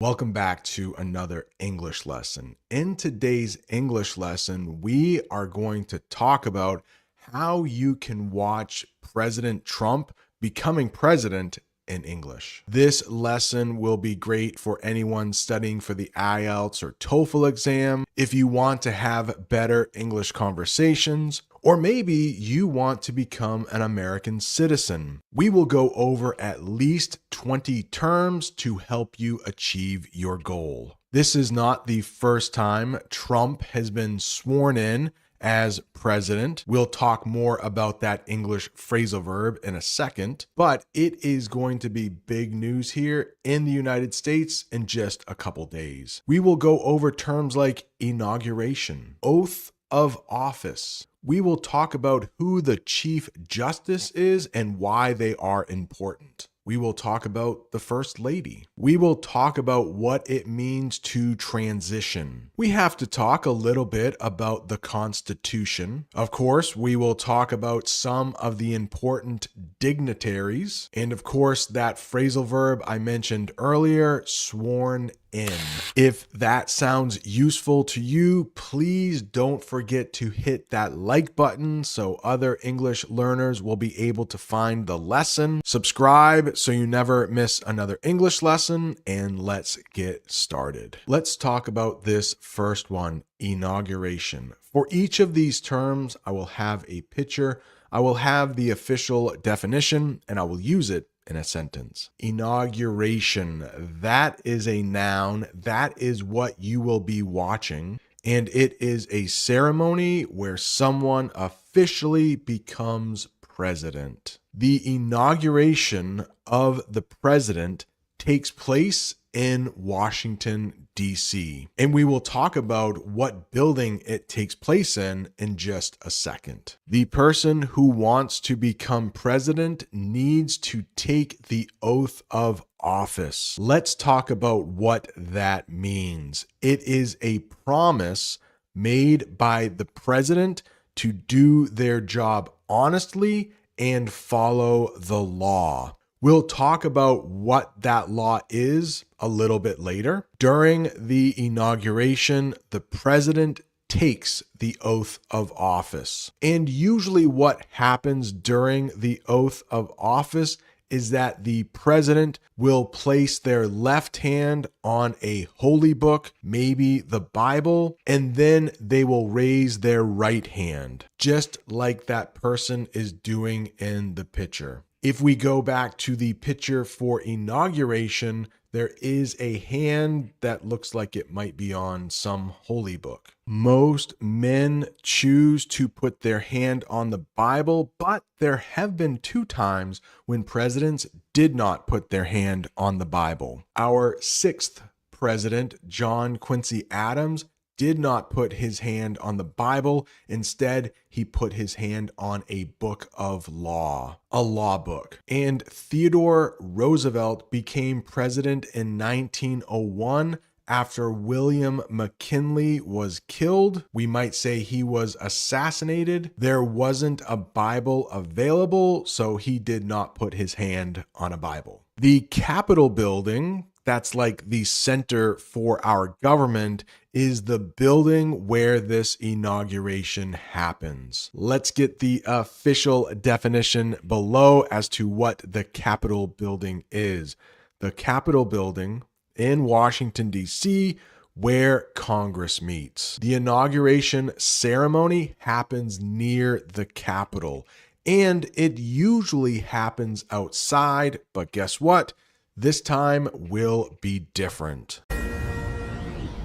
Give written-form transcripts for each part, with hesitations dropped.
Welcome back to another English lesson. In today's English lesson, we are going to talk about how you can watch President Trump becoming president in English. This lesson will be great for anyone studying for the IELTS or TOEFL exam, if you want to have better English conversations, or maybe you want to become an American citizen. We will go over at least 20 terms to help you achieve your goal. This is not the first time Trump has been sworn in as president. We'll talk more about that English phrasal verb in a second, but it is going to be big news here in the United States in just a couple days. We will go over terms like inauguration, oath of office. We will talk about who the Chief Justice is and why they are important. We will talk about the First Lady. We will talk about what it means to transition. We have to talk a little bit about the Constitution. Of course, we will talk about some of the important dignitaries. And of course, that phrasal verb I mentioned earlier, sworn in. If that sounds useful to you, please don't forget to hit that like button so other English learners will be able to find the lesson. Subscribe so you never miss another English lesson, and let's get started. Let's talk about this first one, inauguration. For each of these terms, I will have a picture. I will have the official definition, and I will use it in a sentence. Inauguration, that is a noun. That is what you will be watching. And it is a ceremony where someone officially becomes president. The inauguration of the president takes place in Washington, D.C. And we will talk about what building it takes place in just a second. The person who wants to become president needs to take the oath of office. Let's talk about what that means. It is a promise made by the president to do their job honestly and follow the law. We'll talk about what that law is a little bit later. During the inauguration, the president takes the oath of office. And usually what happens during the oath of office is that the president will place their left hand on a holy book, maybe the Bible, and then they will raise their right hand, just like that person is doing in the picture. If we go back to the picture for inauguration, there is a hand that looks like it might be on some holy book. Most men choose to put their hand on the Bible, but there have been 2 times when presidents did not put their hand on the Bible. Our 6th president, John Quincy Adams, did not put his hand on the Bible. Instead, he put his hand on a book of law, a law book. And Theodore Roosevelt became president in 1901 after William McKinley was killed. We might say he was assassinated. There wasn't a Bible available, so he did not put his hand on a Bible. The Capitol building, that's like the center for our government, is the building where this inauguration happens. Let's get the official definition below as to what the Capitol building is. The Capitol building in Washington, D.C., where Congress meets. The inauguration ceremony happens near the Capitol, and it usually happens outside, but guess what? This time will be different.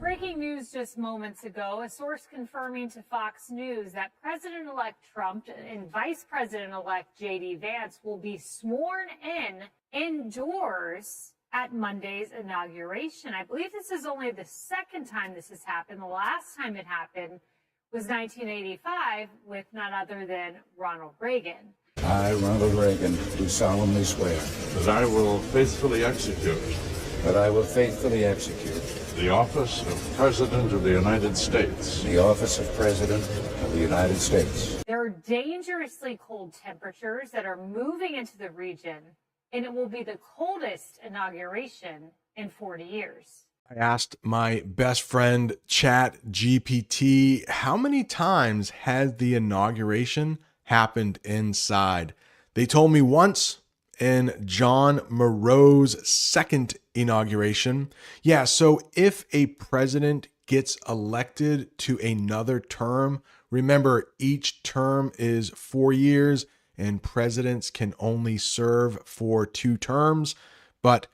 Breaking news just moments ago, a source confirming to Fox News that President-elect Trump and Vice President-elect J.D. Vance will be sworn in indoors at Monday's inauguration. I believe this is only the second time this has happened. The last time it happened was 1985 with none other than Ronald Reagan. I, Ronald Reagan, do solemnly swear that I will faithfully execute the office of President of the United States. the office of President of the United States. There are dangerously cold temperatures that are moving into the region, and it will be the coldest inauguration in 40 years. I asked my best friend Chat GPT, how many times has the inauguration happened inside? They told me once in John Moreau's second inauguration. Yeah, so if a president gets elected to another term, remember each term is 4 years and presidents can only serve for 2 terms, but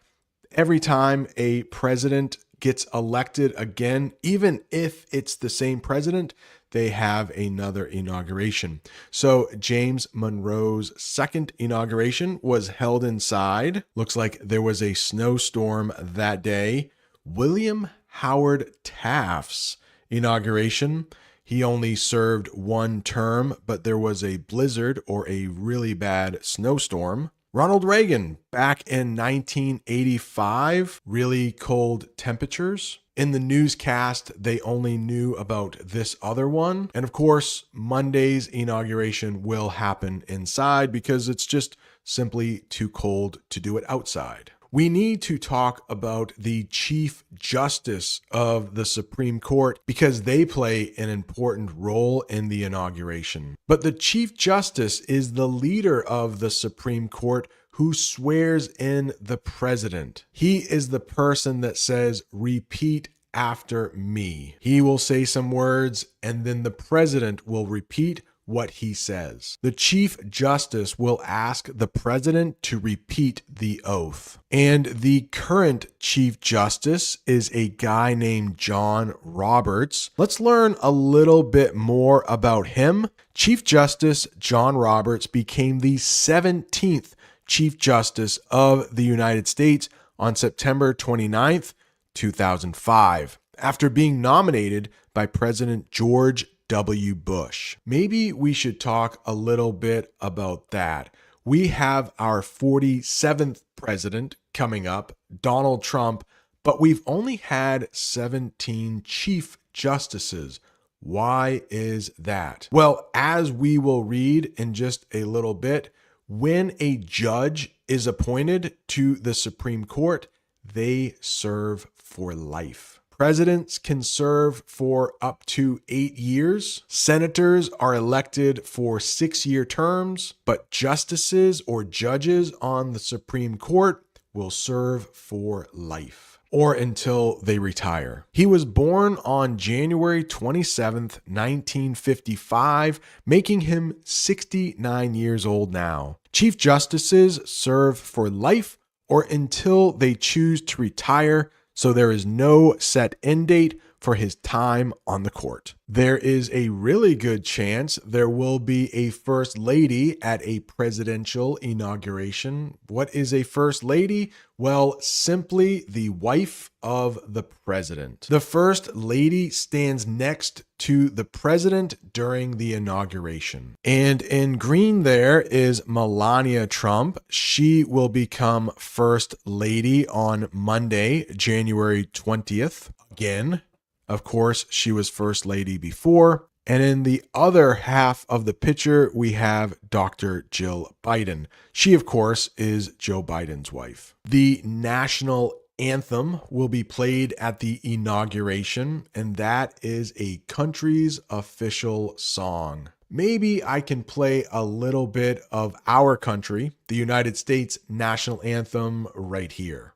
every time a president gets elected again, even if it's the same president, they have another inauguration. So James Monroe's second inauguration was held inside. Looks like there was a snowstorm that day. William Howard Taft's inauguration, he only served 1 term, but there was a blizzard or a really bad snowstorm. Ronald Reagan, back in 1985, really cold temperatures. In the newscast, they only knew about this other one. And of course, Monday's inauguration will happen inside because it's just simply too cold to do it outside. We need to talk about the Chief Justice of the Supreme Court because they play an important role in the inauguration. But the Chief Justice is the leader of the Supreme Court who swears in the president. He is the person that says, "Repeat after me." He will say some words and then the president will repeat what he says. The Chief Justice will ask the president to repeat the oath. And the current Chief Justice is a guy named John Roberts. Let's learn a little bit more about him. Chief Justice John Roberts became the 17th Chief Justice of the United States on September 29th, 2005, after being nominated by President George W. Bush. Maybe we should talk a little bit about that. We have our 47th president coming up, Donald Trump, but we've only had 17 chief justices. Why is that? Well, as we will read in just a little bit, when a judge is appointed to the Supreme Court, they serve for life. Presidents can serve for up to 8 years. Senators are elected for 6-year terms, but justices or judges on the Supreme Court will serve for life or until they retire. He was born on January 27th, 1955, making him 69 years old now. Chief justices serve for life or until they choose to retire, so there is no set end date for his time on the court. There is a really good chance there will be a first lady at a presidential inauguration. What is a first lady? Well, simply the wife of the president. The first lady stands next to the president during the inauguration. And in green there is Melania Trump. She will become first lady on Monday, January 20th. Again, of course, she was first lady before. And in the other half of the picture, we have Dr. Jill Biden. She, of course, is Joe Biden's wife. The national anthem will be played at the inauguration, and that is a country's official song. Maybe I can play a little bit of our country, the United States national anthem, right here.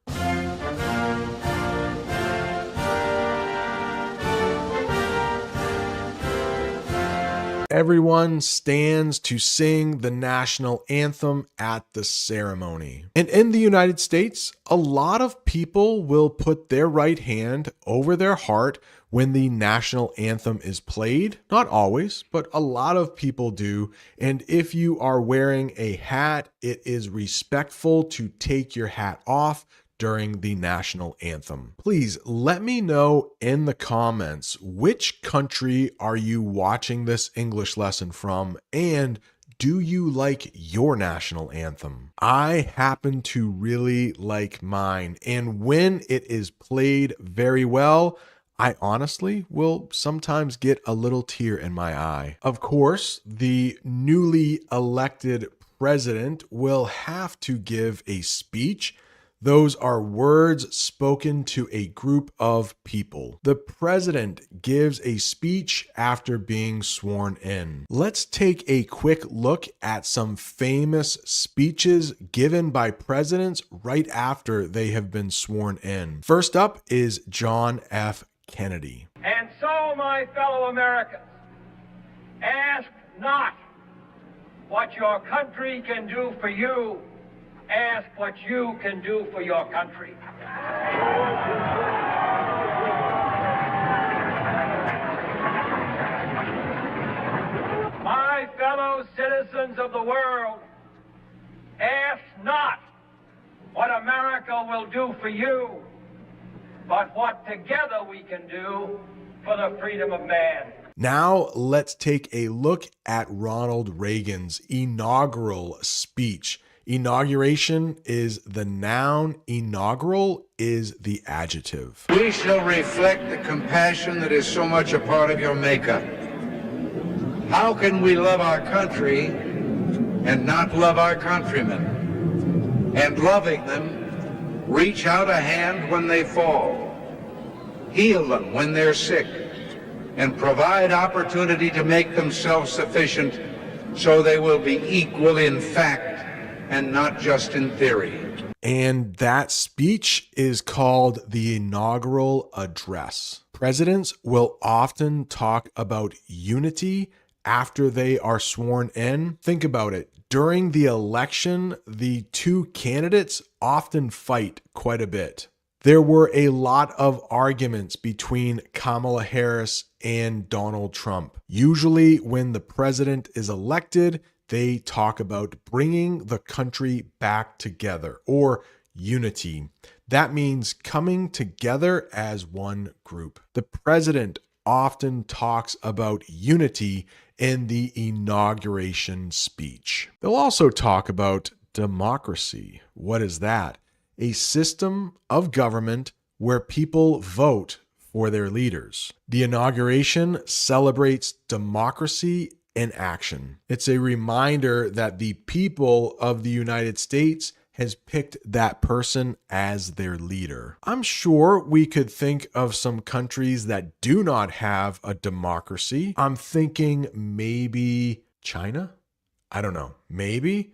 Everyone stands to sing the national anthem at the ceremony. And in the United States, a lot of people will put their right hand over their heart when the national anthem is played. Not always, but a lot of people do. And if you are wearing a hat, it is respectful to take your hat off during the national anthem. Please let me know in the comments, which country are you watching this English lesson from, and do you like your national anthem? I happen to really like mine, and when it is played very well, I honestly will sometimes get a little tear in my eye. Of course, the newly elected president will have to give a speech. Those are words spoken to a group of people. The president gives a speech after being sworn in. Let's take a quick look at some famous speeches given by presidents right after they have been sworn in. First up is John F. Kennedy. And so, my fellow Americans, ask not what your country can do for you, ask what you can do for your country. My fellow citizens of the world, ask not what America will do for you, but what together we can do for the freedom of man. Now let's take a look at Ronald Reagan's inaugural speech. Inauguration is the noun, inaugural is the adjective. We shall reflect the compassion that is so much a part of your makeup. How can we love our country and not love our countrymen? And loving them, reach out a hand when they fall, heal them when they're sick, and provide opportunity to make themselves sufficient so they will be equal in fact and not just in theory. And that speech is called the inaugural address. Presidents will often talk about unity after they are sworn in. Think about it. During the election, the two candidates often fight quite a bit. There were a lot of arguments between Kamala Harris and Donald Trump. Usually when the president is elected, they talk about bringing the country back together, or unity. That means coming together as one group. The president often talks about unity in the inauguration speech. They'll also talk about democracy. What is that? A system of government where people vote for their leaders. The inauguration celebrates democracy in action. It's a reminder that the people of the United States has picked that person as their leader. I'm sure we could think of some countries that do not have a democracy. I'm thinking maybe China? I don't know. Maybe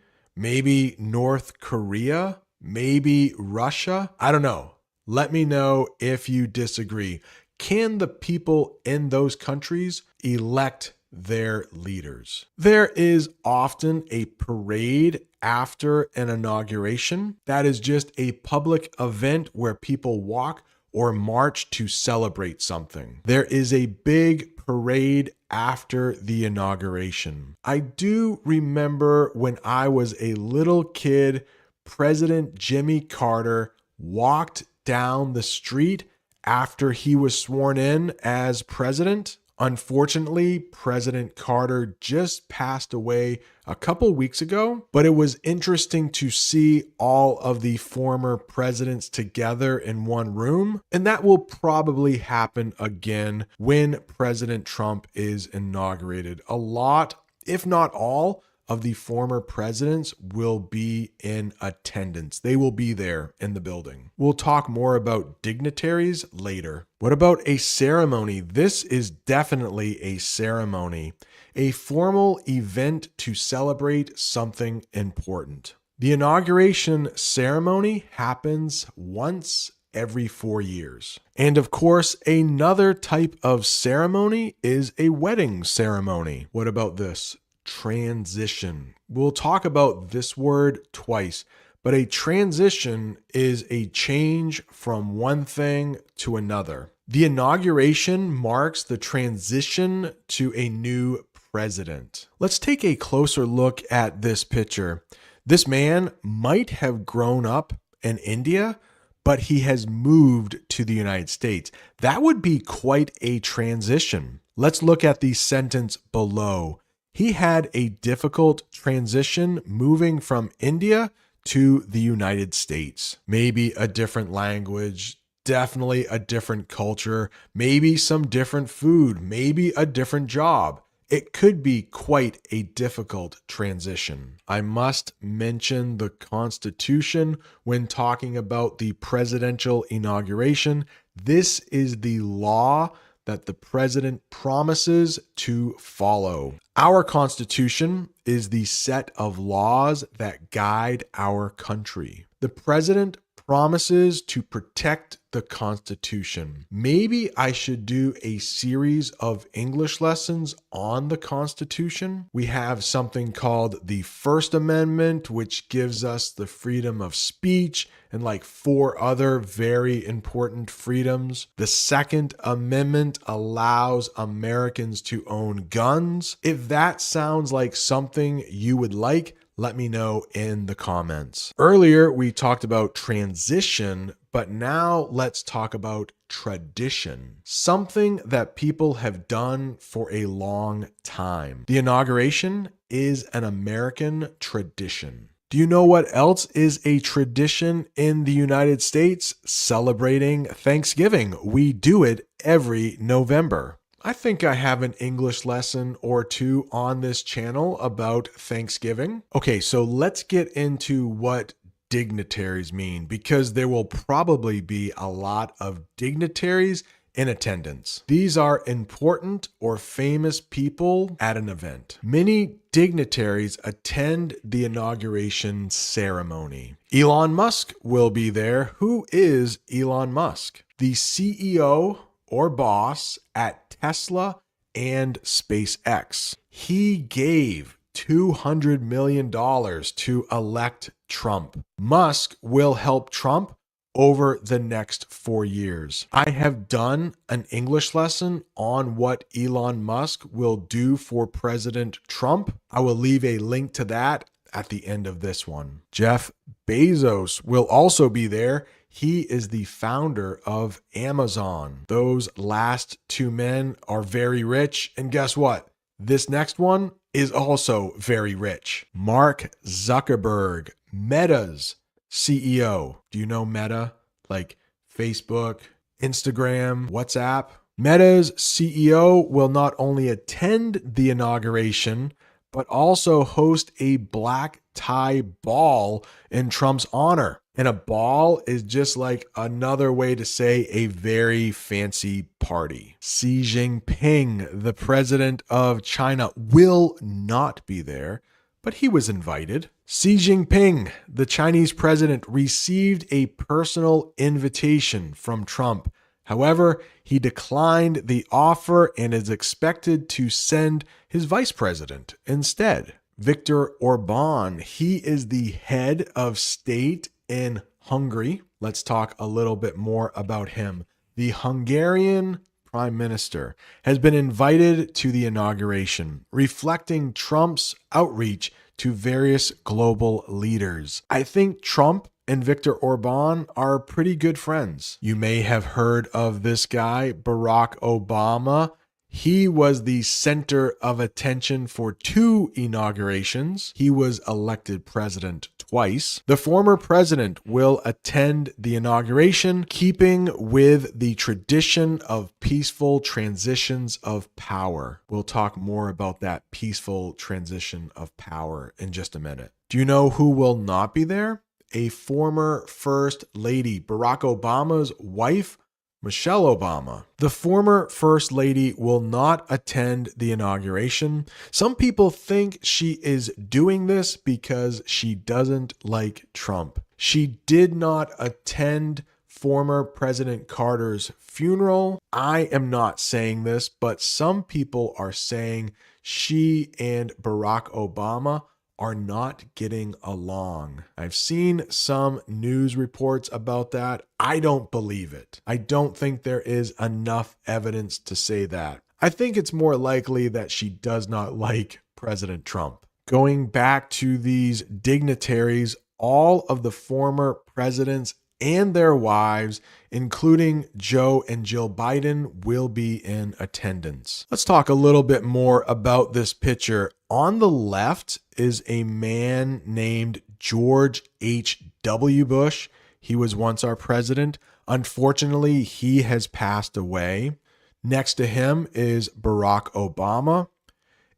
North Korea? Maybe Russia? I don't know. Let me know if you disagree. Can the people in those countries elect their leaders? There is often a parade after an inauguration. That is just a public event where people walk or march to celebrate something. There is a big parade after the inauguration. I do remember when I was a little kid, President Jimmy Carter walked down the street after he was sworn in as president. Unfortunately, President Carter just passed away a couple weeks ago, but it was interesting to see all of the former presidents together in one room, and that will probably happen again when President Trump is inaugurated. A lot, if not all, of the former presidents will be in attendance. They will be there in the building. We'll talk more about dignitaries later. What about a ceremony? This is definitely a ceremony, a formal event to celebrate something important. The inauguration ceremony happens once every 4 years. And of course, another type of ceremony is a wedding ceremony. What about this? Transition. We'll talk about this word twice, but a transition is a change from one thing to another. The inauguration marks the transition to a new president. Let's take a closer look at this picture. This man might have grown up in India, but he has moved to the United States. That would be quite a transition. Let's look at the sentence below. He had a difficult transition moving from India to the United States. Maybe a different language, definitely a different culture, maybe some different food, maybe a different job. it could be quite a difficult transition. I must mention the Constitution when talking about the presidential inauguration. This is the law that the president promises to follow. Our Constitution is the set of laws that guide our country. The president promises to protect the Constitution. Maybe I should do a series of English lessons on the Constitution. We have something called the First Amendment, which gives us the freedom of speech and like 4 other very important freedoms. The Second Amendment allows Americans to own guns. If that sounds like something you would like, let me know in the comments. Earlier, we talked about transition, but now let's talk about tradition, something that people have done for a long time. The inauguration is an American tradition. Do you know what else is a tradition in the United States? Celebrating Thanksgiving. We do it every November. I think I have an English lesson or 2 on this channel about Thanksgiving. Okay, so let's get into what dignitaries mean, because there will probably be a lot of dignitaries in attendance. These are important or famous people at an event. Many dignitaries attend the inauguration ceremony. Elon Musk will be there. Who is Elon Musk? The CEO or boss at Tesla and SpaceX. He gave $200 million to elect Trump. Musk will help Trump over the next 4 years. I have done an English lesson on what Elon Musk will do for President Trump. I will leave a link to that at the end of this one. Jeff Bezos will also be there. He is the founder of Amazon. Those last 2 men are very rich. And guess what? This next one is also very rich. Mark Zuckerberg, Meta's CEO. Do you know Meta? Like Facebook, Instagram, WhatsApp? Meta's CEO will not only attend the inauguration, but also host a black tie ball in Trump's honor. And a ball is just like another way to say a very fancy party. Xi Jinping, the president of China, will not be there, but he was invited. Xi Jinping, the Chinese president, received a personal invitation from Trump. However, he declined the offer and is expected to send his vice president instead. Viktor Orban, he is the head of state in Hungary. Let's talk a little bit more about him. The Hungarian prime minister has been invited to the inauguration, reflecting Trump's outreach to various global leaders. I think Trump and Viktor Orban are pretty good friends. You may have heard of this guy, Barack Obama. He was the center of attention for 2 inaugurations. He was elected president twice. The former president will attend the inauguration, keeping with the tradition of peaceful transitions of power. We'll talk more about that peaceful transition of power in just a minute. Do you know who will not be there? A former first lady, Barack Obama's wife, Michelle Obama. The former first lady will not attend the inauguration. Some people think she is doing this because she doesn't like Trump. She did not attend former President Carter's funeral. I am not saying this, but some people are saying she and Barack Obama are not getting along. I've seen some news reports about that. I don't believe it. I don't think there is enough evidence to say that. I think it's more likely that she does not like President Trump. Going back to these dignitaries, all of the former presidents and their wives, including Joe and Jill Biden, will be in attendance. Let's talk a little bit more about this picture. On the left is a man named George H.W. Bush. He was once our president. Unfortunately, he has passed away. Next to him is Barack Obama.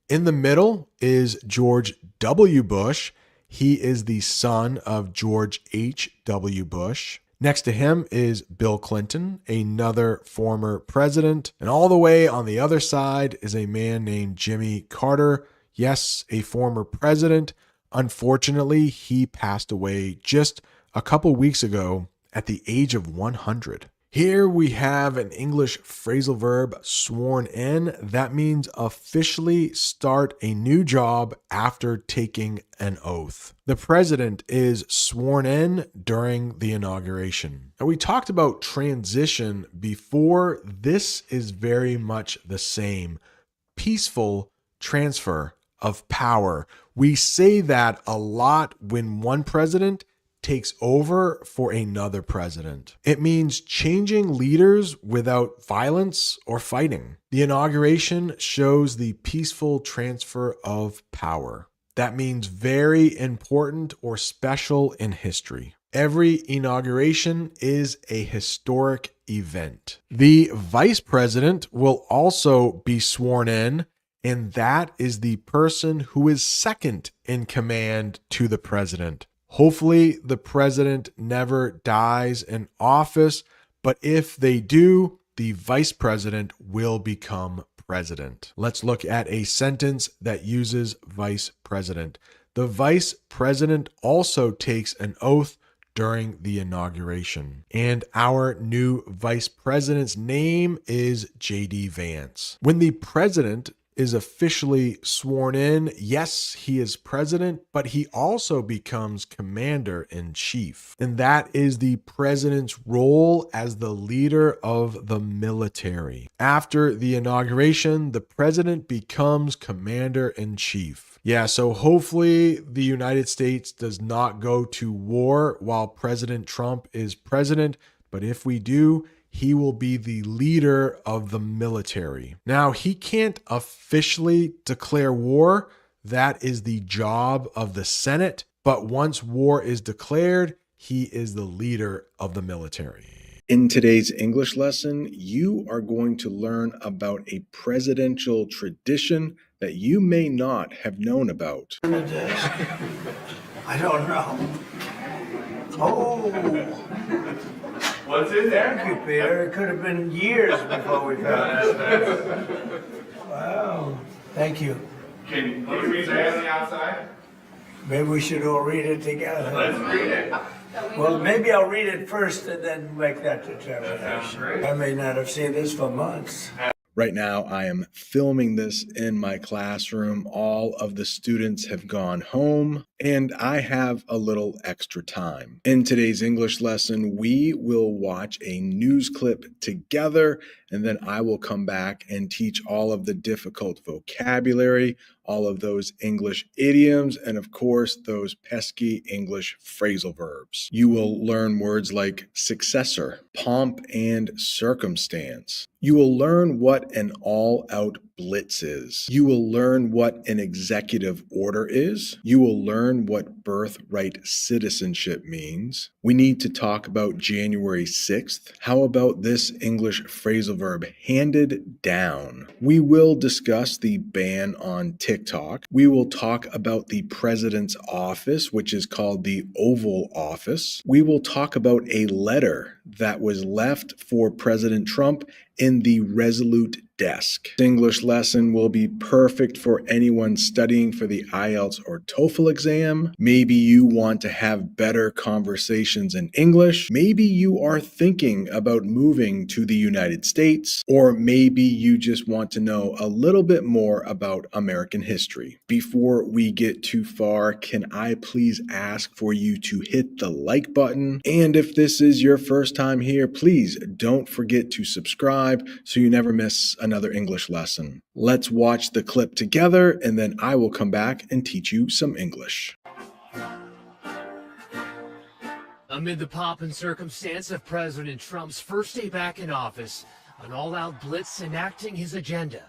In the middle is George W. Bush. He is the son of George H.W. Bush. Next to him is Bill Clinton, another former president. And all the way on the other side is a man named Jimmy Carter. Yes, a former president. Unfortunately, he passed away just a couple weeks ago at the age of 100. Here we have an English phrasal verb, sworn in. That means officially start a new job after taking an oath. The president is sworn in during the inauguration. And we talked about transition before. This is very much the same. Peaceful transfer of power. We say that a lot when one president takes over for another president. It means changing leaders without violence or fighting. The inauguration shows the peaceful transfer of power. That means very important or special in history. Every inauguration is a historic event. The vice president will also be sworn in, and that is the person who is second in command to the president. Hopefully, the president never dies in office, but if they do, the vice president will become president. Let's look at a sentence that uses vice president. The vice president also takes an oath during the inauguration. And our new vice president's name is J.D. Vance. When the president is officially sworn in, yes, he is president, but he also becomes commander-in-chief. And that is the president's role as the leader of the military. After the inauguration, the president becomes commander-in-chief. Yeah, so hopefully the United States does not go to war while President Trump is president, but if we do, he will be the leader of the military. Now, he can't officially declare war. That is the job of the Senate. But once war is declared, he is the leader of the military. In today's English lesson, you are going to learn about a presidential tradition that you may not have known about. I don't know. Oh. What's in there? Thank you, Peter. It could have been years before we found it. Wow. Thank you. Can you read that on the outside? Maybe we should all read it together. Let's read it. Well, maybe I'll read it first and then make that determination. That sounds great. I may not have seen this for months. Right now, I am filming this in my classroom. All of the students have gone home, and I have a little extra time. In today's English lesson, we will watch a news clip together, and then I will come back and teach all of the difficult vocabulary, all of those English idioms, and of course, those pesky English phrasal verbs. You will learn words like successor, pomp and circumstance. You will learn what an all-out blitz is. You will learn what an executive order is. You will learn what birthright citizenship means. We need to talk about January 6th. How about this English phrasal verb, handed down? We will discuss the ban on TikTok. We will talk about the president's office, which is called the Oval Office. We will talk about a letter that was left for President Trump in the Resolute desk. This English lesson will be perfect for anyone studying for the IELTS or TOEFL exam. Maybe you want to have better conversations in English. Maybe you are thinking about moving to the United States, or maybe you just want to know a little bit more about American history. Before we get too far, can I please ask for you to hit the like button? And if this is your first time here, please don't forget to subscribe so you never miss another English lesson. Let's watch the clip together, and then I will come back and teach you some English. Amid the pomp and circumstance of President Trump's first day back in office, an all-out blitz enacting his agenda.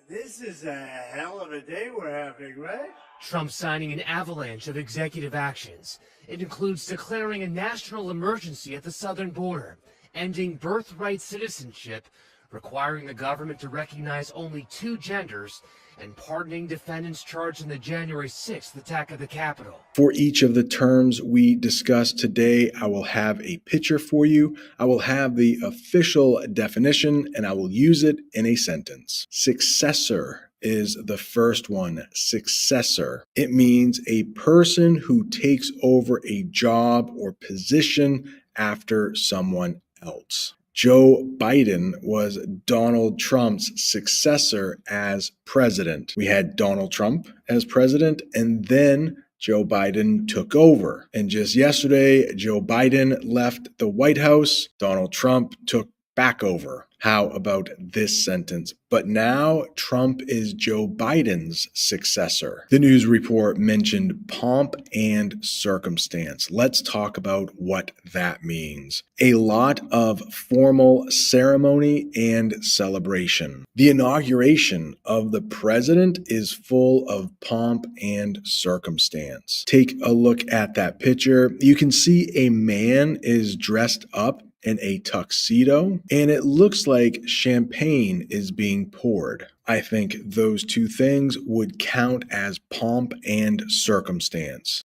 This is a hell of a day we're having, right? Trump signing an avalanche of executive actions. It includes declaring a national emergency at the southern border, ending birthright citizenship, requiring the government to recognize only two genders and pardoning defendants charged in the January 6th attack of the Capitol. For each of the terms we discussed today, I will have a picture for you. I will have the official definition, and I will use it in a sentence. Successor is the first one. Successor. It means a person who takes over a job or position after someone else. Joe Biden was Donald Trump's successor as president. We had Donald Trump as president, and then Joe Biden took over. And just yesterday, Joe Biden left the White House. Donald Trump took back over. How about this sentence? But now Trump is Joe Biden's successor. The news report mentioned pomp and circumstance. Let's talk about what that means. A lot of formal ceremony and celebration. The inauguration of the president is full of pomp and circumstance. Take a look at that picture. You can see a man is dressed up in a tuxedo, and it looks like champagne is being poured. I think those two things would count as pomp and circumstance.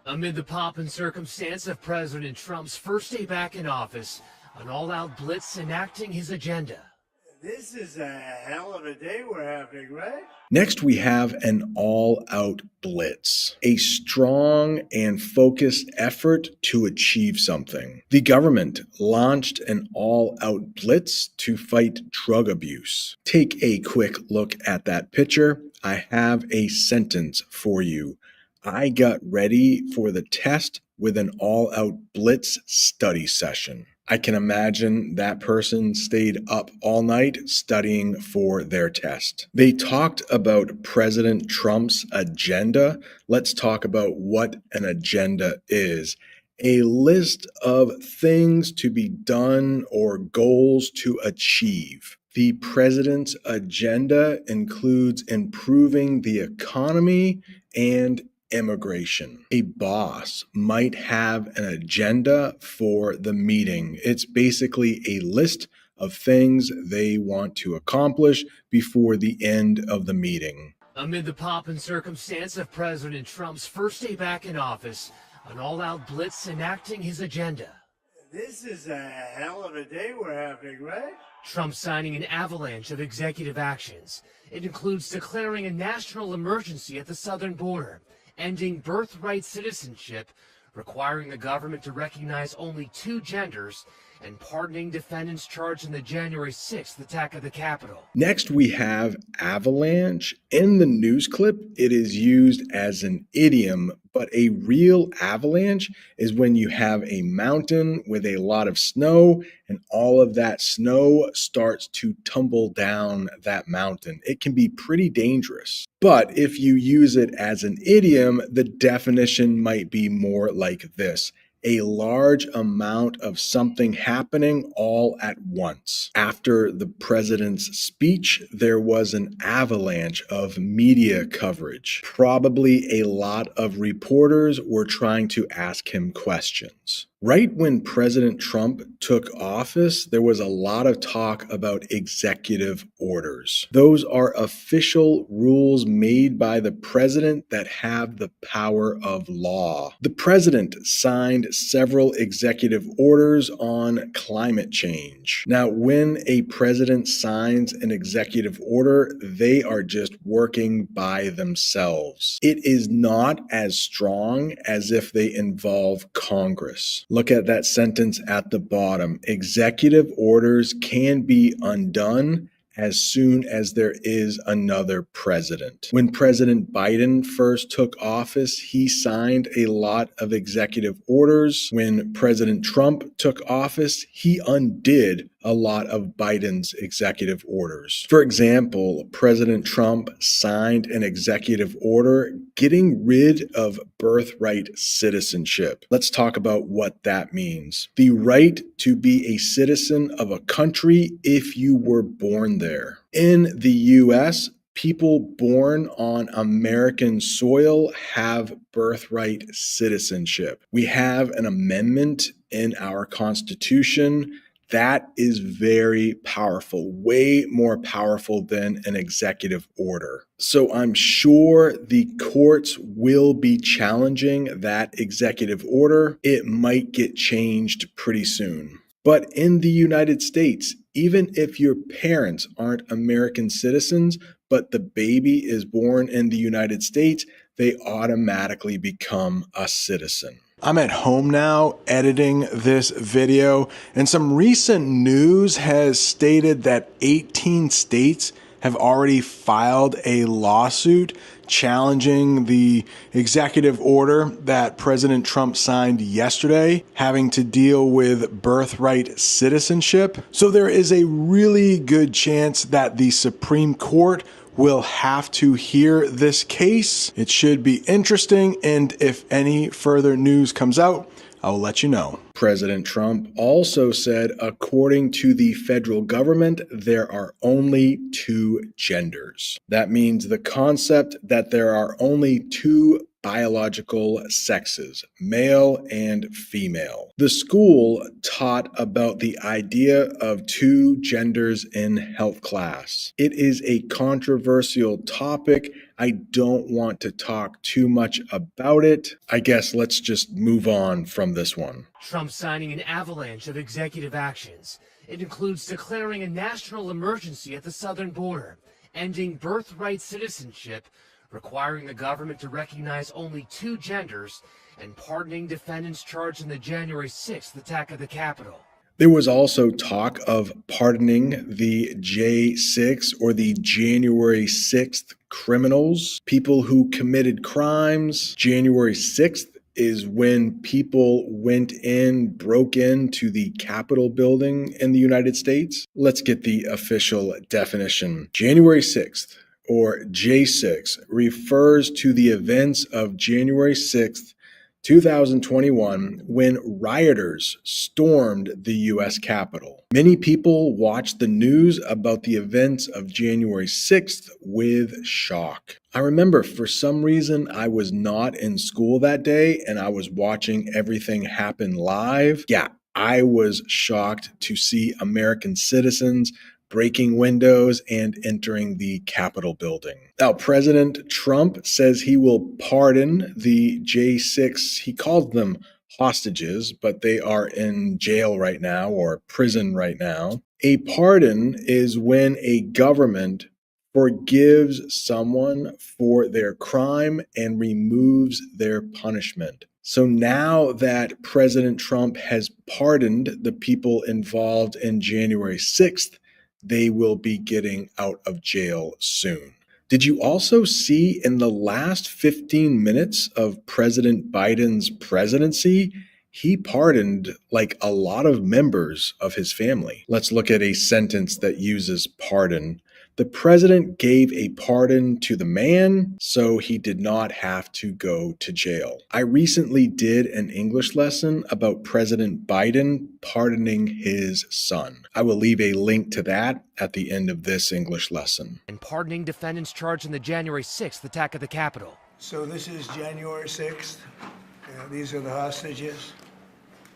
Amid the pomp and circumstance of President Trump's first day back in office, an all-out blitz enacting his agenda. This is a hell of a day we're having, right? Next, we have an all-out blitz, a strong and focused effort to achieve something. The government launched an all-out blitz to fight drug abuse. Take a quick look at that picture. I have a sentence for you. I got ready for the test with an all-out blitz study session. I can imagine that person stayed up all night studying for their test. They talked about President Trump's agenda. Let's talk about what an agenda is. A list of things to be done or goals to achieve. The president's agenda includes improving the economy and immigration. A boss might have an agenda for the meeting. It's basically a list of things they want to accomplish before the end of the meeting. Amid the pomp and circumstance of President Trump's first day back in office, an all-out blitz enacting his agenda. This is a hell of a day we're having, right? Trump signing an avalanche of executive actions. It includes declaring a national emergency at the southern border, ending birthright citizenship, requiring the government to recognize only two genders, and pardoning defendants charged in the January 6th attack of the Capitol. Next, we have avalanche. In the news clip, it is used as an idiom, but a real avalanche is when you have a mountain with a lot of snow and all of that snow starts to tumble down that mountain. It can be pretty dangerous. But if you use it as an idiom, the definition might be more like this: a large amount of something happening all at once. After the president's speech, there was an avalanche of media coverage. Probably a lot of reporters were trying to ask him questions. Right when President Trump took office, there was a lot of talk about executive orders. Those are official rules made by the president that have the power of law. The president signed several executive orders on climate change. Now, when a president signs an executive order, they are just working by themselves. It is not as strong as if they involve Congress. Look at that sentence at the bottom. Executive orders can be undone as soon as there is another president. When President Biden first took office, he signed a lot of executive orders. When President Trump took office, he undid a lot of Biden's executive orders. For example, President Trump signed an executive order getting rid of birthright citizenship. Let's talk about what that means. The right to be a citizen of a country if you were born there. In the U.S., people born on American soil have birthright citizenship. We have an amendment in our Constitution That is very powerful, way more powerful than an executive order. So I'm sure the courts will be challenging that executive order. It might get changed pretty soon. But in the United States, even if your parents aren't American citizens, but the baby is born in the United States, they automatically become a citizen. I'm at home now editing this video, and some recent news has stated that 18 states have already filed a lawsuit challenging the executive order that President Trump signed yesterday having to deal with birthright citizenship. So there is a really good chance that the Supreme Court will have to hear this case. It should be interesting, and if any further news comes out, I'll let you know. President Trump also said, according to the federal government, there are only two genders. That means the concept that there are only two biological sexes, male and female. The school taught about the idea of two genders in health class. It is a controversial topic. I don't want to talk too much about it. I guess let's just move on from this one. Trump signing an avalanche of executive actions. It includes declaring a national emergency at the southern border, ending birthright citizenship, requiring the government to recognize only two genders, and pardoning defendants charged in the January 6th attack at the Capitol. There was also talk of pardoning the J6 or the January 6th criminals, people who committed crimes. January 6th is when people broke into the Capitol building in the United States. Let's get the official definition. January 6th, or J6, refers to the events of January 6th, 2021, when rioters stormed the U.S. Capitol. Many people watched the news about the events of January 6th with shock. I remember for some reason I was not in school that day and I was watching everything happen live. Yeah, I was shocked to see American citizens breaking windows and entering the Capitol building. Now, President Trump says he will pardon the J6. He called them hostages, but they are in jail right now or prison right now. A pardon is when a government forgives someone for their crime and removes their punishment. So now that President Trump has pardoned the people involved in January 6th, they will be getting out of jail soon. Did you also see in the last 15 minutes of President Biden's presidency, he pardoned like a lot of members of his family? Let's look at a sentence that uses pardon. The president gave a pardon to the man, so he did not have to go to jail. I recently did an English lesson about President Biden pardoning his son. I will leave a link to that at the end of this English lesson. And pardoning defendants charged in the January 6th attack at the Capitol. So this is January 6th. These are the hostages.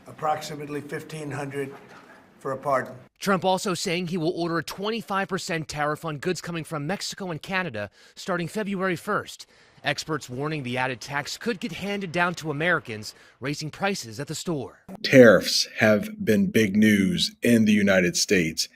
Approximately 1,500 for a pardon. Trump also saying he will order a 25% tariff on goods coming from Mexico and Canada starting February 1st. Experts warning the added tax could get handed down to Americans, raising prices at the store. Tariffs have been big news in the United States.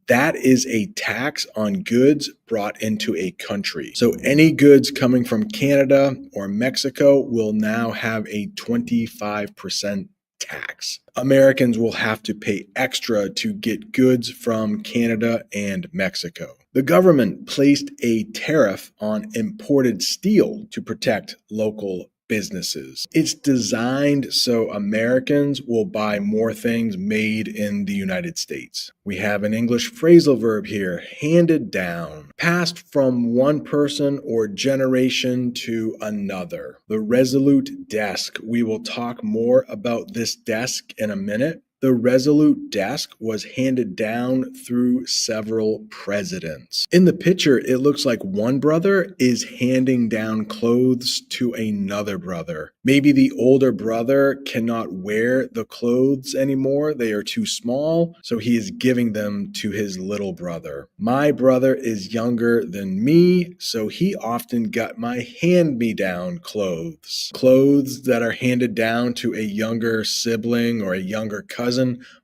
That is a tax on goods brought into a country. So any goods coming from Canada or Mexico will now have a 25% tax. Americans will have to pay extra to get goods from Canada and Mexico. The government placed a tariff on imported steel to protect local businesses. It's designed so Americans will buy more things made in the United States. We have an English phrasal verb here, handed down, passed from one person or generation to another. The resolute desk. We will talk more about this desk in a minute. The Resolute desk was handed down through several presidents. In the picture, it looks like one brother is handing down clothes to another brother. Maybe the older brother cannot wear the clothes anymore. They are too small, so he is giving them to his little brother. My brother is younger than me, so he often got my hand-me-down clothes. Clothes that are handed down to a younger sibling or a younger cousin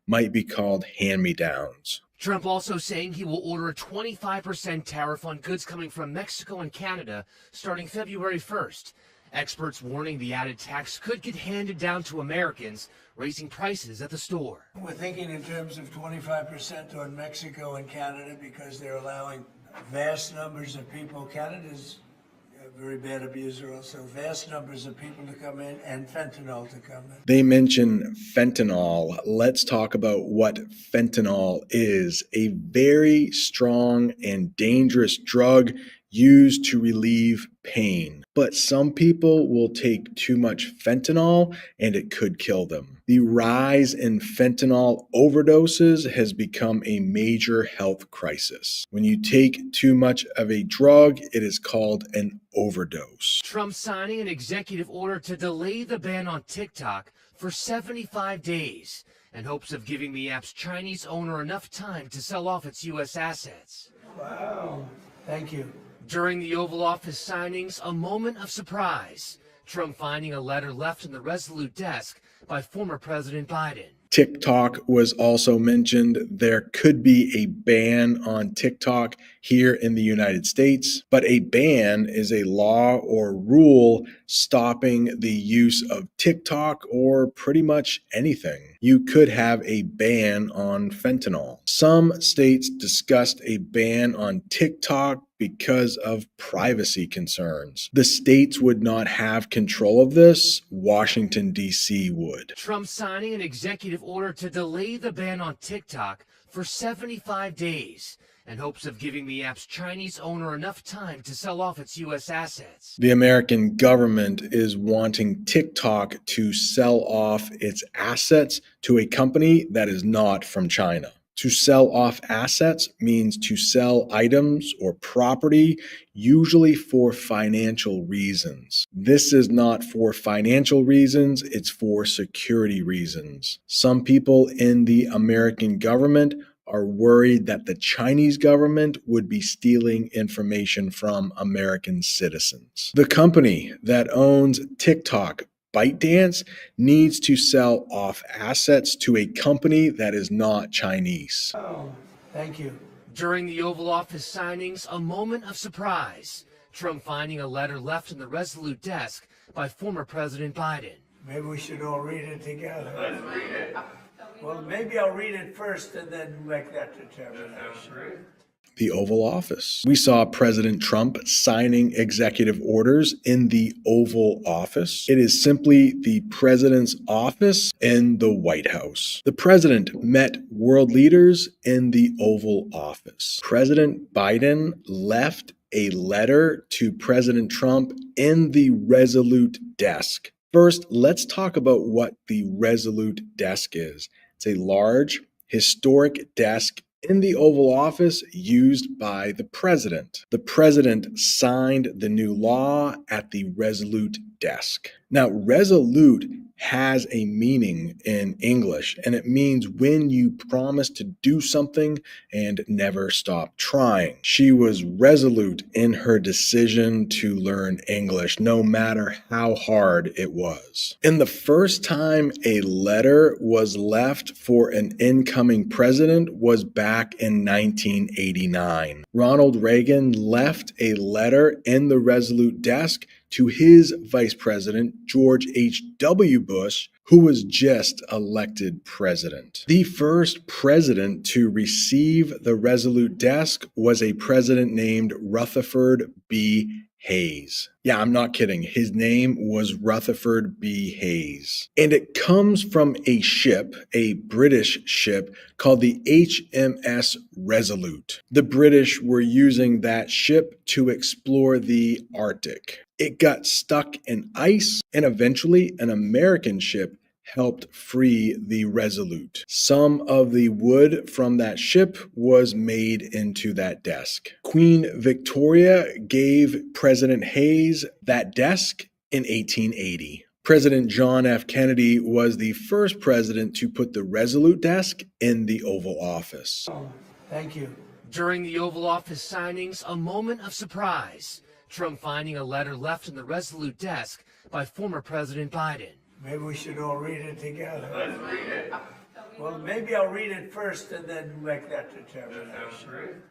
might be called hand-me-downs. Trump also saying he will order a 25% tariff on goods coming from Mexico and Canada starting February 1st. Experts warning the added tax could get handed down to Americans, raising prices at the store. We're thinking in terms of 25% on Mexico and Canada because they're allowing vast numbers of people. Canada's a very bad abuser also. Vast numbers of people to come in and fentanyl to come in. They mention fentanyl. Let's talk about what fentanyl is. A very strong and dangerous drug used to relieve pain. But some people will take too much fentanyl and it could kill them. The rise in fentanyl overdoses has become a major health crisis. When you take too much of a drug, it is called an overdose. Trump signing an executive order to delay the ban on TikTok for 75 days in hopes of giving the app's Chinese owner enough time to sell off its U.S. assets. Wow. Thank you. During the Oval Office signings, a moment of surprise. Trump finding a letter left in the Resolute desk by former President Biden. TikTok was also mentioned. There could be a ban on TikTok here in the United States, but a ban is a law or rule stopping the use of TikTok or pretty much anything. You could have a ban on fentanyl. Some states discussed a ban on TikTok because of privacy concerns. The states would not have control of this. Washington, D.C. would. Trump signing an executive order to delay the ban on TikTok for 75 days in hopes of giving the app's Chinese owner enough time to sell off its U.S. assets. The American government is wanting TikTok to sell off its assets to a company that is not from China. To sell off assets means to sell items or property, usually for financial reasons. This is not for financial reasons, it's for security reasons. Some people in the American government are worried that the Chinese government would be stealing information from American citizens. The company that owns TikTok, ByteDance, needs to sell off assets to a company that is not Chinese. Oh, thank you. During the Oval Office signings, a moment of surprise. Trump finding a letter left in the Resolute desk by former President Biden. Maybe we should all read it together. Let's read it. Well, maybe I'll read it first and then make that determination. The Oval Office. We saw President Trump signing executive orders in the Oval Office. It is simply the president's office in the White House. The president met world leaders in the Oval Office. President Biden left a letter to President Trump in the Resolute desk. First, let's talk about what the Resolute desk is. It's a large, historic desk in the Oval Office used by the president. The president signed the new law at the Resolute desk. Now, Resolute has a meaning in English, and it means when you promise to do something and never stop trying. She was resolute in her decision to learn English, no matter how hard it was. And the first time a letter was left for an incoming president was back in 1989. Ronald Reagan left a letter in the Resolute desk to his vice president, George H.W. Bush, who was just elected president. The first president to receive the Resolute desk was a president named Rutherford B. Hayes. Yeah, I'm not kidding. His name was Rutherford B. Hayes. And it comes from a ship, a British ship, called the HMS Resolute. The British were using that ship to explore the Arctic. It got stuck in ice, and eventually an American ship helped free the Resolute. Some of the wood from that ship was made into that desk. Queen Victoria gave President Hayes that desk in 1880. President John F. Kennedy was the first president to put the Resolute desk in the Oval Office. Thank you. During the Oval Office signings, a moment of surprise. Trump finding a letter left in the Resolute desk by former President Biden. Maybe we should all read it together. Let's read it. Well, maybe I'll read it first and then make that determination.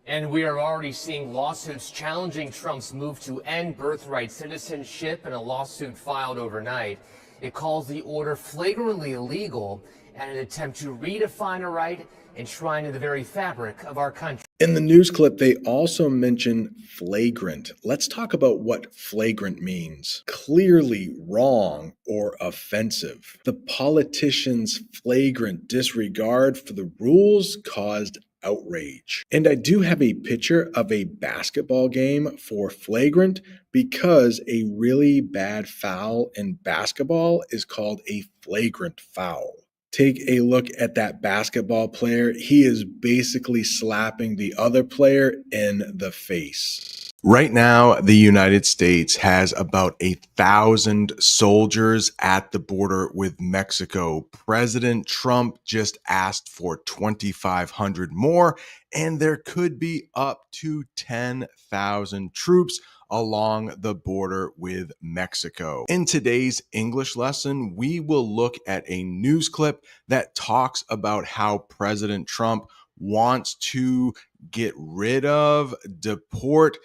And we are already seeing lawsuits challenging Trump's move to end birthright citizenship in a lawsuit filed overnight. It calls the order flagrantly illegal and an attempt to redefine a right enshrined in the very fabric of our country. In the news clip, they also mention flagrant. Let's talk about what flagrant means. Clearly wrong or offensive. The politician's flagrant disregard for the rules caused outrage. And I do have a picture of a basketball game for flagrant because a really bad foul in basketball is called a flagrant foul. Take a look at that basketball player. He is basically slapping the other player in the face. Right now, the United States has about 1,000 soldiers at the border with Mexico. President Trump just asked for 2,500 more, and there could be up to 10,000 troops along the border with Mexico. In today's English lesson, we will look at a news clip that talks about how President Trump wants to get rid of, deport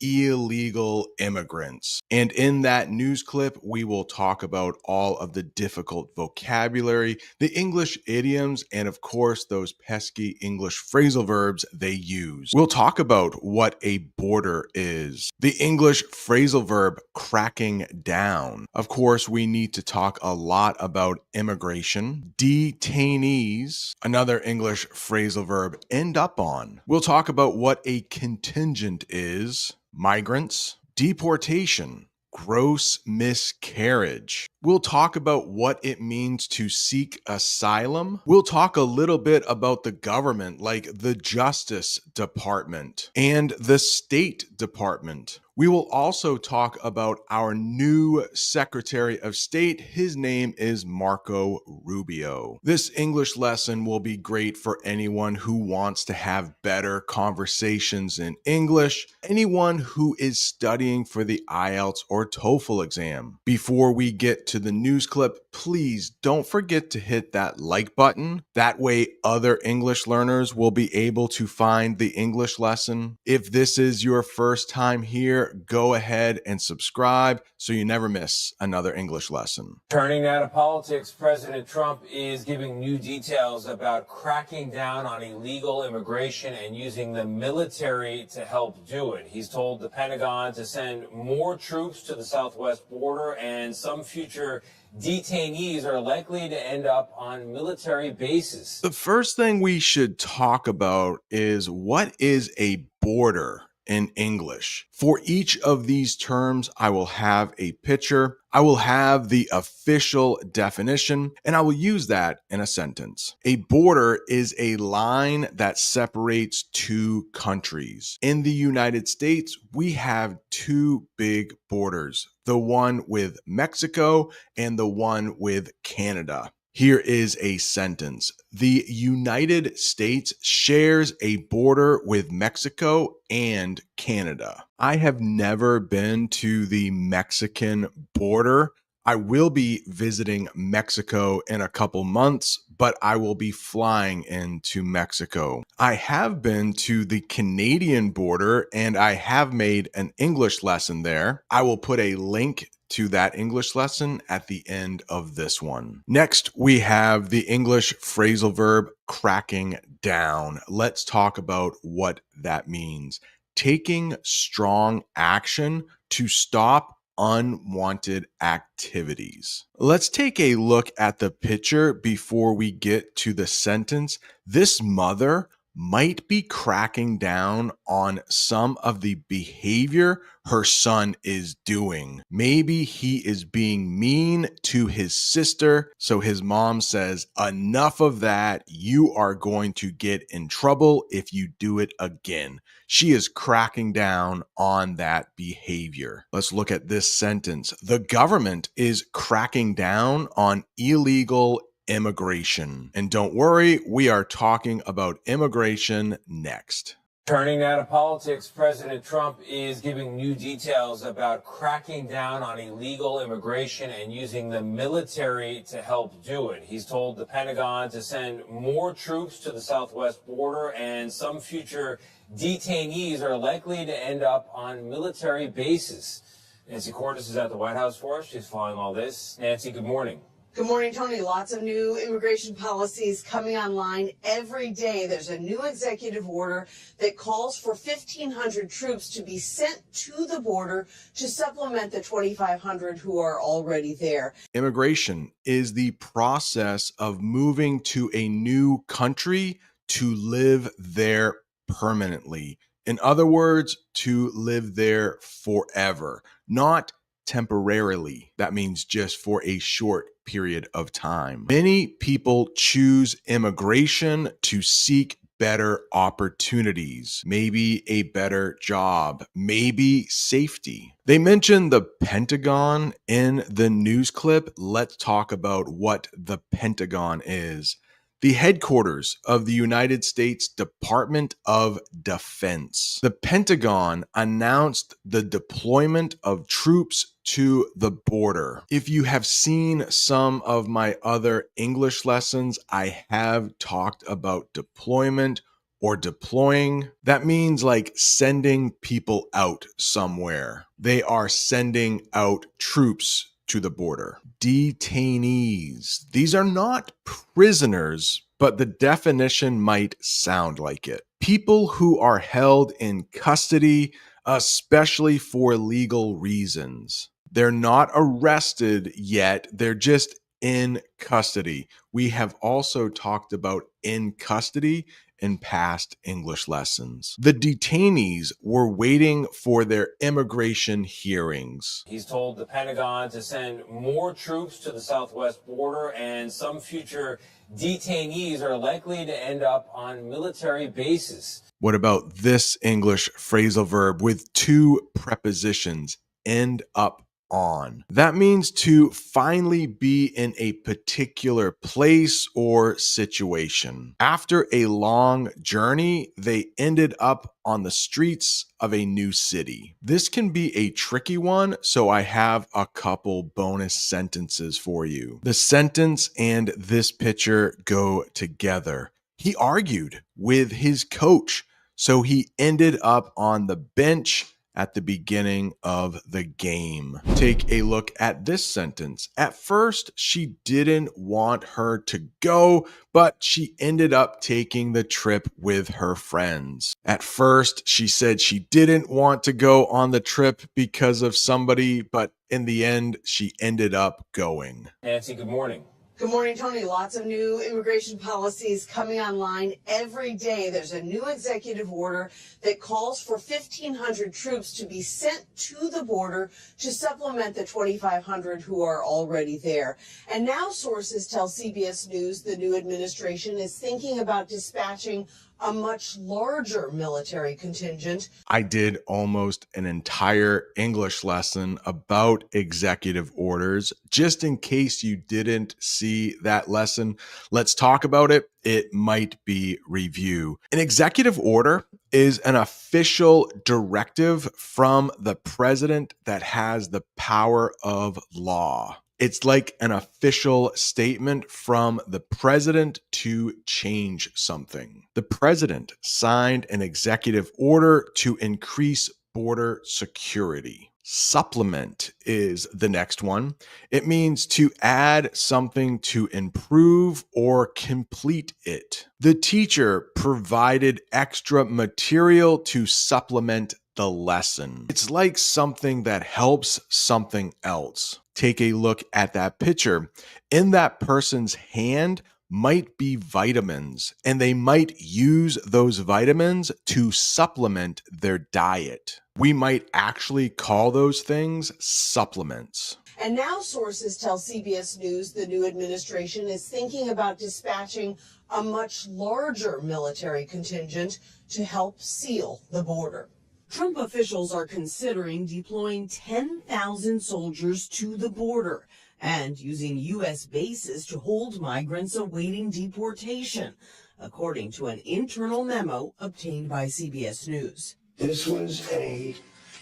illegal immigrants. And in that news clip, we will talk about all of the difficult vocabulary, the English idioms, and of course, those pesky English phrasal verbs they use. We'll talk about what a border is, the English phrasal verb cracking down. Of course, we need to talk a lot about immigration, detainees, another English phrasal verb, end up on. We'll talk about what a contingent is, migrants, deportation, gross miscarriage. We'll talk about what it means to seek asylum. We'll talk a little bit about the government, like the Justice Department and the State Department. We will also talk about our new Secretary of State. His name is Marco Rubio. This English lesson will be great for anyone who wants to have better conversations in English, anyone who is studying for the IELTS or TOEFL exam. Before we get to the news clip, please don't forget to hit that like button. That way other English learners will be able to find the English lesson. If this is your first time here, go ahead and subscribe so you never miss another English lesson. Turning now to politics, President Trump is giving new details about cracking down on illegal immigration and using the military to help do it. He's told the Pentagon to send more troops to the southwest border, and some future detainees are likely to end up on military bases. The first thing we should talk about is what is a border in English. For each of these terms, I will have a picture, I will have the official definition, and I will use that in a sentence. A border is a line that separates two countries. In the United States, we have two big borders, the one with Mexico and the one with Canada. Here is a sentence. The United States shares a border with Mexico and Canada. I have never been to the Mexican border. I will be visiting Mexico in a couple months, but I will be flying into Mexico. I have been to the Canadian border and I have made an English lesson there. I will put a link to that English lesson at the end of this one. Next, we have the English phrasal verb cracking down. Let's talk about what that means. Taking strong action to stop unwanted activities. Let's take a look at the picture before we get to the sentence. This mother might be cracking down on some of the behavior her son is doing. Maybe he is being mean to his sister, so his mom says, enough of that. You are going to get in trouble if you do it again. She is cracking down on that behavior. Let's look at this sentence. The government is cracking down on illegal immigration. And don't worry, we are talking about immigration next. Turning now to politics, President Trump is giving new details about cracking down on illegal immigration and using the military to help do it. He's told the Pentagon to send more troops to the southwest border, and some future detainees are likely to end up on military bases. Nancy Cordes is at the White House for us. She's following all this. Nancy, good morning. Good morning, Tony. Lots of new immigration policies coming online every day. There's a new executive order that calls for 1,500 troops to be sent to the border to supplement the 2,500 who are already there. Immigration is the process of moving to a new country to live there permanently. In other words, to live there forever, not temporarily. That means just for a short period of time. Many people choose immigration to seek better opportunities, maybe a better job, maybe safety. They mentioned the Pentagon in the news clip. Let's talk about what the Pentagon is. The headquarters of the United States Department of Defense. The Pentagon announced the deployment of troops to the border. If you have seen some of my other English lessons, I have talked about deployment or deploying. That means like sending people out somewhere. They are sending out troops to the border. Detainees. These are not prisoners, but the definition might sound like it. People who are held in custody, especially for legal reasons. They're not arrested yet. They're just in custody. We have also talked about in custody in past English lessons. The detainees were waiting for their immigration hearings. He's told the Pentagon to send more troops to the southwest border, and some future detainees are likely to end up on military bases. What about this English phrasal verb with two prepositions, end up on? That means to finally be in a particular place or situation. After a long journey, they ended up on the streets of a new city. This can be a tricky one, so I have a couple bonus sentences for you. The sentence and this picture go together. He argued with his coach, so he ended up on the bench at the beginning of the game. Take a look at this sentence. At first, she didn't want her to go, but she ended up taking the trip with her friends. At first, she said she didn't want to go on the trip because of somebody, but in the end, she ended up going. Nancy, good morning. Good morning, Tony. Lots of new immigration policies coming online every day. There's a new executive order that calls for 1,500 troops to be sent to the border to supplement the 2,500 who are already there. And now sources tell CBS News the new administration is thinking about dispatching a much larger military contingent. I did almost an entire English lesson about executive orders. Just in case you didn't see that lesson, let's talk about it. It might be review. An executive order is an official directive from the president that has the power of law. It's like an official statement from the president to change something. The president signed an executive order to increase border security. Supplement is the next one. It means to add something to improve or complete it. The teacher provided extra material to supplement the lesson. It's like something that helps something else. Take a look at that picture. In that person's hand might be vitamins, and they might use those vitamins to supplement their diet. We might actually call those things supplements. And now sources tell CBS News the new administration is thinking about dispatching a much larger military contingent to help seal the border. Trump officials are considering deploying 10,000 soldiers to the border and using U.S. bases to hold migrants awaiting deportation, according to an internal memo obtained by CBS News. This was a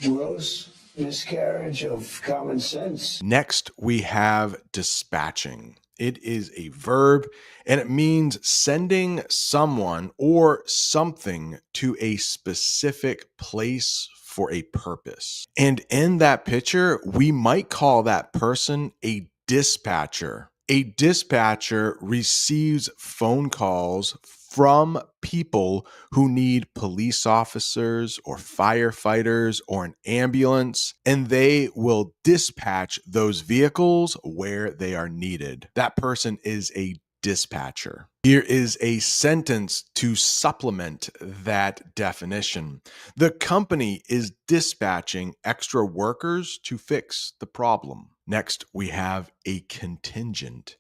gross miscarriage of common sense. Next, we have dispatching. It is a verb, and it means sending someone or something to a specific place for a purpose. And in that picture, we might call that person a dispatcher. A dispatcher receives phone calls from people who need police officers or firefighters or an ambulance, and they will dispatch those vehicles where they are needed. That person is a dispatcher. Here is a sentence to supplement that definition. The company is dispatching extra workers to fix the problem. Next, we have a contingent.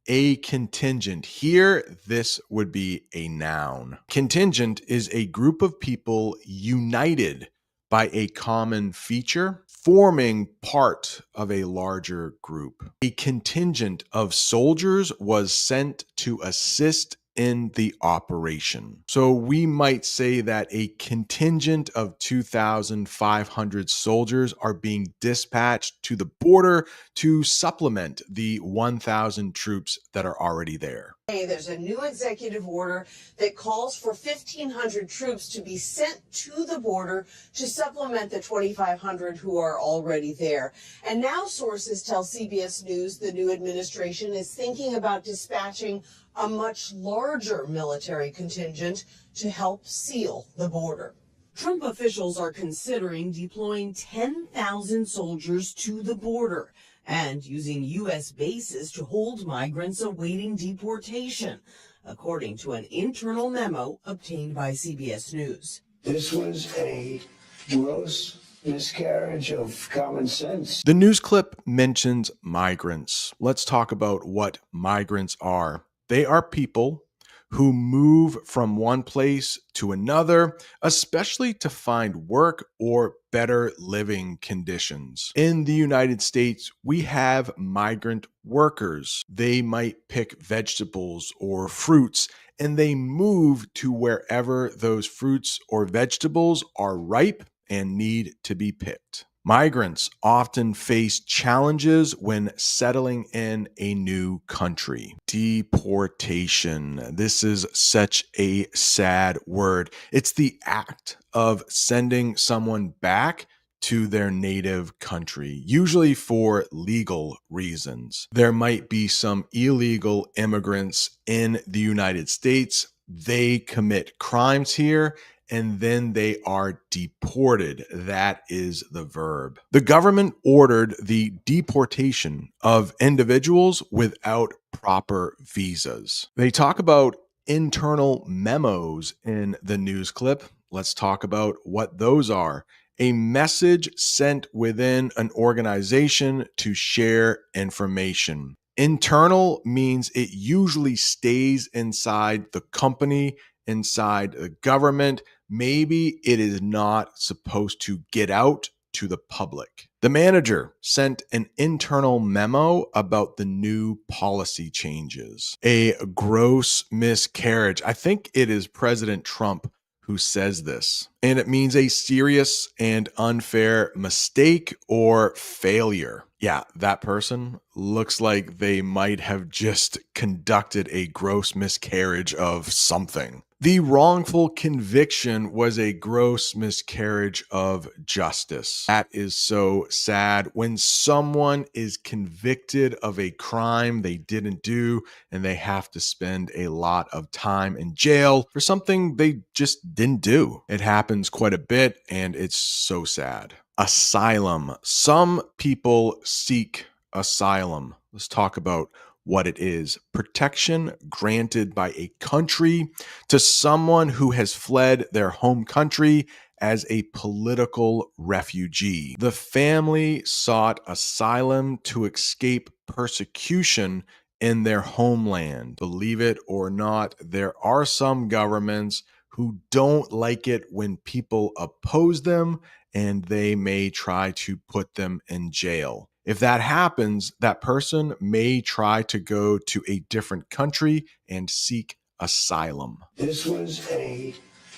A contingent. Here, this would be a noun. Contingent is a group of people united by a common feature, forming part of a larger group. A contingent of soldiers was sent to assist in the operation. So we might say that a contingent of 2,500 soldiers are being dispatched to the border to supplement the 1,000 troops that are already there. There's a new executive order that calls for 1,500 troops to be sent to the border to supplement the 2,500 who are already there. And now sources tell CBS News the new administration is thinking about dispatching a much larger military contingent to help seal the border. Trump officials are considering deploying 10,000 soldiers to the border and using U.S. bases to hold migrants awaiting deportation, according to an internal memo obtained by CBS News. This was a gross miscarriage of common sense. The news clip mentions migrants. Let's talk about what migrants are. They are people who move from one place to another, especially to find work or better living conditions. In the United States, we have migrant workers. They might pick vegetables or fruits, and they move to wherever those fruits or vegetables are ripe and need to be picked. Migrants often face challenges when settling in a new country. Deportation. This is such a sad word. It's the act of sending someone back to their native country, usually for legal reasons. There might be some illegal immigrants in the United States. They commit crimes here, and then they are deported. That is the verb. The government ordered the deportation of individuals without proper visas. They talk about internal memos in the news clip. Let's talk about what those are. A message sent within an organization to share information. Internal means it usually stays inside the company, inside the government. Maybe it is not supposed to get out to the public. The manager sent an internal memo about the new policy changes. A gross miscarriage. I think it is President Trump who says this, and it means a serious and unfair mistake or failure. Yeah, that person looks like they might have just conducted a gross miscarriage of something. The wrongful conviction was a gross miscarriage of justice. That is so sad. When someone is convicted of a crime they didn't do and they have to spend a lot of time in jail for something they just didn't do. It happens quite a bit, and it's so sad. Asylum. Some people seek asylum. Let's talk about what it is: protection granted by a country to someone who has fled their home country as a political refugee. The family sought asylum to escape persecution in their homeland. Believe it or not, there are some governments who don't like it when people oppose them, and they may try to put them in jail. If that happens, that person may try to go to a different country and seek asylum. This was a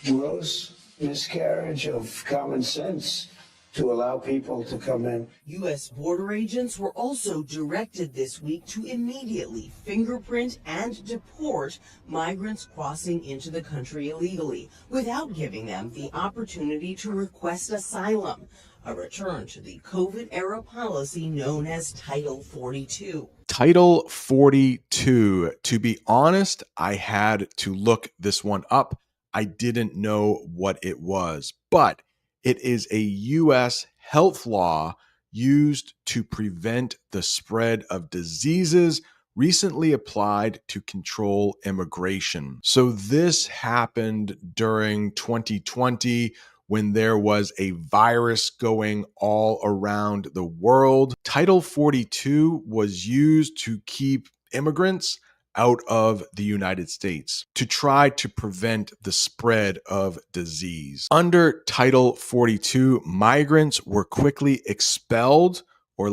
gross miscarriage of common sense to allow people to come in. U.S. border agents were also directed this week to immediately fingerprint and deport migrants crossing into the country illegally without giving them the opportunity to request asylum, a return to the COVID-era policy known as Title 42. Title 42. To be honest, I had to look this one up. I didn't know what it was, but it is a U.S. health law used to prevent the spread of diseases recently applied to control immigration. So this happened during 2020 when there was a virus going all around the world. Title 42 was used to keep immigrants out of the United States to try to prevent the spread of disease. Under Title 42, migrants were quickly expelled or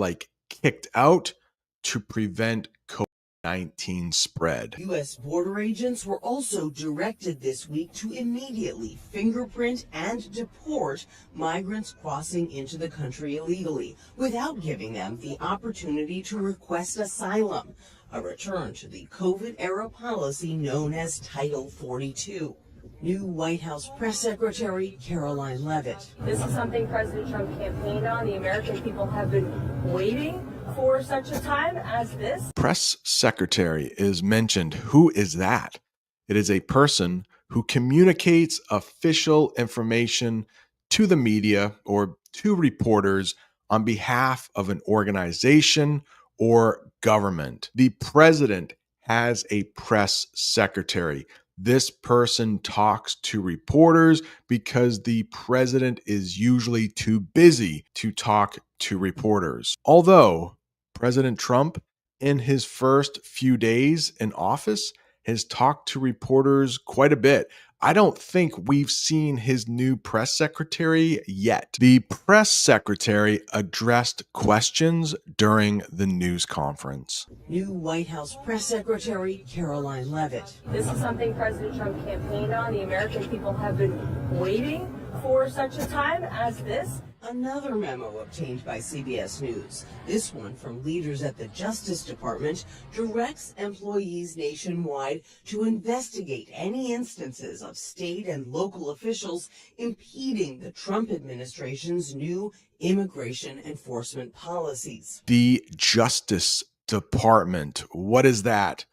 kicked out to prevent COVID-19 spread. U.S. border agents were also directed this week to immediately fingerprint and deport migrants crossing into the country illegally without giving them the opportunity to request asylum, a return to the COVID-era policy known as Title 42. New White House Press Secretary Caroline Leavitt. This is something President Trump campaigned on. The American people have been waiting for such a time as this. Press secretary is mentioned. Who is that? It is a person who communicates official information to the media or to reporters on behalf of an organization or government. The president has a press secretary. This person talks to reporters because the president is usually too busy to talk to reporters. Although President Trump, in his first few days in office, has talked to reporters quite a bit. I don't think we've seen his new press secretary yet. The press secretary addressed questions during the news conference. New White House Press Secretary Caroline Leavitt. This is something President Trump campaigned on. The American people have been waiting for such a time as this. Another memo obtained by CBS News, this one from leaders at the Justice Department, directs employees nationwide to investigate any instances of state and local officials impeding the Trump administration's new immigration enforcement policies. The Justice Department, what is that?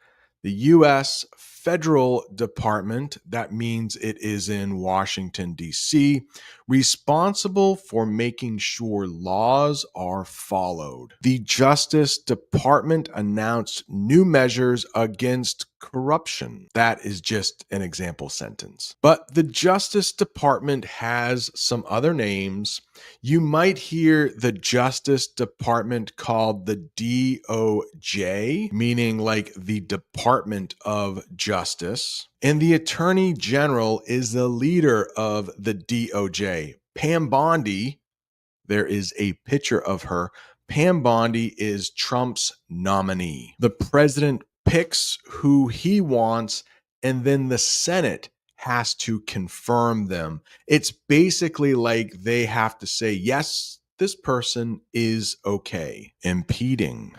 The U.S. Federal Department, that means it is in Washington, D.C., responsible for making sure laws are followed. The Justice Department announced new measures against corruption. That is just an example sentence. But the Justice Department has some other names. You might hear the Justice Department called the DOJ, meaning like the Department of Justice. And the Attorney General is the leader of the DOJ. Pam Bondi, there is a picture of her. Pam Bondi is Trump's nominee. The president picks who he wants, and then the Senate has to confirm them. It's basically like they have to say, yes, this person is okay. Impeding.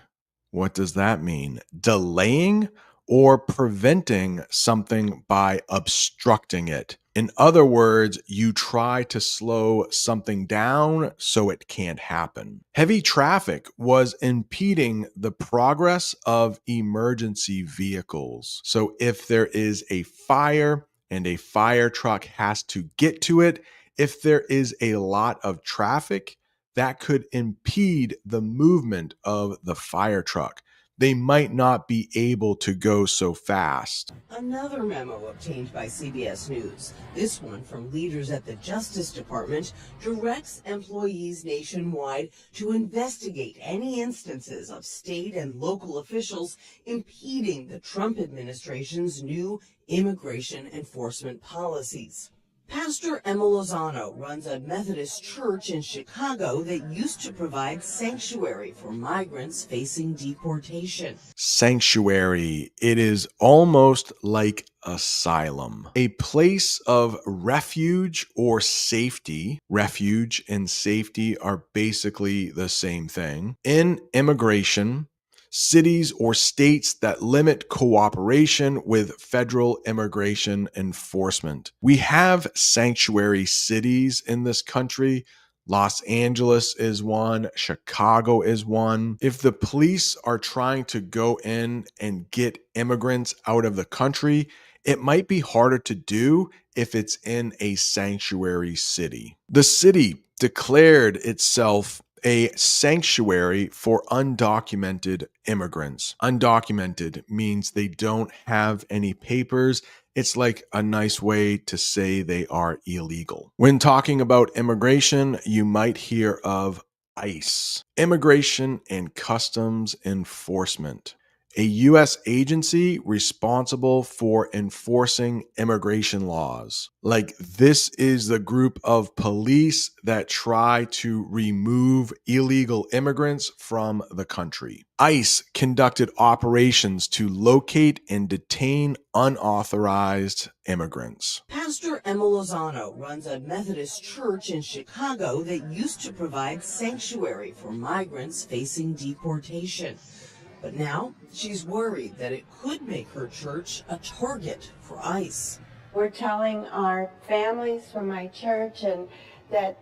What does that mean? Delaying or preventing something by obstructing it. In other words, you try to slow something down so it can't happen. Heavy traffic was impeding the progress of emergency vehicles. So if there is a fire and a fire truck has to get to it, if there is a lot of traffic, that could impede the movement of the fire truck. they might not be able to go so fast. Another memo obtained by CBS News, this one from leaders at the Justice Department, directs employees nationwide to investigate any instances of state and local officials impeding the Trump administration's new immigration enforcement policies. Pastor Emma Lozano runs a Methodist church in Chicago that used to provide sanctuary for migrants facing deportation. Sanctuary. It is almost like asylum, a place of refuge or safety. Refuge and safety are basically the same thing. In immigration, cities or states that limit cooperation with federal immigration enforcement. We have sanctuary cities in this country. Los Angeles is one, Chicago is one. If the police are trying to go in and get immigrants out of the country, it might be harder to do if it's in a sanctuary city. The city declared itself a sanctuary for undocumented immigrants. Undocumented means they don't have any papers. It's like a nice way to say they are illegal. When talking about immigration, you might hear of ICE, Immigration and Customs Enforcement, a U.S. agency responsible for enforcing immigration laws. Like, this is the group of police that try to remove illegal immigrants from the country. ICE conducted operations to locate and detain unauthorized immigrants. Pastor Emma Lozano runs a Methodist church in Chicago that used to provide sanctuary for migrants facing deportation. But now she's worried that it could make her church a target for ICE. We're telling our families from my church and that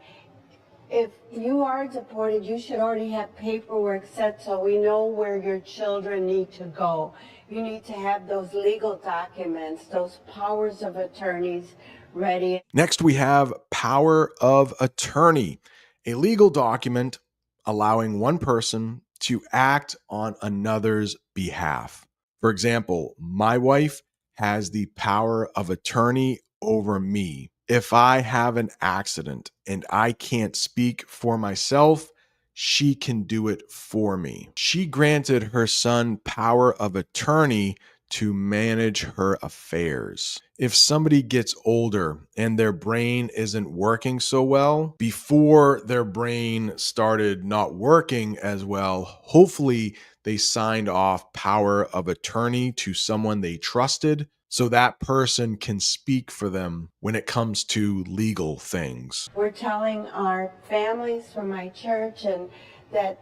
if you are deported, you should already have paperwork set so we know where your children need to go. You need to have those legal documents, those powers of attorneys ready. Next, we have power of attorney, a legal document allowing one person to act on another's behalf. For example, my wife has the power of attorney over me. If I have an accident and I can't speak for myself, she can do it for me. She granted her son power of attorney to manage her affairs. If somebody gets older and their brain isn't working so well, before their brain started not working as well, hopefully they signed off power of attorney to someone they trusted so that person can speak for them when it comes to legal things. We're telling our families from my church and that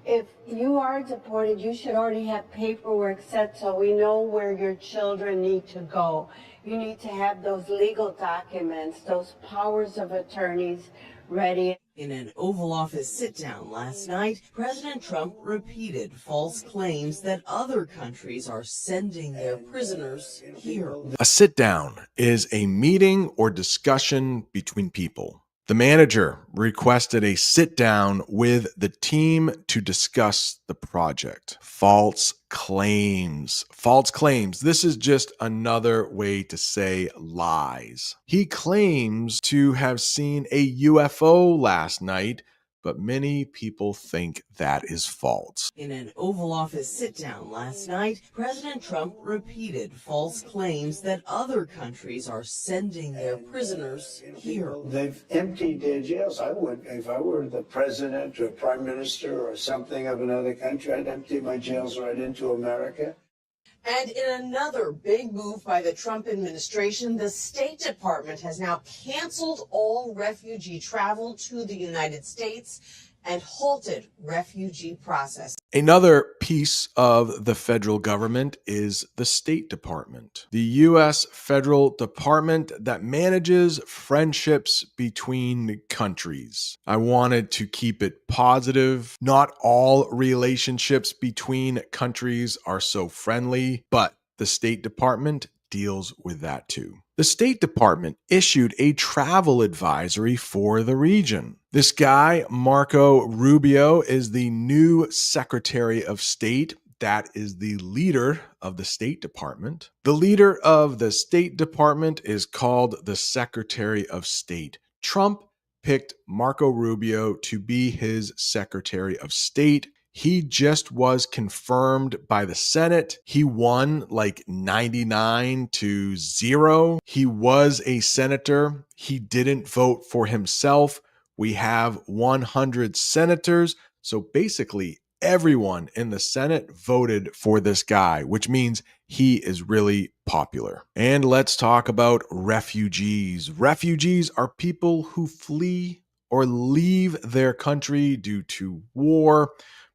if you are deported, you should already have paperwork set so we know where your children need to go. You need to have those legal documents, those powers of attorneys ready. In an Oval Office sit-down last night, President Trump repeated false claims that other countries are sending their prisoners here. A sit-down is a meeting or discussion between people. The manager requested a sit-down with the team to discuss the project. False claims. False claims. This is just another way to say lies. He claims to have seen a UFO last night, but many people think that is false. In an Oval Office sit-down last night, President Trump repeated false claims that other countries are sending their prisoners here. They've emptied their jails. I would, if I were the president or prime minister or something of another country, I'd empty my jails right into America. And in another big move by the Trump administration, the State Department has now canceled all refugee travel to the United States and halted refugee processing. Another piece of the federal government is the State Department, the U.S. federal department that manages friendships between countries. I wanted to keep it positive. Not all relationships between countries are so friendly, but the State Department deals with that too. The State Department issued a travel advisory for the region. This guy, Marco Rubio, is the new Secretary of State. That is the leader of the State Department. The leader of the State Department is called the Secretary of State. Trump picked Marco Rubio to be his Secretary of State. He just was confirmed by the Senate. He won like 99-0. He was a senator. He didn't vote for himself. We have 100 senators. So basically, everyone in the Senate voted for this guy, which means he is really popular. And let's talk about refugees. Refugees are people who flee or leave their country due to war,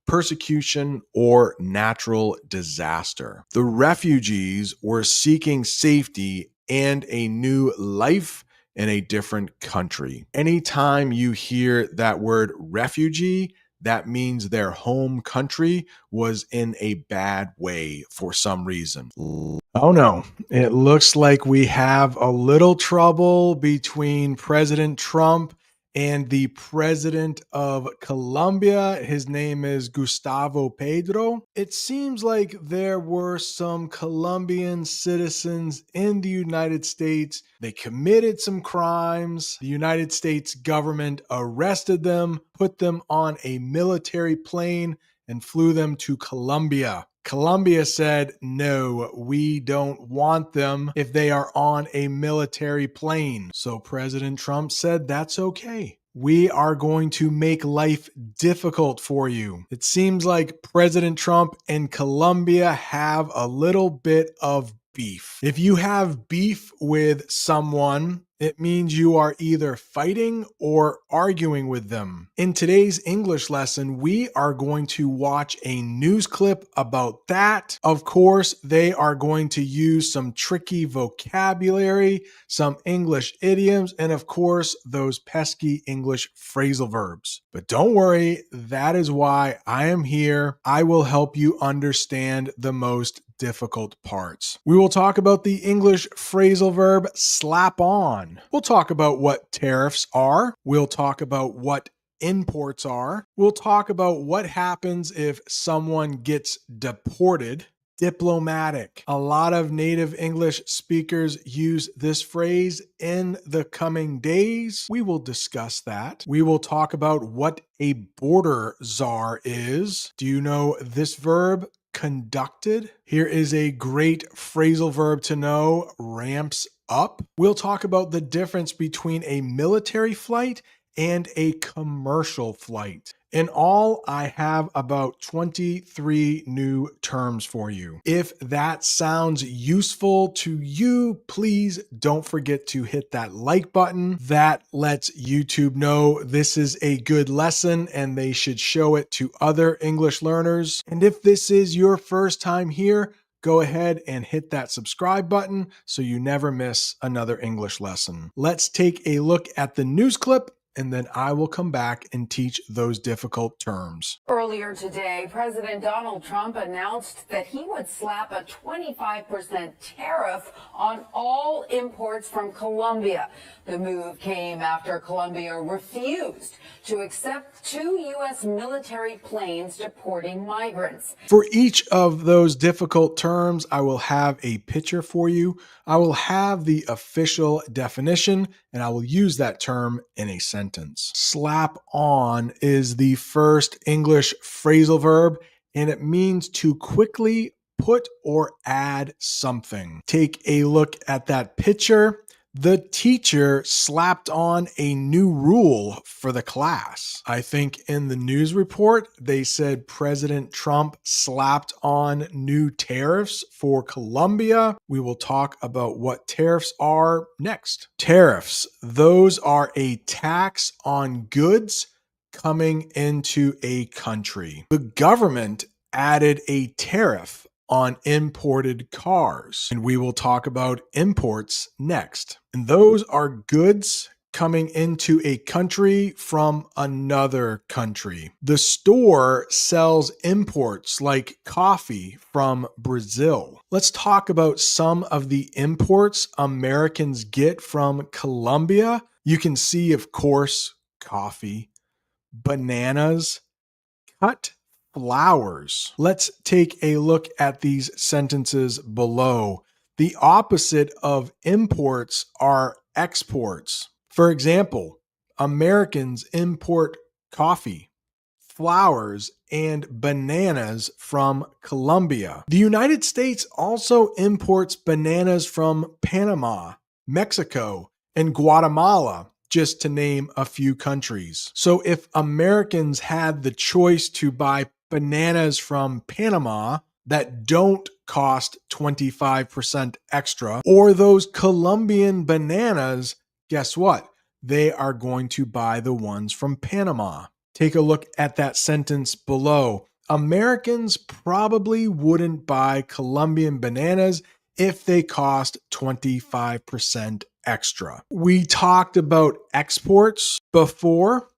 persecution, or natural disaster. The refugees were seeking safety and a new life in a different country. Anytime you hear that word refugee, that means their home country was in a bad way for some reason. Oh no, it looks like we have a little trouble between President Trump and the president of Colombia. His name is Gustavo Petro. It seems like there were some Colombian citizens in the United States. They committed some crimes. The United States government arrested them, put them on a military plane, and flew them to Colombia. Colombia said, no, we don't want them if they are on a military plane. So President Trump said, that's okay. We are going to make life difficult for you. It seems like President Trump and Colombia have a little bit of beef. If you have beef with someone, it means you are either fighting or arguing with them. In today's English lesson, we are going to watch a news clip about that. Of course, they are going to use some tricky vocabulary, some English idioms, and of course, those pesky English phrasal verbs. But don't worry, that is why I am here. I will help you understand the most difficult parts. We will talk about the English phrasal verb slap on. We'll talk about what tariffs are. We'll talk about what imports are. We'll talk about what happens if someone gets deported. Diplomatic. A lot of native English speakers use this phrase in the coming days. We will discuss that. We will talk about what a border czar is. Do you know this verb? Conducted. Here is a great phrasal verb to know, ramps up. We'll talk about the difference between a military flight and a commercial flight. In all, I have about 23 new terms for you. If that sounds useful to you, please don't forget to hit that like button. That lets YouTube know this is a good lesson and they should show it to other English learners. And if this is your first time here, go ahead and hit that subscribe button so you never miss another English lesson. Let's take a look at the news clip, and then I will come back and teach those difficult terms. Earlier today, President Donald Trump announced that he would slap a 25% tariff on all imports from Colombia. The move came after Colombia refused to accept 2 U.S. military planes deporting migrants. For each of those difficult terms, I will have a picture for you. I will have the official definition, and I will use that term in a sentence. Slap on is the first English phrasal verb, and it means to quickly put or add something. Take a look at that picture. The teacher slapped on a new rule for the class. I think in the news report, they said President Trump slapped on new tariffs for Colombia. We will talk about what tariffs are next. Tariffs, those are a tax on goods coming into a country. The government added a tariff on imported cars, and we will talk about imports next. And those are goods coming into a country from another country. The store sells imports like coffee from Brazil. Let's talk about some of the imports Americans get from Colombia. You can see, of course, coffee, bananas, cut flowers. Let's take a look at these sentences below. The opposite of imports are exports. For example, Americans import coffee, flowers, and bananas from Colombia. The United States also imports bananas from Panama, Mexico, and Guatemala, just to name a few countries. So if Americans had the choice to buy bananas from Panama that don't cost 25% extra, or those Colombian bananas, guess what? They are going to buy the ones from Panama. Take a look at that sentence below. Americans probably wouldn't buy Colombian bananas if they cost 25% extra. We talked about exports before.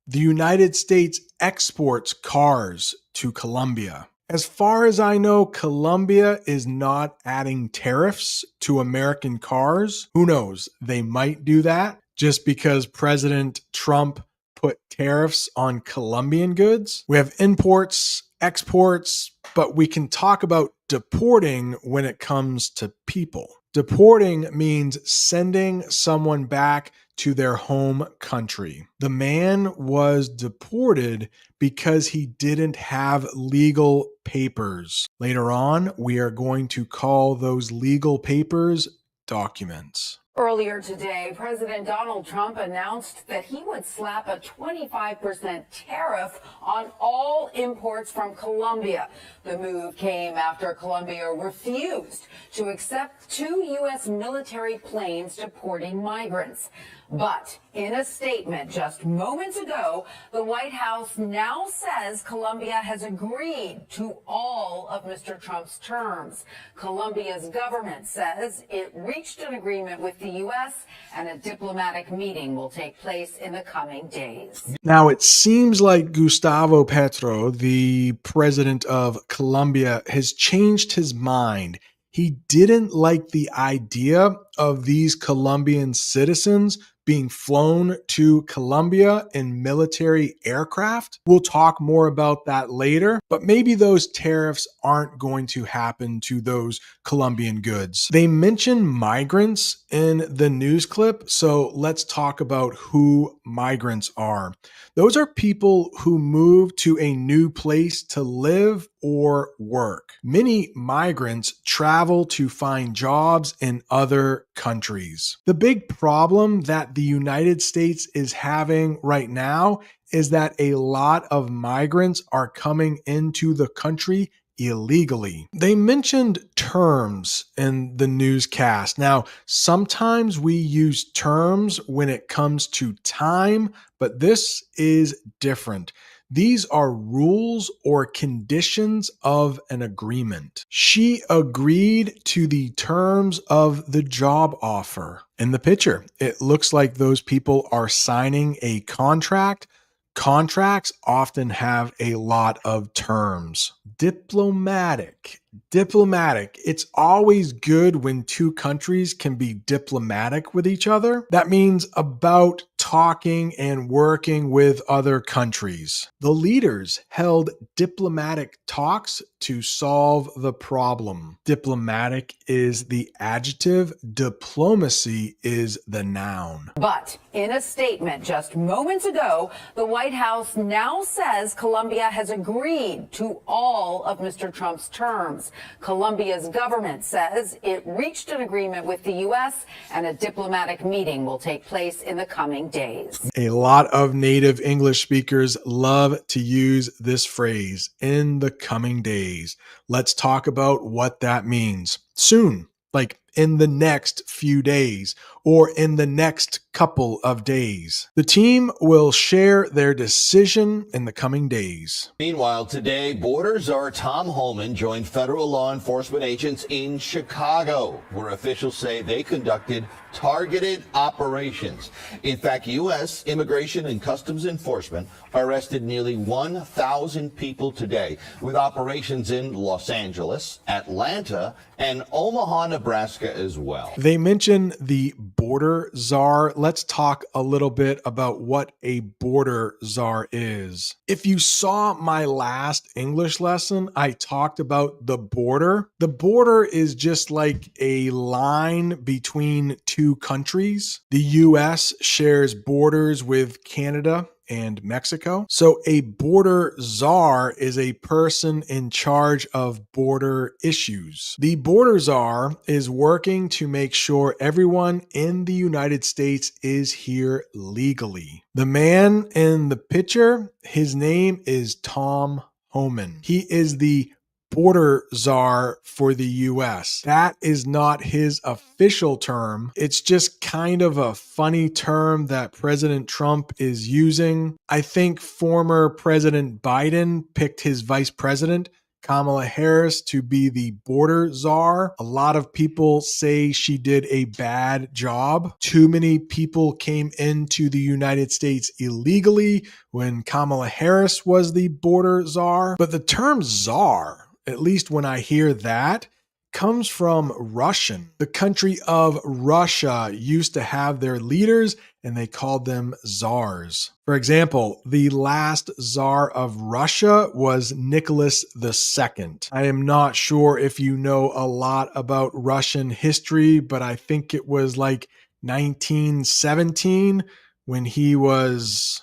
The United States exports cars to Colombia. As far as I know, Colombia is not adding tariffs to American cars. Who knows? They might do that just because President Trump put tariffs on Colombian goods. We have imports, exports, but we can talk about deporting when it comes to people. Deporting means sending someone back to their home country. The man was deported because he didn't have legal papers. Later on, we are going to call those legal papers documents. Earlier today, President Donald Trump announced that he would slap a 25% tariff on all imports from Colombia. The move came after Colombia refused to accept 2 U.S. military planes deporting migrants. But in a statement just moments ago, the White House now says Colombia has agreed to all of Mr. Trump's terms. Colombia's government says it reached an agreement with the U.S. and a diplomatic meeting will take place in the coming days. Now, it seems like Gustavo Petro, the president of Colombia, has changed his mind. He didn't like the idea of these Colombian citizens being flown to Colombia in military aircraft. We'll talk more about that later, but maybe those tariffs aren't going to happen to those Colombian goods. They mention migrants in the news clip, so let's talk about who migrants are. Those are people who move to a new place to live or work. Many migrants travel to find jobs in other countries. The big problem that the United States is having right now is that a lot of migrants are coming into the country illegally. They mentioned terms in the newscast. Now, sometimes we use terms when it comes to time, but this is different. These are rules or conditions of an agreement. She agreed to the terms of the job offer. In the picture, it looks like those people are signing a contract. Contracts often have a lot of terms. Diplomatic. It's always good when two countries can be diplomatic with each other. That means about talking and working with other countries. The leaders held diplomatic talks to solve the problem. Diplomatic is the adjective, diplomacy is the noun. But in a statement just moments ago, the White House now says Colombia has agreed to all of Mr. Trump's terms. Colombia's government says it reached an agreement with the U.S. and a diplomatic meeting will take place in the coming days. A lot of native English speakers love to use this phrase, in the coming days. Let's talk about what that means. Soon, like in the next few days or in the next couple of days. The team will share their decision in the coming days. Meanwhile, today, Border czar Tom Homan joined federal law enforcement agents in Chicago, where officials say they conducted targeted operations. In fact, U.S. Immigration and Customs Enforcement arrested nearly 1,000 people today, with operations in Los Angeles, Atlanta, and Omaha, Nebraska Nebraska as well. They mention the border czar. Let's talk a little bit about what a border czar is. If you saw my last English lesson, I talked about the border. The border is just like a line between two countries. The US shares borders with Canada and Mexico. So a border czar is a person in charge of border issues. The border czar is working to make sure everyone in the United States is here legally. The man in the picture, his name is Tom Homan. He is the border czar for the US. That is not his official term. It's just kind of a funny term that President Trump is using. I think former President Biden picked his vice president, Kamala Harris, to be the border czar. A lot of people say she did a bad job. Too many people came into the United States illegally when Kamala Harris was the border czar. But the term czar, at least when I hear that, comes from Russian. The country of Russia used to have their leaders and they called them czars. For example, the last czar of Russia was Nicholas II. I am not sure if you know a lot about Russian history, but I think it was like 1917 when he was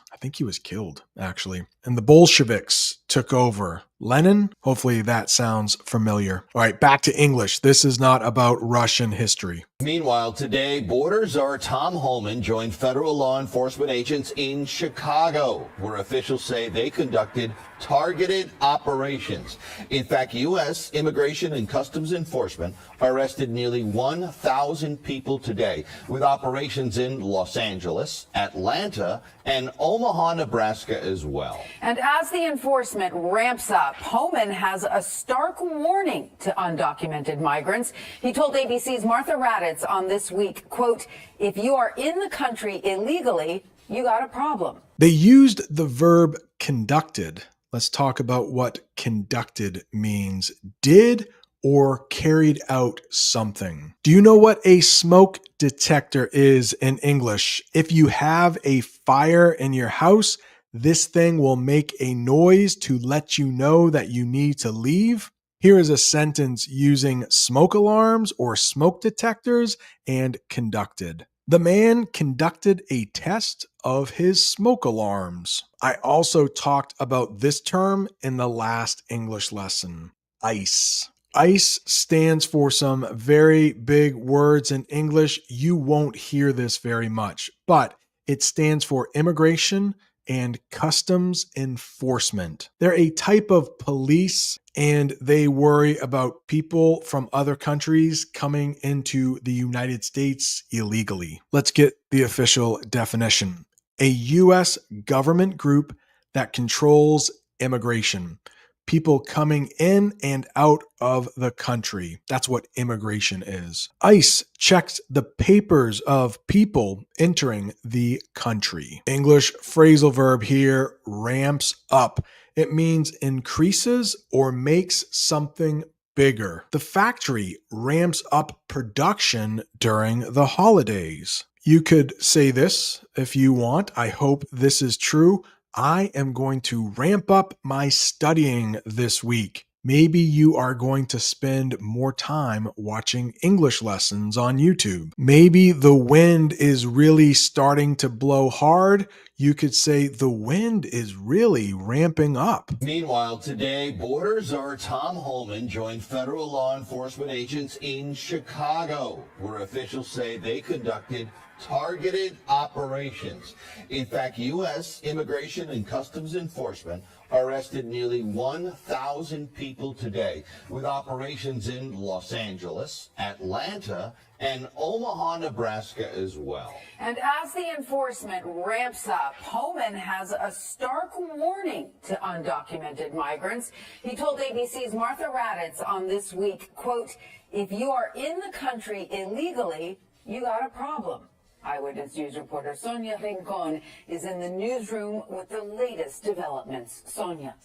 killed, actually. And the Bolsheviks took over. Lenin? Hopefully that sounds familiar. All right, back to English. This is not about Russian history. Meanwhile, today, border czar Tom Homan joined federal law enforcement agents in Chicago, where officials say they conducted targeted operations. In fact, U.S. Immigration and Customs Enforcement arrested nearly 1,000 people today, with operations in Los Angeles, Atlanta, and Omaha, Nebraska as well. And as the enforcement ramps up, Homan has a stark warning to undocumented migrants. He told ABC's Martha Raddatz on This Week, quote, "If you are in the country illegally, you got a problem." They used the verb conducted. Let's talk about what conducted means. Did or carried out something. Do you know what a smoke detector is in English? If you have a fire in your house, this thing will make a noise to let you know that you need to leave. Here is a sentence using smoke alarms or smoke detectors and conducted. The man conducted a test of his smoke alarms. I also talked about this term in the last English lesson, ICE. ICE stands for some very big words in English. You won't hear this very much, but it stands for Immigration and Customs Enforcement. They're a type of police and they worry about people from other countries coming into the United States illegally. Let's get the official definition. A U.S. government group that controls immigration. People coming in and out of the country. That's what immigration is. ICE checks the papers of people entering the country. English phrasal verb here, ramps up. It means increases or makes something bigger. The factory ramps up production during the holidays. You could say this if you want. I hope this is true. I am going to ramp up my studying this week. Maybe you are going to spend more time watching English lessons on YouTube. Maybe the wind is really starting to blow hard. You could say the wind is really ramping up. Meanwhile, today, border czar Tom Homan joined federal law enforcement agents in Chicago, where officials say they conducted targeted operations. In fact, U.S. Immigration and Customs Enforcement arrested nearly 1,000 people today, with operations in Los Angeles, Atlanta, and Omaha, Nebraska as well. And as the enforcement ramps up, Homan has a stark warning to undocumented migrants. He told ABC's Martha Raddatz on This Week, quote, "If you are in the country illegally, you got a problem." Eyewitness News reporter Sonia Rincon is in the newsroom with the latest developments. Sonia.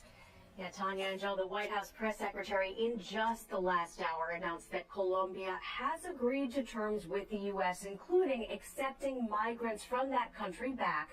Yeah, Tanya and Joe, the White House press secretary in just the last hour announced that Colombia has agreed to terms with the U.S., including accepting migrants from that country back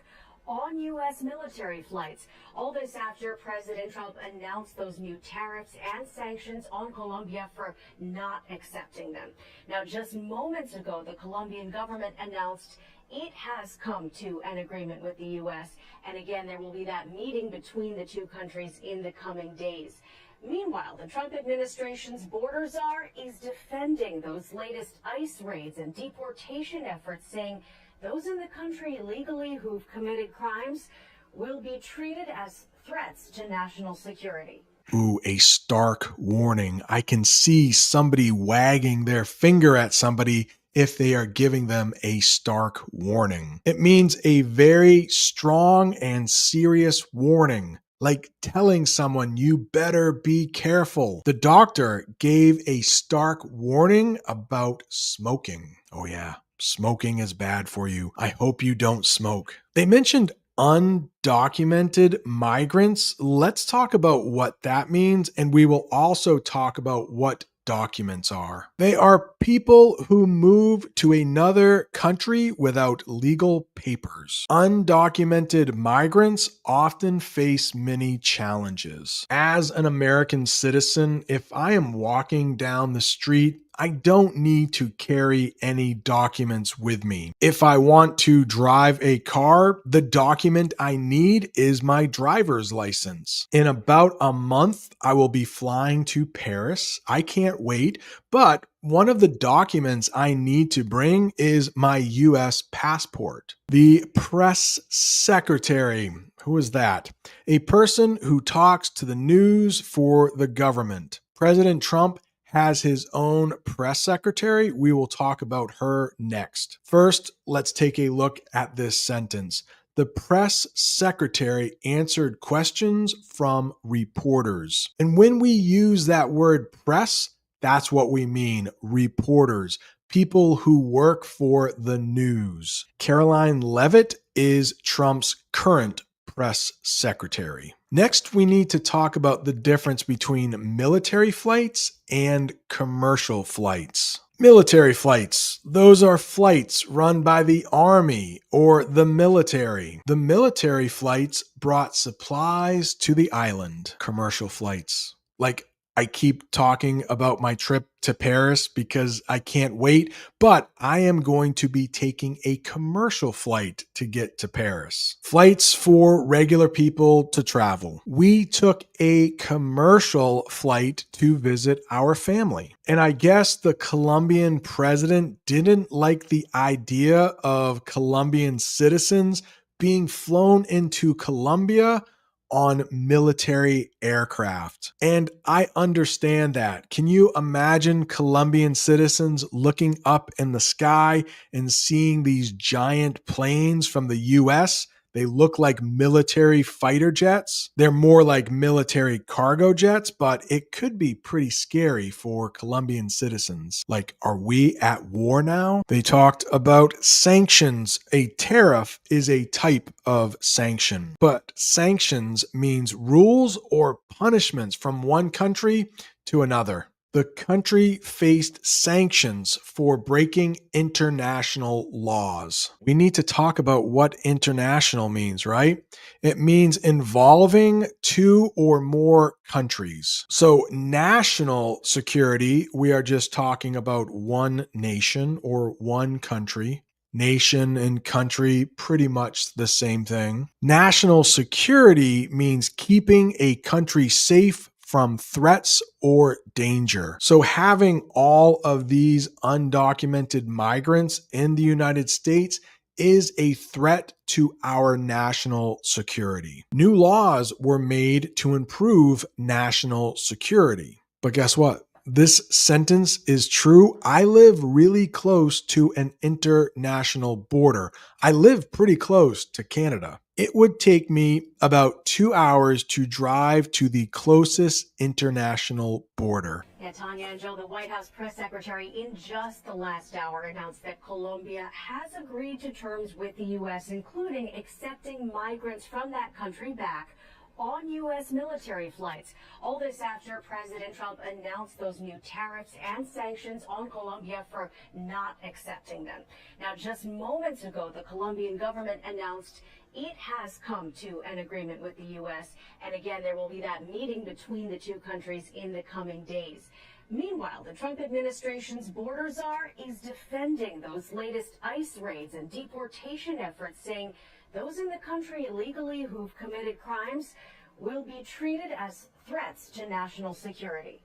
on U.S. military flights. All this after President Trump announced those new tariffs and sanctions on Colombia for not accepting them. Now, just moments ago, the Colombian government announced it has come to an agreement with the U.S. And again, there will be that meeting between the two countries in the coming days. Meanwhile, the Trump administration's border czar is defending those latest ICE raids and deportation efforts, saying those in the country illegally who've committed crimes will be treated as threats to national security. Ooh, a stark warning. I can see somebody wagging their finger at somebody if they are giving them a stark warning. It means a very strong and serious warning, like telling someone you better be careful. The doctor gave a stark warning about smoking. Oh yeah, smoking is bad for you. I hope you don't smoke. They mentioned undocumented migrants. Let's talk about what that means, and we will also talk about what documents are. They are people who move to another country without legal papers. Undocumented migrants often face many challenges. As an American citizen, if I am walking down the street, I don't need to carry any documents with me. If I want to drive a car, the document I need is my driver's license. In about a month, I will be flying to Paris. I can't wait, but one of the documents I need to bring is my US passport. The press secretary, who is that? A person who talks to the news for the government. President Trump has his own press secretary. We will talk about her next. First, let's take a look at this sentence. The press secretary answered questions from reporters. And when we use that word press, that's what we mean, reporters, people who work for the news. Caroline Leavitt is Trump's current press secretary. Next, we need to talk about the difference between military flights and commercial flights. Military flights, those are flights run by the Army or the military. The military flights brought supplies to the island. Commercial flights, like I keep talking about my trip to Paris because I can't wait, but I am going to be taking a commercial flight to get to Paris. Flights for regular people to travel. We took a commercial flight to visit our family. And I guess the Colombian president didn't like the idea of Colombian citizens being flown into Colombia on military aircraft. And I understand that. Can you imagine Colombian citizens looking up in the sky and seeing these giant planes from the US? They look like military fighter jets. They're more like military cargo jets, but it could be pretty scary for Colombian citizens. Like, are we at war now? They talked about sanctions. A tariff is a type of sanction, but sanctions means rules or punishments from one country to another. The country faced sanctions for breaking international laws. We need to talk about what international means, right? It means involving two or more countries. So national security, we are just talking about one nation or one country. Nation and country, pretty much the same thing. National security means keeping a country safe from threats or danger. So having all of these undocumented migrants in the United States is a threat to our national security. New laws were made to improve national security. But guess what? This sentence is true. I live really close to an international border. I live pretty close to Canada. It would take me about 2 hours to drive to the closest international border. Yeah, Tanya and Joe, the White House press secretary in just the last hour announced that Colombia has agreed to terms with the U.S., including accepting migrants from that country back on U.S. military flights. All this after President Trump announced those new tariffs and sanctions on Colombia for not accepting them. Now, just moments ago, the Colombian government announced it has come to an agreement with the U.S. And again, there will be that meeting between the two countries in the coming days. Meanwhile, the Trump administration's border czar is defending those latest ICE raids and deportation efforts, saying those in the country illegally who've committed crimes will be treated as threats to national security.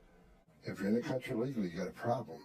If you're in the country illegally, you got a problem.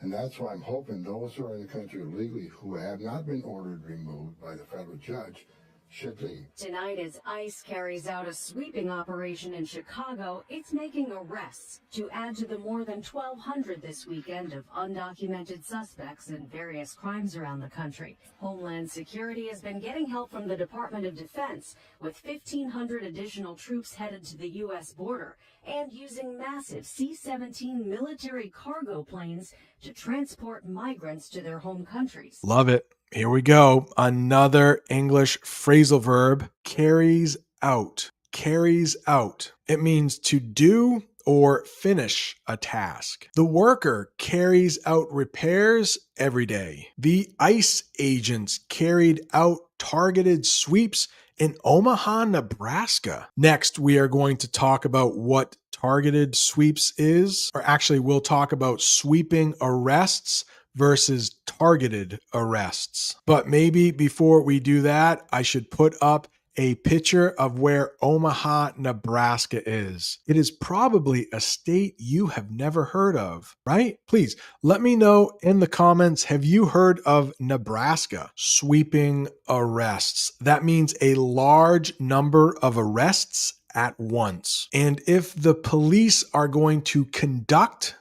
And that's why I'm hoping those who are in the country illegally who have not been ordered removed by the federal judge should leave. Tonight, as ICE carries out a sweeping operation in Chicago, it's making arrests to add to the more than 1,200 this weekend of undocumented suspects in various crimes around the country. Homeland Security has been getting help from the Department of Defense, with 1,500 additional troops headed to the U.S. border and using massive C-17 military cargo planes to transport migrants to their home countries. Love it. Here we go. Another English phrasal verb, carries out. Carries out. It means to do or finish a task. The worker carries out repairs every day. The ICE agents carried out targeted sweeps in Omaha, Nebraska. Next, we are going to talk about what targeted sweeps is, or actually we'll talk about sweeping arrests versus targeted arrests. But maybe before we do that, I should put up a picture of where Omaha, Nebraska is. It is probably a state you have never heard of, right? Please let me know in the comments, have you heard of Nebraska? Sweeping arrests. That means a large number of arrests at once. And if the police are going to conduct,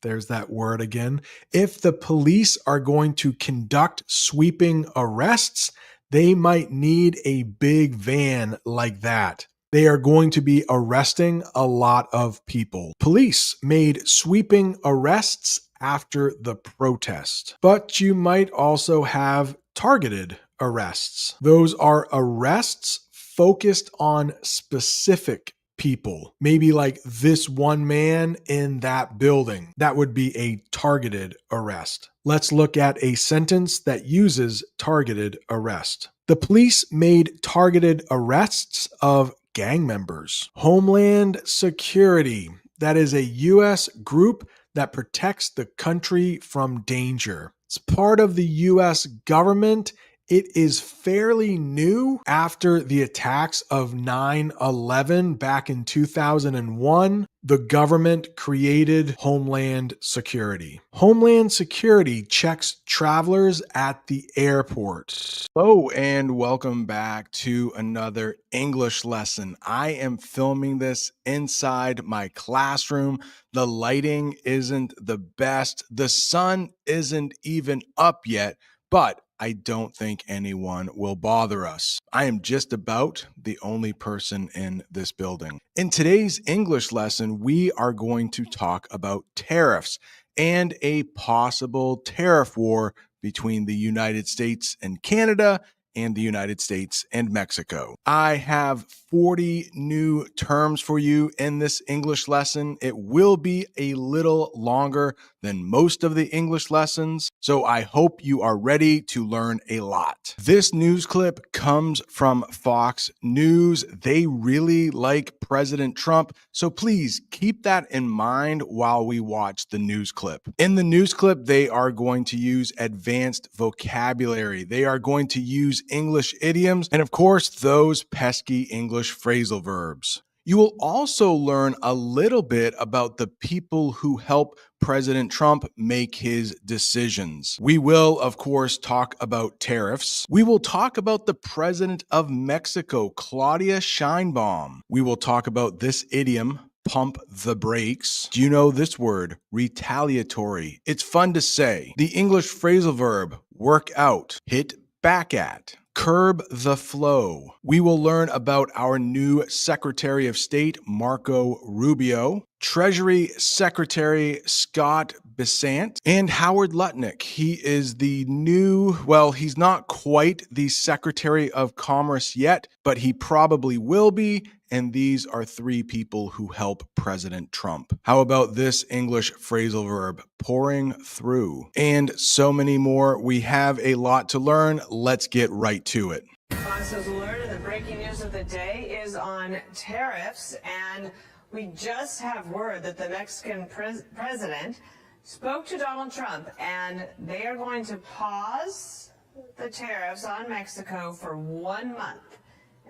there's that word again. If the police are going to conduct sweeping arrests, they might need a big van like that. They are going to be arresting a lot of people. Police made sweeping arrests after the protest, but you might also have targeted arrests. Those are arrests focused on specific people, maybe like this one man in that building. That would be a targeted arrest. Let's look at a sentence that uses targeted arrest. The police made targeted arrests of gang members. Homeland Security. That is a U.S. group that protects the country from danger. It's part of the U.S. government. It is fairly new after the attacks of 9/11 back in 2001. The government created Homeland Security. Homeland Security checks travelers at the airport. Oh, and welcome back to another English lesson. I am filming this inside my classroom. The lighting isn't the best. The sun isn't even up yet, but I don't think anyone will bother us. I am just about the only person in this building. In today's English lesson, we are going to talk about tariffs and a possible tariff war between the United States and Canada and the United States and Mexico. I have 40 new terms for you in this English lesson. It will be a little longer than most of the English lessons, so I hope you are ready to learn a lot. This news clip comes from Fox News. They really like President Trump, so please keep that in mind while we watch the news clip. In the news clip, they are going to use advanced vocabulary. They are going to use English idioms, and of course, those pesky English phrasal verbs. You will also learn a little bit about the people who help President Trump make his decisions. We will, of course, talk about tariffs. We will talk about the president of Mexico, Claudia Sheinbaum. We will talk about this idiom, pump the brakes. Do you know this word? Retaliatory. It's fun to say. The English phrasal verb, work out, hit back at. Curb the flow. We will learn about our new Secretary of State, Marco Rubio. Treasury Secretary Scott Bessent, and Howard Lutnick. He is the new, well, he's not quite the Secretary of Commerce yet, but he probably will be. And these are three people who help President Trump. How about this English phrasal verb, pouring through? And so many more. We have a lot to learn. Let's get right to it. Fox has alerted the breaking news of the day is on tariffs, and we just have word that the Mexican president spoke to Donald Trump, and they are going to pause the tariffs on Mexico for 1 month.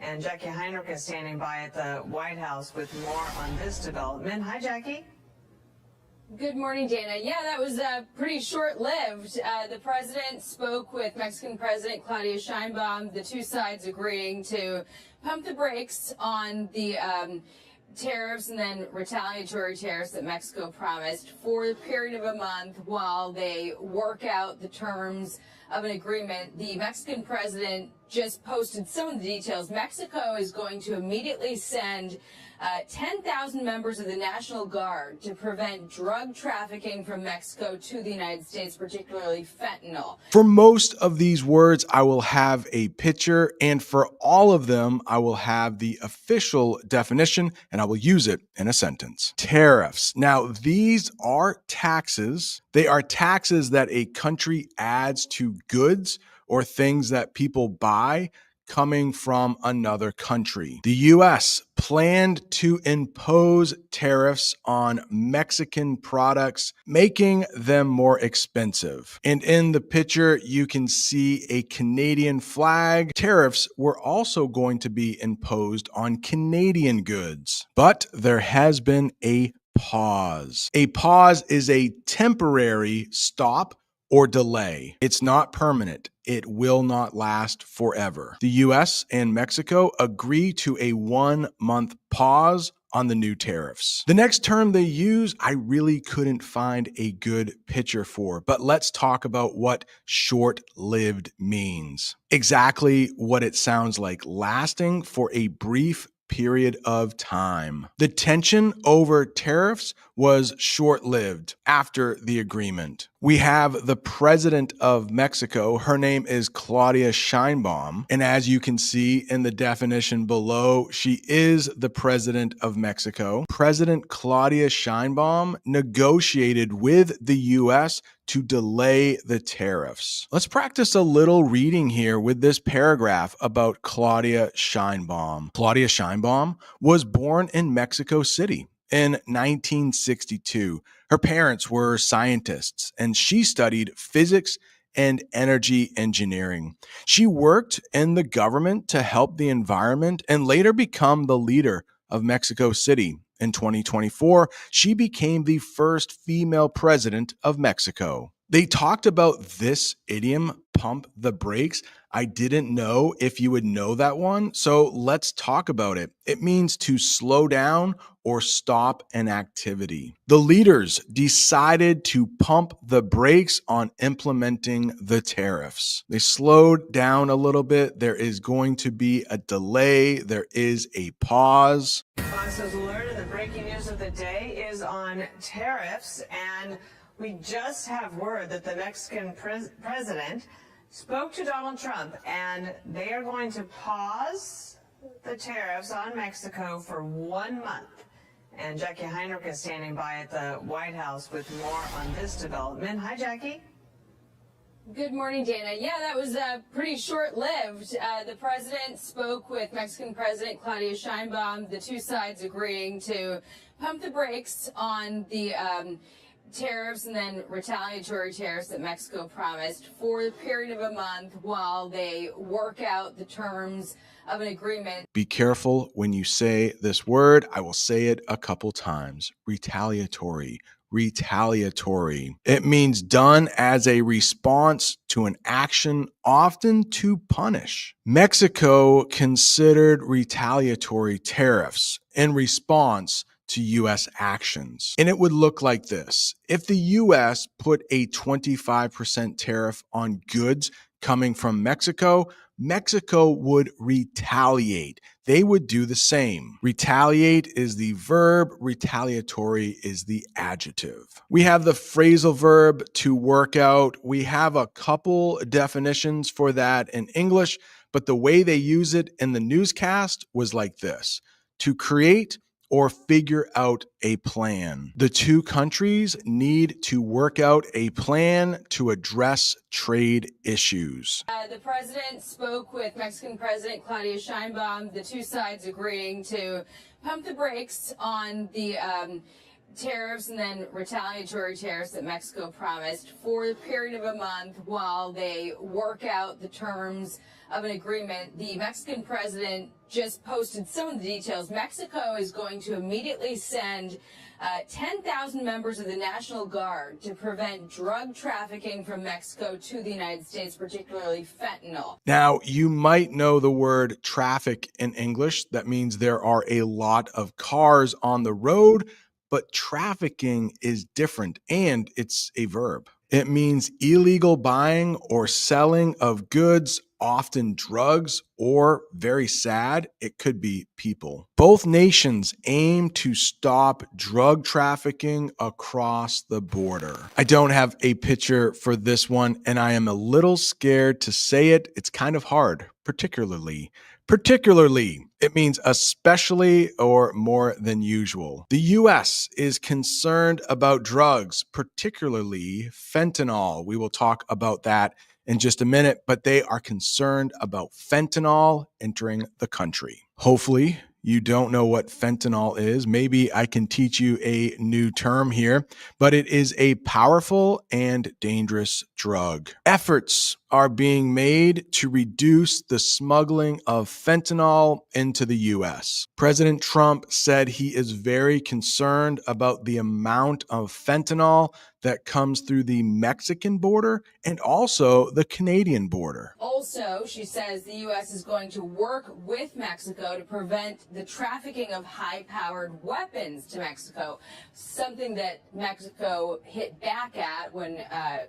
And Jackie Heinrich is standing by at the White House with more on this development. Hi, Jackie. Good morning, Dana. Yeah, that was pretty short-lived. The president spoke with Mexican President Claudia Sheinbaum, the two sides agreeing to pump the brakes on the tariffs and then retaliatory tariffs that Mexico promised for the period of a month while they work out the terms of an agreement. The Mexican president just posted some of the details. Mexico is going to immediately send 10,000 members of the National Guard to prevent drug trafficking from Mexico to the United States, particularly fentanyl. For most of these words, I will have a picture, and for all of them, I will have the official definition, and I will use it in a sentence. Tariffs. Now, these are taxes. They are taxes that a country adds to goods or things that people buy coming from another country. The U.S. planned to impose tariffs on Mexican products, making them more expensive. And in the picture, you can see a Canadian flag. Tariffs were also going to be imposed on Canadian goods. But there has been a pause. A pause is a temporary stop or delay. It's not permanent. It will not last forever. The US and Mexico agree to a 1 month pause on the new tariffs. The next term they use, I really couldn't find a good picture for, but let's talk about what short-lived means. Exactly what it sounds like, lasting for a brief period of time. The tension over tariffs was short-lived after the agreement. We have the president of Mexico. Her name is Claudia Sheinbaum. And as you can see in the definition below, she is the president of Mexico. President Claudia Sheinbaum negotiated with the U.S. to delay the tariffs. Let's practice a little reading here with this paragraph about Claudia Sheinbaum. Claudia Sheinbaum was born in Mexico City in 1962. Her parents were scientists, and she studied physics and energy engineering. She worked in the government to help the environment and later become the leader of Mexico City. In 2024, she became the first female president of Mexico. They talked about this idiom, pump the brakes. I didn't know if you would know that one, so let's talk about it. It means to slow down or stop an activity. The leaders decided to pump the brakes on implementing the tariffs. They slowed down a little bit. There is going to be a delay. There is a pause. Fox has alerted the breaking news of the day is on tariffs, and we just have word that the Mexican president spoke to Donald Trump, and they are going to pause the tariffs on Mexico for 1 month. And Jackie Heinrich is standing by at the White House with more on this development. Hi, Jackie. Good morning, Dana. Yeah, that was pretty short-lived. The president spoke with Mexican President Claudia Sheinbaum, the two sides agreeing to pump the brakes on the tariffs and then retaliatory tariffs that Mexico promised for the period of a month while they work out the terms of an agreement. Be careful when you say this word. I will say it a couple times. Retaliatory. Retaliatory. It means done as a response to an action, often to punish. Mexico considered retaliatory tariffs in response to U.S. actions. And it would look like this. If the U.S. put a 25% tariff on goods coming from Mexico, Mexico would retaliate. They would do the same. Retaliate is the verb, retaliatory is the adjective. We have the phrasal verb to work out. We have a couple definitions for that in English, but the way they use it in the newscast was like this: to create or figure out a plan. The two countries need to work out a plan to address trade issues. The president spoke with Mexican President Claudia Sheinbaum, the two sides agreeing to pump the brakes on the tariffs and then retaliatory tariffs that Mexico promised for a period of a month while they work out the terms of an agreement. The Mexican president just posted some of the details. Mexico is going to immediately send 10,000 members of the National Guard to prevent drug trafficking from Mexico to the United States, particularly fentanyl. Now, you might know the word traffic in English. That means there are a lot of cars on the road, but trafficking is different, and it's a verb. It means illegal buying or selling of goods, often drugs, or very sad, it could be people. Both nations aim to stop drug trafficking across the border. I don't have a picture for this one, and I am a little scared to say it. It's kind of hard, particularly. It means especially or more than usual. The U.S. is concerned about drugs, particularly fentanyl. We will talk about that in just a minute, but they are concerned about fentanyl entering the country. Hopefully, you don't know what fentanyl is. Maybe I can teach you a new term here, but it is a powerful and dangerous drug. Efforts are being made to reduce the smuggling of fentanyl into the U.S. President Trump said he is very concerned about the amount of fentanyl that comes through the Mexican border and also the Canadian border. Also, she says the U.S. is going to work with Mexico to prevent the trafficking of high-powered weapons to Mexico, something that Mexico hit back at when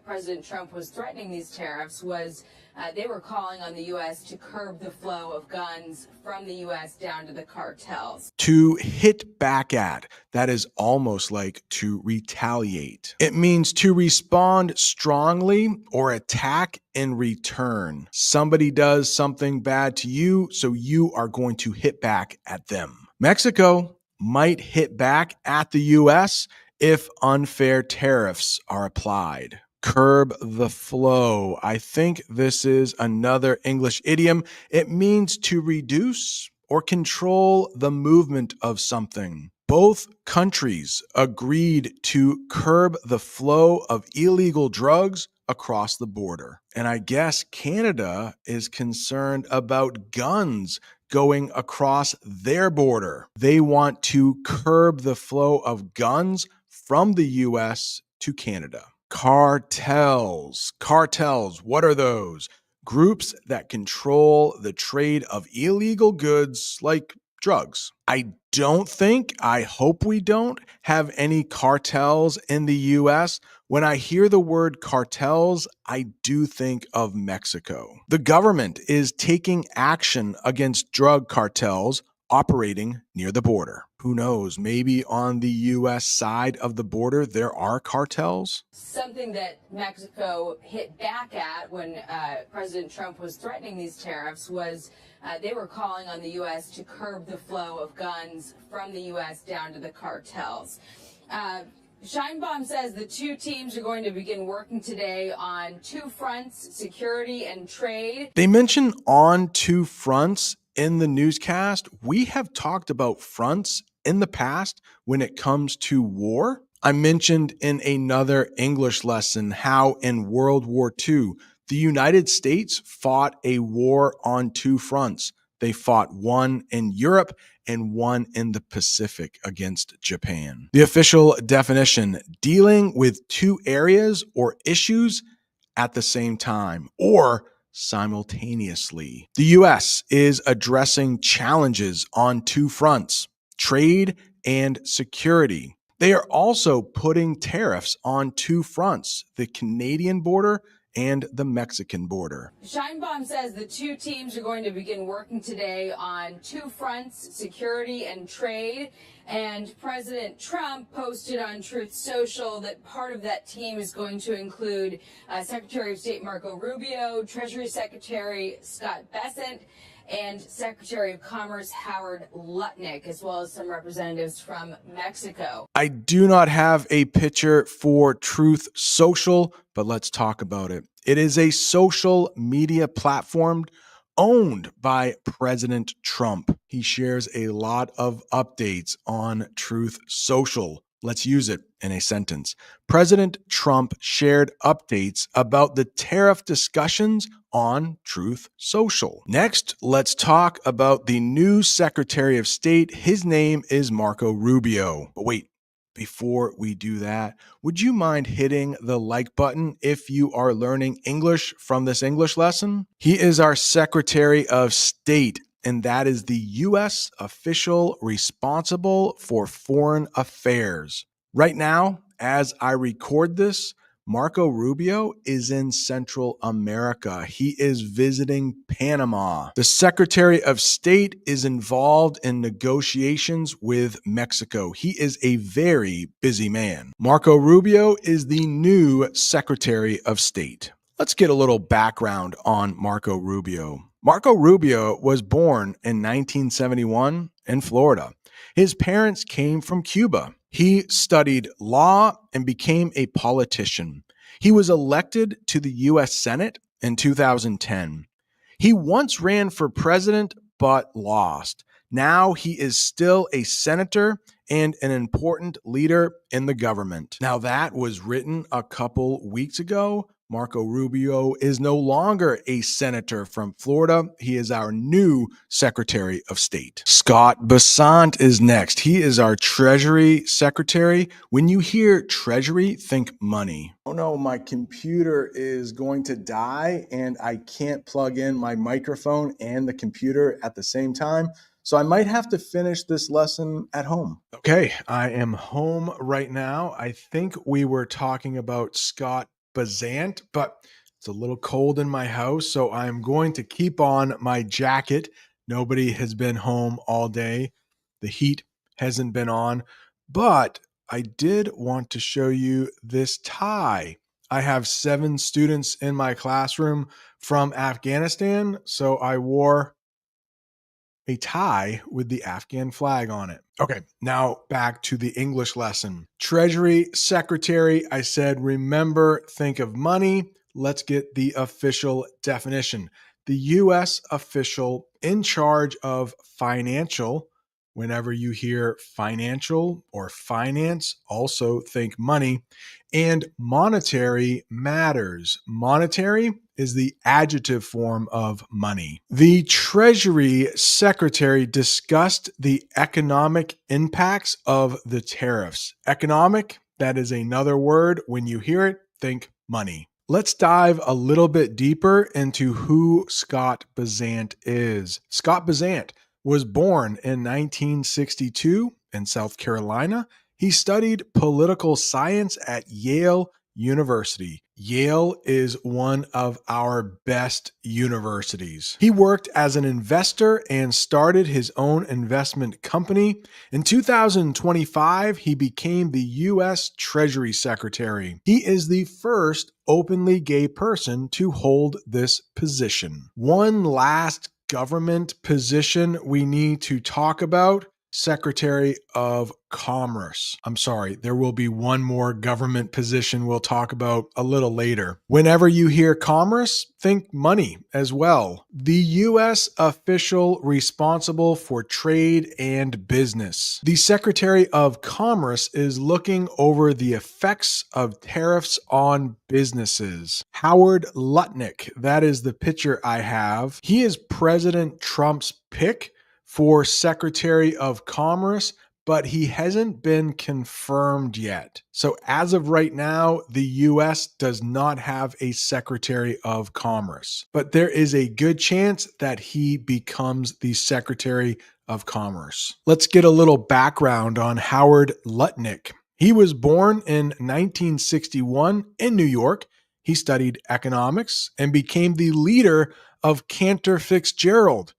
President Trump was threatening these tariffs was they were calling on the U.S. to curb the flow of guns from the U.S. down to the cartels. To hit back at, that is almost like to retaliate. It means to respond strongly or attack in return. Somebody does something bad to you, so you are going to hit back at them. Mexico might hit back at the U.S. if unfair tariffs are applied. Curb the flow. I think this is another English idiom. It means to reduce or control the movement of something. Both countries agreed to curb the flow of illegal drugs across the border. And I guess Canada is concerned about guns going across their border. They want to curb the flow of guns from the U.S. to Canada. Cartels. What are those? Groups that control the trade of illegal goods like drugs. I hope we don't have any cartels in the U.S. When I hear the word cartels, I do think of Mexico. The government is taking action against drug cartels operating near the border. Who knows? Maybe on the U.S. side of the border, there are cartels. Something that Mexico hit back at when President Trump was threatening these tariffs was they were calling on the U.S. to curb the flow of guns from the U.S. down to the cartels. Sheinbaum says the two teams are going to begin working today on two fronts, security and trade. They mention on two fronts in the newscast. We have talked about fronts in the past when it comes to war. I mentioned in another English lesson how in World War II, the United States fought a war on two fronts. They fought one in Europe and one in the Pacific against Japan. The official definition: dealing with two areas or issues at the same time or simultaneously. The U.S. is addressing challenges on two fronts: trade and security. They are also putting tariffs on two fronts: the Canadian border and the Mexican border. Scheinbaum says the two teams are going to begin working today on two fronts, security and trade. And President Trump posted on Truth Social that part of that team is going to include Secretary of State Marco Rubio, Treasury Secretary Scott Bessent, and Secretary of Commerce Howard Lutnick, as well as some representatives from Mexico. I do not have a picture for Truth Social, but let's talk about it. It is a social media platform owned by President Trump. He shares a lot of updates on Truth Social. Let's use it in a sentence. President Trump shared updates about the tariff discussions on Truth Social. Next, let's talk about the new Secretary of State. His name is Marco Rubio. But wait, before we do that, would you mind hitting the like button if you are learning English from this English lesson? He is our Secretary of State, and that is the U.S. official responsible for foreign affairs. Right now, as I record this, Marco Rubio is in Central America. He is visiting Panama. The Secretary of State is involved in negotiations with Mexico. He is a very busy man. Marco Rubio is the new Secretary of State. Let's get a little background on Marco Rubio. Marco Rubio was born in 1971 in Florida. His parents came from Cuba. He studied law and became a politician. He was elected to the U.S. Senate in 2010. He once ran for president but lost. Now he is still a senator and an important leader in the government. Now that was written a couple weeks ago. Marco Rubio is no longer a senator from Florida. He is our new Secretary of State. Scott Bessent is next. He is our Treasury Secretary. When you hear Treasury, think money. Oh no, my computer is going to die and I can't plug in my microphone and the computer at the same time. So I might have to finish this lesson at home. Okay, I am home right now. I think we were talking about Scott Bessent, but it's a little cold in my house, so I'm going to keep on my jacket. Nobody has been home all day. The heat hasn't been on, but I did want to show you this tie. I have 7 students in my classroom from Afghanistan, so I wore a tie with the Afghan flag on it. Okay, now back to the English lesson. Treasury Secretary, I said, remember, think of money. Let's get the official definition. The U.S. official in charge of financial. Whenever you hear financial or finance, also think money. And monetary matters. Monetary is the adjective form of money. The Treasury Secretary discussed the economic impacts of the tariffs. Economic, that is another word. When you hear it, think money. Let's dive a little bit deeper into who Scott Bessent is. Scott Bessent was born in 1962 in South Carolina. He studied political science at Yale University. Yale is one of our best universities. He worked as an investor and started his own investment company. In 2025, he became the U.S. Treasury Secretary. He is the first openly gay person to hold this position. One last government position we need to talk about: Secretary of Commerce. I'm sorry, there will be one more government position we'll talk about a little later. Whenever you hear commerce, think money as well. The U.S. official responsible for trade and business. The Secretary of Commerce is looking over the effects of tariffs on businesses. Howard Lutnick, that is the picture I have. He is President Trump's pick for Secretary of Commerce, but he hasn't been confirmed yet. So as of right now, the U.S. does not have a Secretary of Commerce, but there is a good chance that he becomes the Secretary of Commerce. Let's get a little background on Howard Lutnick. He was born in 1961 in New York. He studied economics and became the leader of Cantor Fitzgerald.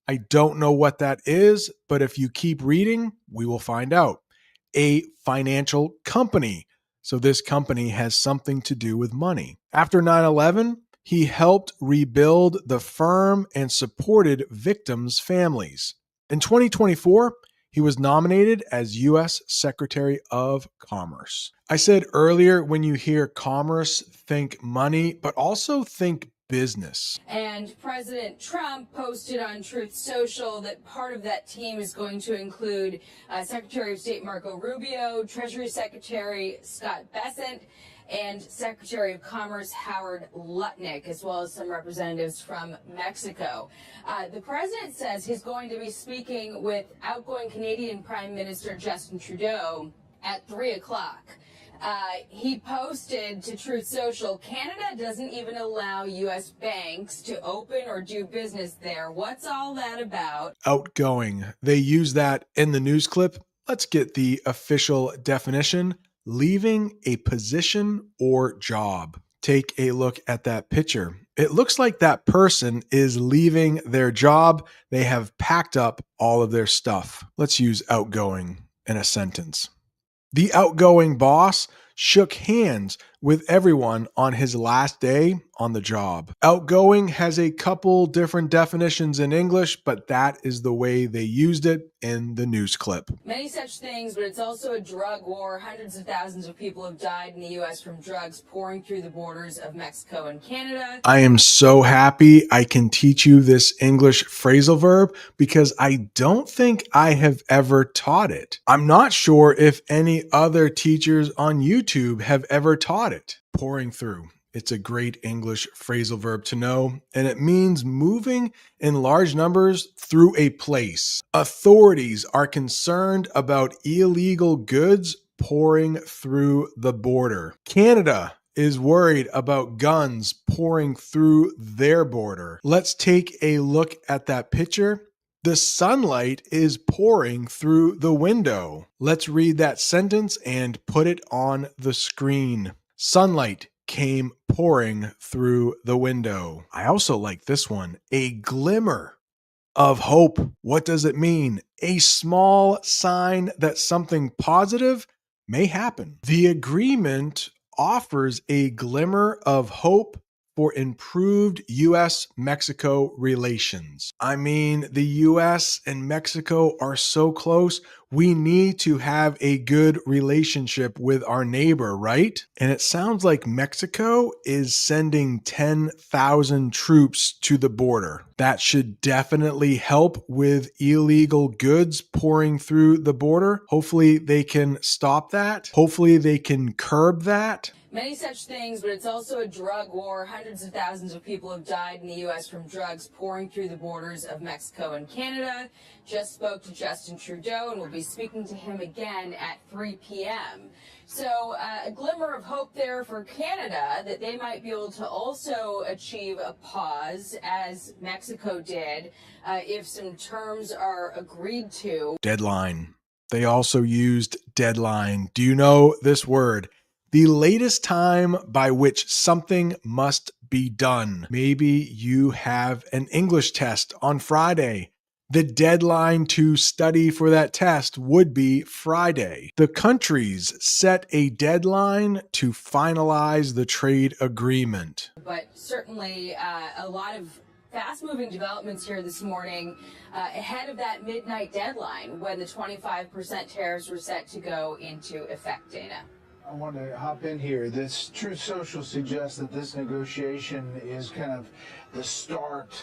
I don't know what that is, but if you keep reading, we will find out. A financial company. So this company has something to do with money. After 9/11, he helped rebuild the firm and supported victims' families. In 2024, he was nominated as U.S. Secretary of Commerce. I said earlier, when you hear commerce, think money, but also think business. And President Trump posted on Truth Social that part of that team is going to include Secretary of State Marco Rubio, Treasury Secretary Scott Bessent, and Secretary of Commerce Howard Lutnick, as well as some representatives from Mexico. The president says he's going to be speaking with outgoing Canadian Prime Minister Justin Trudeau at 3 o'clock. He posted to Truth Social, Canada doesn't even allow U.S. banks to open or do business there. What's all that about? Outgoing. They use that in the news clip. Let's get the official definition. Leaving a position or job. Take a look at that picture. It looks like that person is leaving their job. They have packed up all of their stuff. Let's use outgoing in a sentence. The outgoing boss shook hands with everyone on his last day on the job. Outgoing has a couple different definitions in English, but that is the way they used it in the news clip. Many such things, but it's also a drug war. Hundreds of thousands of people have died in the U.S. from drugs pouring through the borders of Mexico and Canada. I am so happy I can teach you this English phrasal verb because I don't think I have ever taught it. I'm not sure if any other teachers on YouTube have ever taught it. Pouring through. It's a great English phrasal verb to know, and it means moving in large numbers through a place. Authorities are concerned about illegal goods pouring through the border. Canada is worried about guns pouring through their border. Let's take a look at that picture. The sunlight is pouring through the window. Let's read that sentence and put it on the screen. Sunlight came pouring through the window. I also like this one. A glimmer of hope. What does it mean? A small sign that something positive may happen. The agreement offers a glimmer of hope for improved U.S.-Mexico relations. I mean, the U.S. and Mexico are so close. We need to have a good relationship with our neighbor, right? And it sounds like Mexico is sending 10,000 troops to the border. That should definitely help with illegal goods pouring through the border. Hopefully they can stop that. Hopefully they can curb that. Many such things, but it's also a drug war. Hundreds of thousands of people have died in the U.S. from drugs pouring through the borders of Mexico and Canada. Just spoke to Justin Trudeau, and we'll be speaking to him again at 3 p.m. So a glimmer of hope there for Canada that they might be able to also achieve a pause, as Mexico did, if some terms are agreed to. Deadline. They also used deadline. Do you know this word? The latest time by which something must be done. Maybe you have an English test on Friday. The deadline to study for that test would be Friday. The countries set a deadline to finalize the trade agreement. But certainly a lot of fast-moving developments here this morning ahead of that midnight deadline when the 25% tariffs were set to go into effect, Dana. I want to hop in here. This Truth Social suggests that this negotiation is kind of the start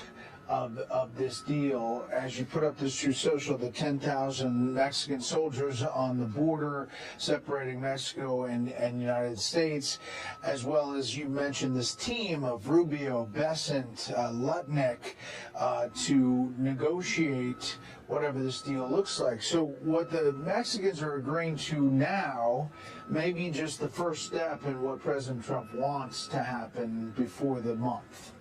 of this deal. As you put up this Truth Social, the 10,000 Mexican soldiers on the border separating Mexico and United States, as well as you mentioned this team of Rubio, Bessent, Lutnick to negotiate whatever this deal looks like. So what the Mexicans are agreeing to now may be just the first step in what President Trump wants to happen before the month.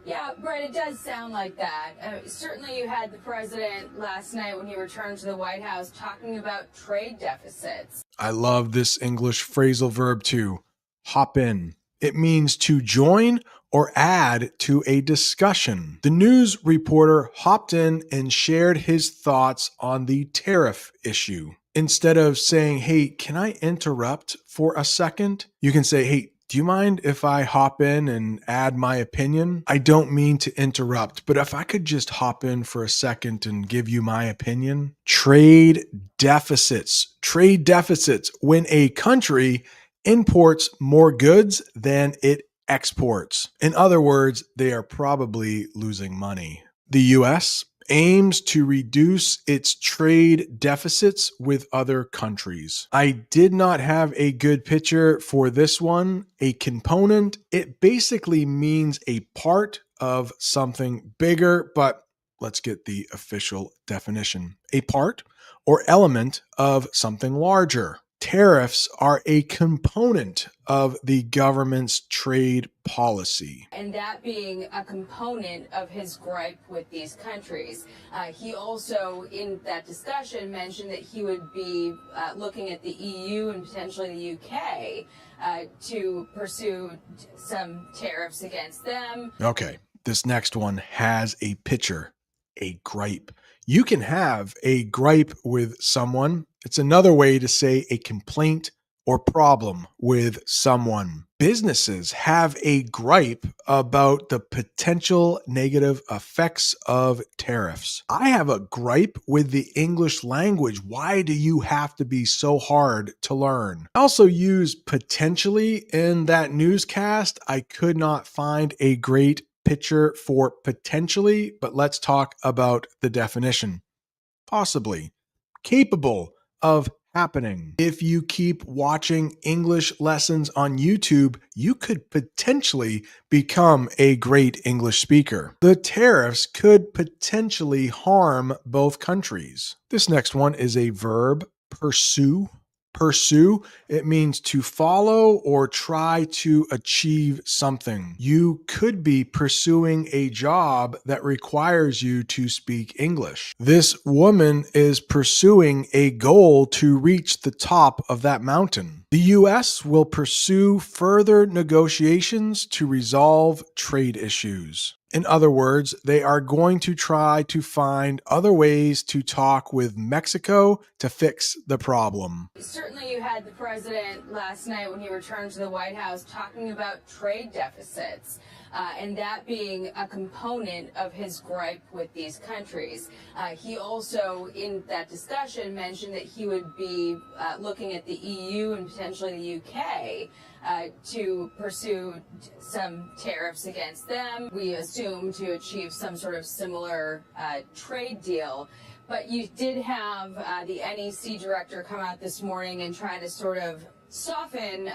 Yeah, Brett, it does sound like that. Certainly you had the president last night when he returned to the White House talking about trade deficits. I love this English phrasal verb too. Hop in. It means to join or add to a discussion. The news reporter hopped in and shared his thoughts on the tariff issue. Instead of saying, hey, can I interrupt for a second? You can say, hey, do you mind if I hop in and add my opinion? I don't mean to interrupt, but if I could just hop in for a second and give you my opinion. Trade deficits. Trade deficits. When a country imports more goods than it exports. In other words, they are probably losing money. The US aims to reduce its trade deficits with other countries. I did not have a good picture for this one. A component, it basically means a part of something bigger, but let's get the official definition. A part or element of something larger. Tariffs are a component of the government's trade policy. And that being a component of his gripe with these countries. He also, in that discussion, mentioned that he would be looking at the EU and potentially the UK to pursue some tariffs against them. Okay, this next one has a picture, a gripe. You can have a gripe with someone. It's another way to say a complaint or problem with someone. Businesses have a gripe about the potential negative effects of tariffs. I have a gripe with the English language. Why do you have to be so hard to learn? I also use potentially in that newscast. I could not find a great picture for potentially, but let's talk about the definition. Possibly. Capable of happening. If you keep watching English lessons on YouTube, you could potentially become a great English speaker. The tariffs could potentially harm both countries. This next one is a verb, pursue. Pursue, it means to follow or try to achieve something. You could be pursuing a job that requires you to speak English. This woman is pursuing a goal to reach the top of that mountain. The U.S. will pursue further negotiations to resolve trade issues. In other words, they are going to try to find other ways to talk with Mexico to fix the problem. Certainly you had the president last night when he returned to the White House talking about trade deficits. And that being a component of his gripe with these countries. He also, in that discussion, mentioned that he would be looking at the EU and potentially the UK to pursue some tariffs against them. We assume to achieve some sort of similar trade deal. But you did have the NEC director come out this morning and try to sort of soften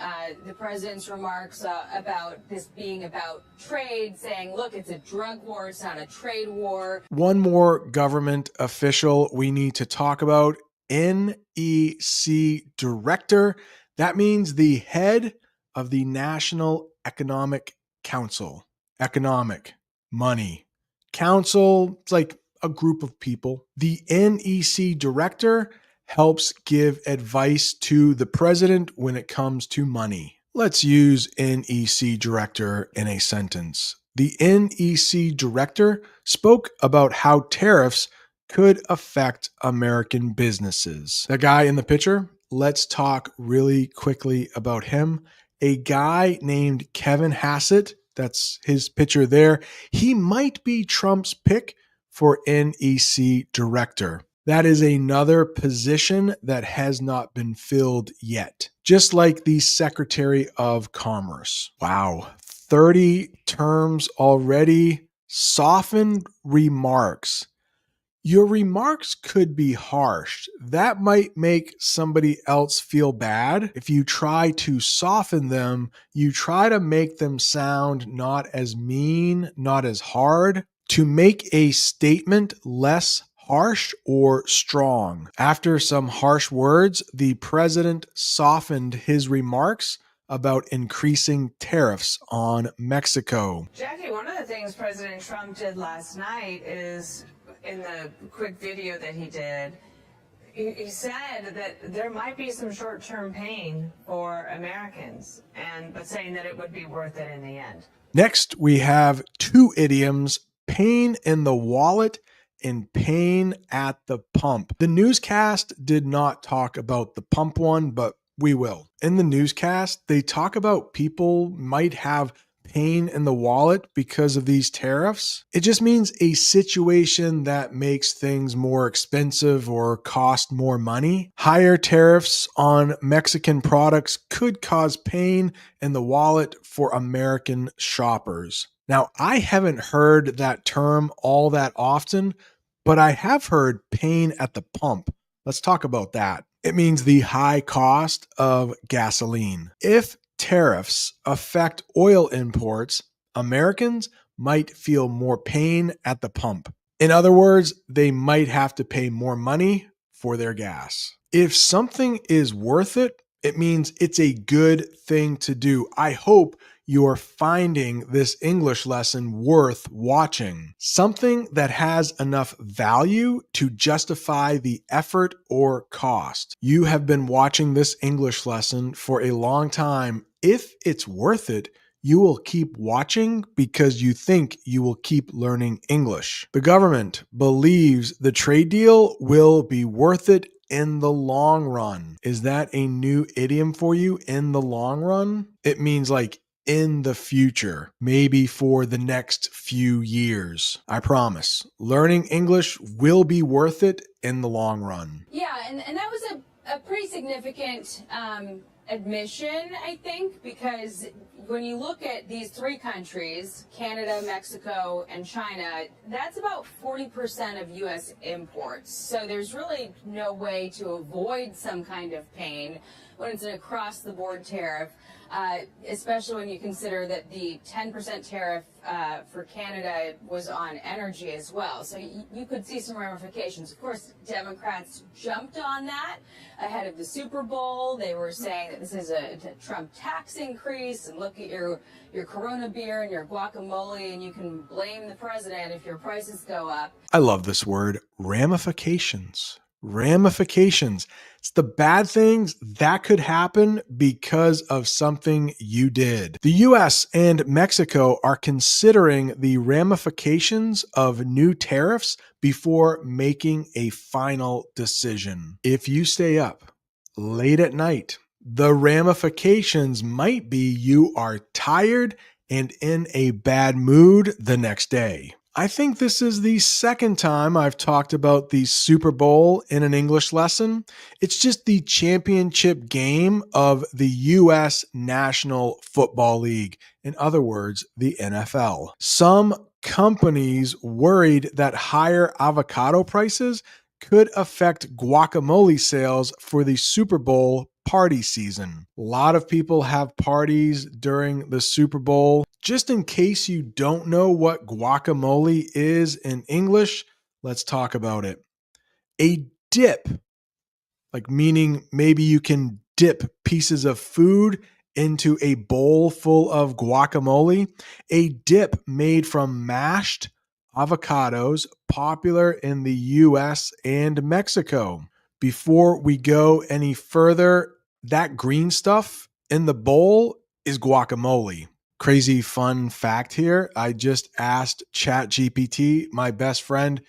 the president's remarks about this being about trade, saying, look, it's a drug war, it's not a trade war. One more government official we need to talk about, NEC director. That means the head of the National Economic Council. Economic, money. Council, it's like a group of people. The NEC director helps give advice to the president when it comes to money. Let's use NEC director in a sentence. The NEC director spoke about how tariffs could affect American businesses. The guy in the picture, let's talk really quickly about him. A guy named Kevin Hassett, that's his picture there. He might be Trump's pick for NEC director. That is another position that has not been filled yet. Just like the Secretary of Commerce. Wow, 30 terms already. Softened remarks. Your remarks could be harsh. That might make somebody else feel bad. If you try to soften them, you try to make them sound not as mean, not as hard. To make a statement less harsh or strong. After some harsh words, the president softened his remarks about increasing tariffs on Mexico. Jackie, one of the things President Trump did last night is, in the quick video that he did, He said that there might be some short-term pain for Americans, but saying that it would be worth it in the end. Next, we have two idioms, pain in the wallet and pain at the pump. The newscast did not talk about the pump one, but we will. In the newscast, they talk about people might have pain in the wallet because of these tariffs. It just means a situation that makes things more expensive or cost more money. Higher tariffs on Mexican products could cause pain in the wallet for American shoppers. Now, I haven't heard that term all that often, but I have heard pain at the pump. Let's talk about that. It means the high cost of gasoline. If tariffs affect oil imports, Americans might feel more pain at the pump. In other words, they might have to pay more money for their gas. If something is worth it, it means it's a good thing to do. I hope you're finding this English lesson worth watching. Something that has enough value to justify the effort or cost. You have been watching this English lesson for a long time. If it's worth it, you will keep watching because you think you will keep learning English. The government believes the trade deal will be worth it in the long run. Is that a new idiom for you, in the long run? It means like in the future, maybe for the next few years. I promise, learning English will be worth it in the long run. Yeah, and that was a pretty significant admission, I think, because when you look at these three countries, Canada, Mexico, and China, that's about 40% of U.S. imports. So there's really no way to avoid some kind of pain when it's an across-the-board tariff, especially when you consider that the 10% tariff for Canada was on energy as well. So you could see some ramifications. Of course, Democrats jumped on that ahead of the Super Bowl. They were saying that this is a Trump tax increase, and look at your Corona beer and your guacamole, and you can blame the president if your prices go up. I love this word, ramifications. Ramifications. It's the bad things that could happen because of something you did. The US and Mexico are considering the ramifications of new tariffs before making a final decision. If you stay up late at night, the ramifications might be you are tired and in a bad mood the next day. I think this is the second time I've talked about the Super Bowl in an English lesson. It's just the championship game of the U.S. National Football League. In other words, the NFL. Some companies worried that higher avocado prices could affect guacamole sales for the Super Bowl party season. A lot of people have parties during the Super Bowl. Just in case you don't know what guacamole is in English, let's talk about it. A dip, like meaning maybe you can dip pieces of food into a bowl full of guacamole. A dip made from mashed avocados, popular in the US and Mexico. Before we go any further, that green stuff in the bowl is guacamole. Crazy fun fact here. I just asked ChatGPT, my best friend,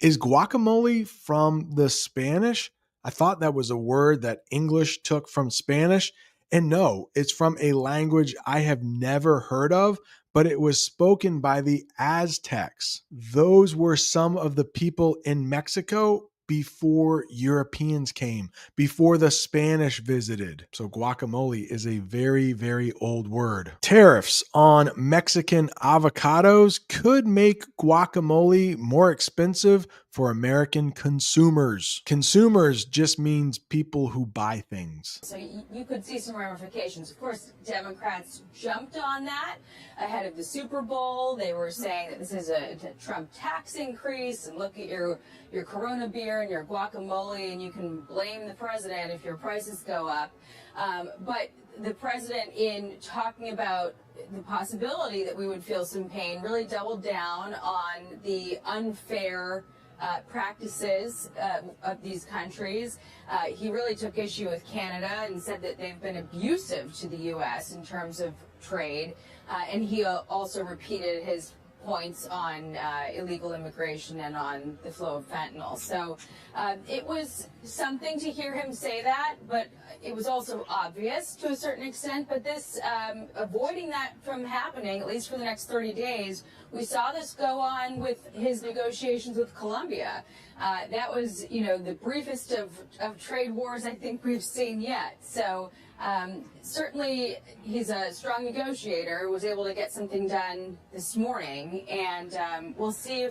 is guacamole from the Spanish? I thought that was a word that English took from Spanish. And no, it's from a language I have never heard of, but it was spoken by the Aztecs. Those were some of the people in Mexico before Europeans came, before the Spanish visited. So guacamole is a very, very old word. Tariffs on Mexican avocados could make guacamole more expensive for American consumers. Consumers just means people who buy things. So you could see some ramifications. Of course, Democrats jumped on that ahead of the Super Bowl. They were saying that this is a Trump tax increase, and look at your Corona beer and your guacamole, and you can blame the president if your prices go up. But the president, in talking about the possibility that we would feel some pain, really doubled down on the unfair practices of these countries. He really took issue with Canada and said that they've been abusive to the U.S. in terms of trade. And he also repeated his points on illegal immigration and on the flow of fentanyl. So it was something to hear him say that, but it was also obvious to a certain extent. But this, avoiding that from happening, at least for the next 30 days, we saw this go on with his negotiations with Colombia. That was, the briefest of trade wars I think we've seen yet. So certainly he's a strong negotiator, was able to get something done this morning, and we'll see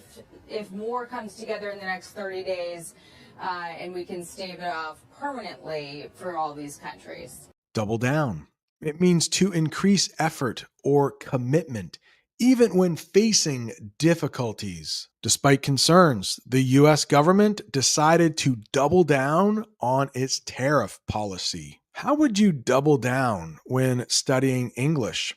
if more comes together in the next 30 days and we can stave it off permanently for all these countries. Double down. It means to increase effort or commitment, even when facing difficulties. Despite concerns, the U.S. government decided to double down on its tariff policy. How would you double down when studying English?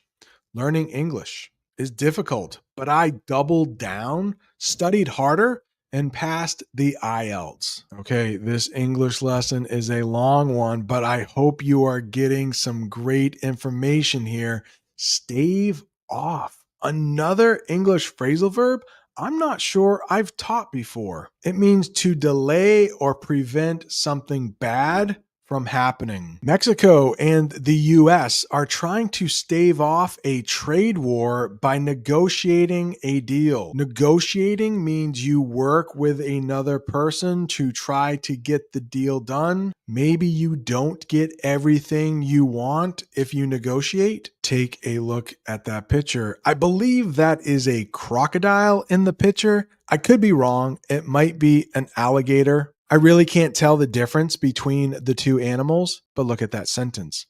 Learning English is difficult, but I doubled down, studied harder, and passed the IELTS. Okay, this English lesson is a long one, but I hope you are getting some great information here. Stave off. Another English phrasal verb I'm not sure I've taught before. It means to delay or prevent something bad from happening. Mexico and the US are trying to stave off a trade war by negotiating a deal. Negotiating means you work with another person to try to get the deal done. Maybe you don't get everything you want if you negotiate. Take a look at that picture. I believe that is a crocodile in the picture. I could be wrong. It might be an alligator. I really can't tell the difference between the two animals, but look at that sentence.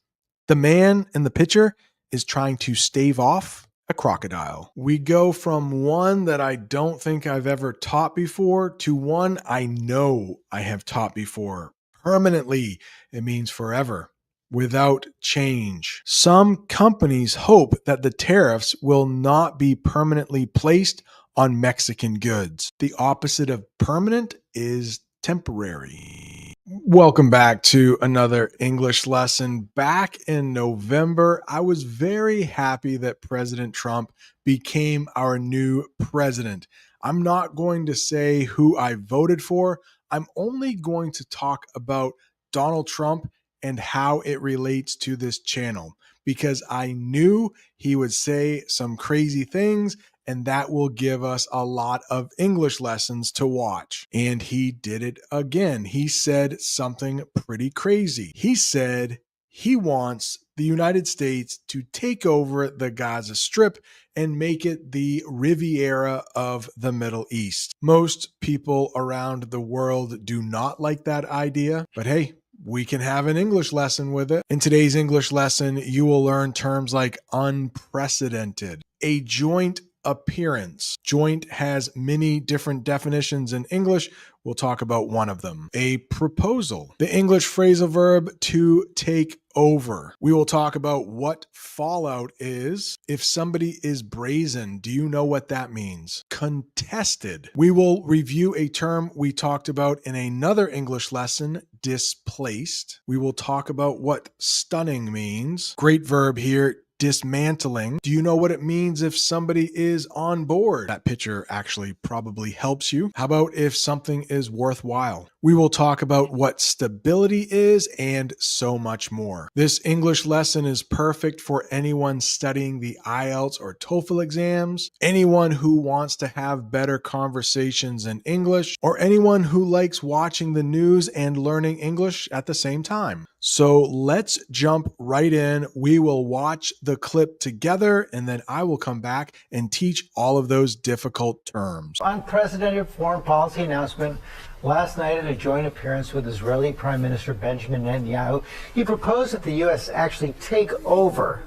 The man in the picture is trying to stave off a crocodile. We go from one that I don't think I've ever taught before to one I know I have taught before. Permanently, it means forever, without change. Some companies hope that the tariffs will not be permanently placed on Mexican goods. The opposite of permanent is temporary. Welcome back to another English lesson. Back in November, I was very happy that President Trump became our new president. I'm not going to say who I voted for. I'm only going to talk about Donald Trump and how it relates to this channel, because I knew he would say some crazy things, and that will give us a lot of English lessons to watch. And he did it again. He said something pretty crazy. He said he wants the United States to take over the Gaza Strip and make it the Riviera of the Middle East. Most people around the world do not like that idea, but hey, we can have an English lesson with it. In today's English lesson, you will learn terms like unprecedented, a joint appearance. Joint has many different definitions in English. We'll talk about one of them. A proposal, the English phrasal verb to take over. We will talk about what fallout is. If somebody is brazen, do you know what that means? Contested. We will review a term we talked about in another English lesson, displaced. We will talk about what stunning means. Great verb here, dismantling. Do you know what it means if somebody is on board? That picture actually probably helps you. How about if something is worthwhile? We will talk about what stability is and so much more. This English lesson is perfect for anyone studying the IELTS or TOEFL exams, anyone who wants to have better conversations in English, or anyone who likes watching the news and learning English at the same time. So let's jump right in. We will watch the clip together, and then I will come back and teach all of those difficult terms. Unprecedented foreign policy announcement last night at a joint appearance with Israeli Prime Minister Benjamin Netanyahu. He proposed that the U.S. actually take over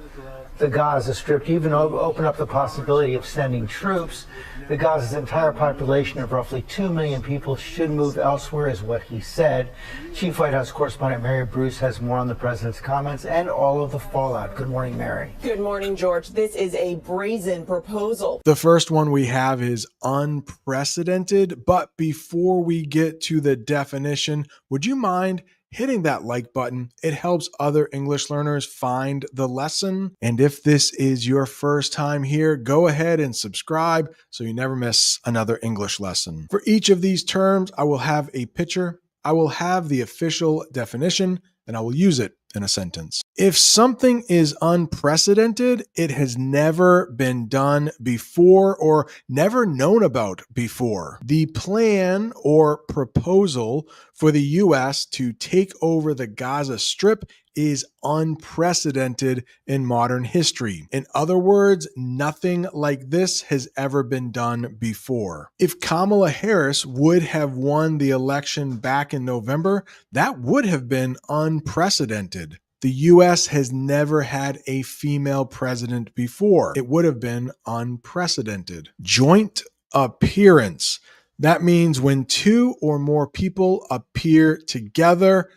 the Gaza Strip, to even open up the possibility of sending troops. The Gaza's entire population of roughly 2 million people should move elsewhere, is what he said. Chief White House correspondent Mary Bruce has more on the president's comments and all of the fallout. Good morning, Mary. Good morning, George. This is a brazen proposal. The first one we have is unprecedented, but before we get to the definition, would you mind hitting that like button? It helps other English learners find the lesson. And if this is your first time here, go ahead and subscribe so you never miss another English lesson. For each of these terms, I will have a picture, I will have the official definition, and I will use it in a sentence. If something is unprecedented, it has never been done before or never known about before. The plan or proposal for the U.S. to take over the Gaza Strip is unprecedented in modern history. In other words, nothing like this has ever been done before. If Kamala Harris would have won the election back in November, that would have been unprecedented. The U.S. has never had a female president before. It would have been unprecedented. Joint appearance. That means when two or more people appear together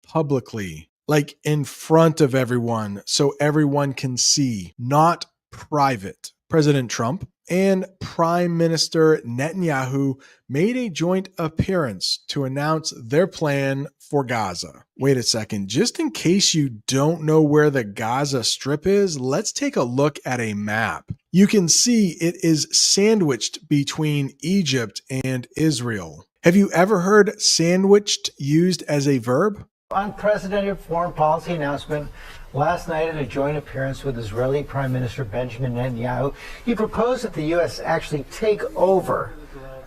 publicly, like in front of everyone, so everyone can see, not private. President Trump and Prime Minister Netanyahu made a joint appearance to announce their plan for Gaza. Wait a second, just in case you don't know where the Gaza Strip is, let's take a look at a map. You can see it is sandwiched between Egypt and Israel. Have you ever heard sandwiched used as a verb? Unprecedented foreign policy announcement last night at a joint appearance with Israeli Prime Minister Benjamin Netanyahu. He proposed that the U.S. actually take over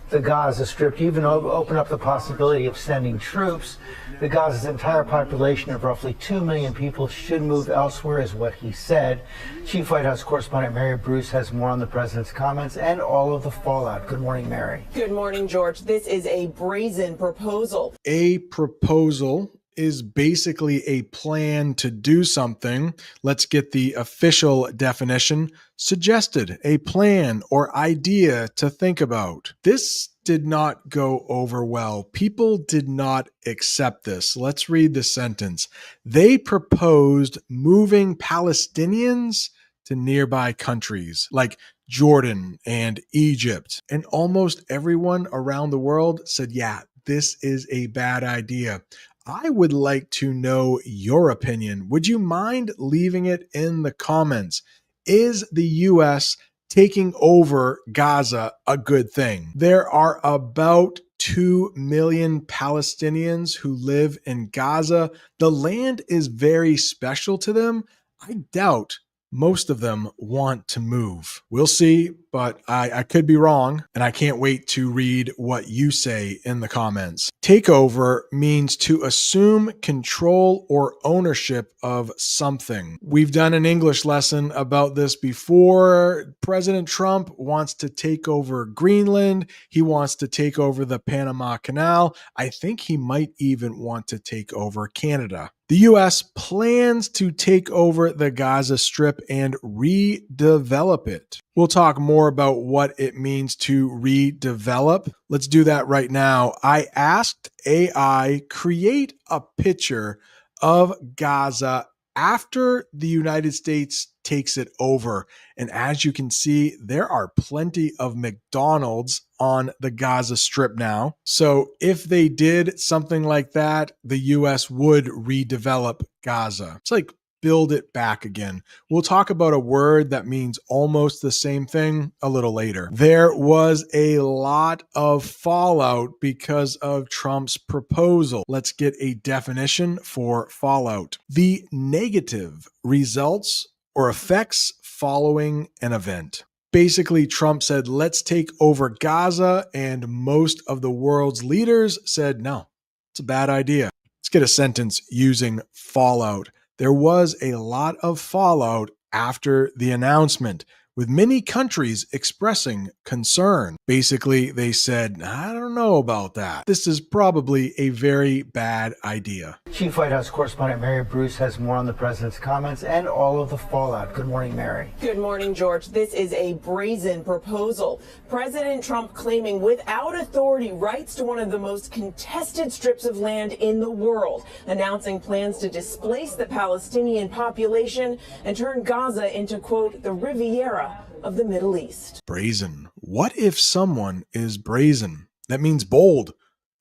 the Gaza Strip, to even open up the possibility of sending troops. The Gaza's entire population of roughly 2 million people should move elsewhere, is what he said. Chief White House correspondent Mary Bruce has more on the president's comments and all of the fallout. Good morning, Mary. Good morning, George. This is a brazen proposal. A proposal is basically a plan to do something. Let's get the official definition. Suggested, a plan or idea to think about. This did not go over well. People did not accept this. Let's read the sentence. They proposed moving Palestinians to nearby countries like Jordan and Egypt. And almost everyone around the world said, yeah, this is a bad idea. I would like to know your opinion. Would you mind leaving it in the comments? Is the U.S. taking over Gaza a good thing? There are about 2 million Palestinians who live in Gaza. The land is very special to them. I doubt most of them want to move. We'll see, but I could be wrong, and I can't wait to read what you say in the comments. Takeover means to assume control or ownership of something. We've done an English lesson about this before. President Trump wants to take over Greenland. He wants to take over the Panama Canal. I think he might even want to take over Canada. The U.S. plans to take over the Gaza Strip and redevelop it. We'll talk more about what it means to redevelop. Let's do that right now. I asked AI, create a picture of Gaza after the United States takes it over. And as you can see, there are plenty of McDonald's on the Gaza Strip now. So if they did something like that, the US would redevelop Gaza. It's like build it back again. We'll talk about a word that means almost the same thing a little later. There was a lot of fallout because of Trump's proposal. Let's get a definition for fallout. The negative results or effects following an event. Basically, Trump said, let's take over Gaza, and most of the world's leaders said, no, it's a bad idea. Let's get a sentence using fallout. There was a lot of fallout after the announcement, with many countries expressing concern. Basically, they said, I don't know about that. This is probably a very bad idea. Chief White House correspondent Mary Bruce has more on the president's comments and all of the fallout. Good morning, Mary. Good morning, George. This is a brazen proposal. President Trump claiming without authority rights to one of the most contested strips of land in the world, announcing plans to displace the Palestinian population and turn Gaza into, quote, the Riviera of the Middle East. Brazen. What if someone is brazen? That means bold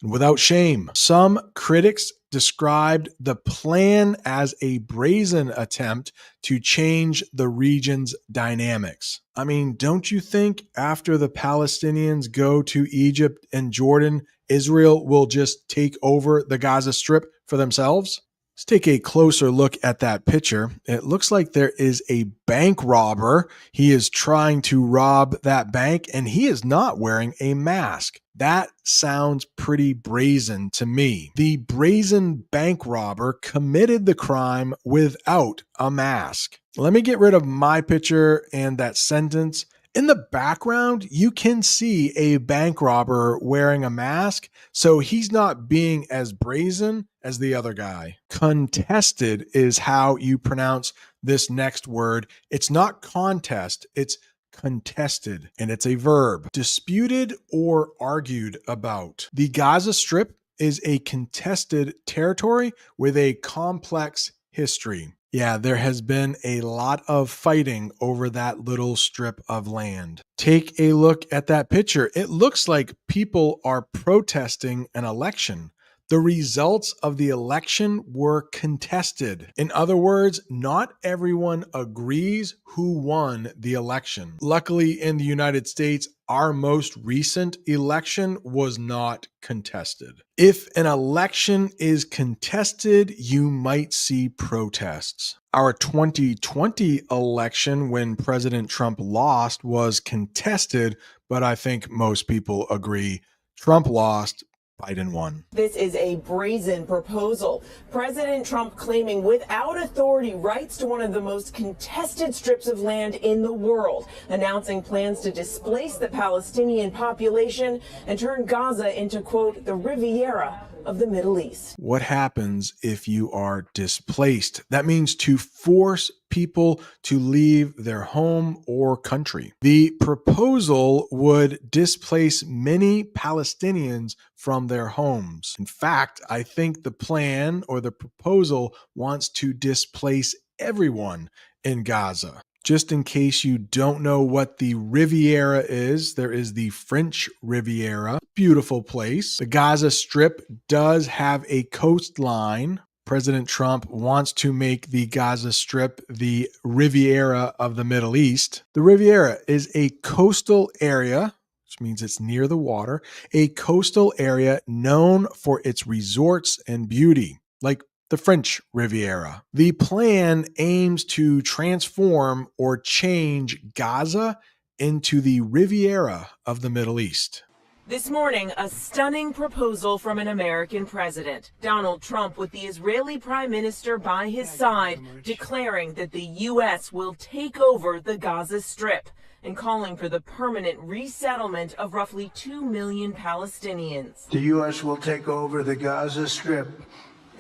and without shame. Some critics described the plan as a brazen attempt to change the region's dynamics. I mean, don't you think after the Palestinians go to Egypt and Jordan, Israel will just take over the Gaza Strip for themselves? Let's take a closer look at that picture. It looks like there is a bank robber. He is trying to rob that bank, and he is not wearing a mask. That sounds pretty brazen to me. The brazen bank robber committed the crime without a mask. Let me get rid of my picture and that sentence. In the background, you can see a bank robber wearing a mask, so he's not being as brazen as the other guy. Contested is how you pronounce this next word. It's not contest, it's contested, and it's a verb. Disputed or argued about. The Gaza Strip is a contested territory with a complex history. Yeah, there has been a lot of fighting over that little strip of land. Take a look at that picture. It looks like people are protesting an election. The results of the election were contested. In other words, not everyone agrees who won the election. Luckily, in the United States, our most recent election was not contested. If an election is contested, you might see protests. Our 2020 election, when President Trump lost, was contested, but I think most people agree Trump lost, Biden won. This is a brazen proposal. President Trump claiming without authority rights to one of the most contested strips of land in the world, announcing plans to displace the Palestinian population and turn Gaza into, quote, the Riviera of the Middle East. What happens if you are displaced? That means to force people to leave their home or country. The proposal would displace many Palestinians from their homes. In fact, I think the plan or the proposal wants to displace everyone in Gaza. Just in case you don't know what the Riviera is, there is the French Riviera. Beautiful place. The Gaza Strip does have a coastline. President Trump wants to make the Gaza Strip the Riviera of the Middle East. The Riviera is a coastal area, which means it's near the water, a coastal area known for its resorts and beauty, like the French Riviera. The plan aims to transform or change Gaza into the Riviera of the Middle East. This morning, a stunning proposal from an American president. Donald Trump with the Israeli prime minister by his side, declaring that the U.S. will take over the Gaza Strip and calling for the permanent resettlement of roughly 2 million Palestinians. The U.S. will take over the Gaza Strip,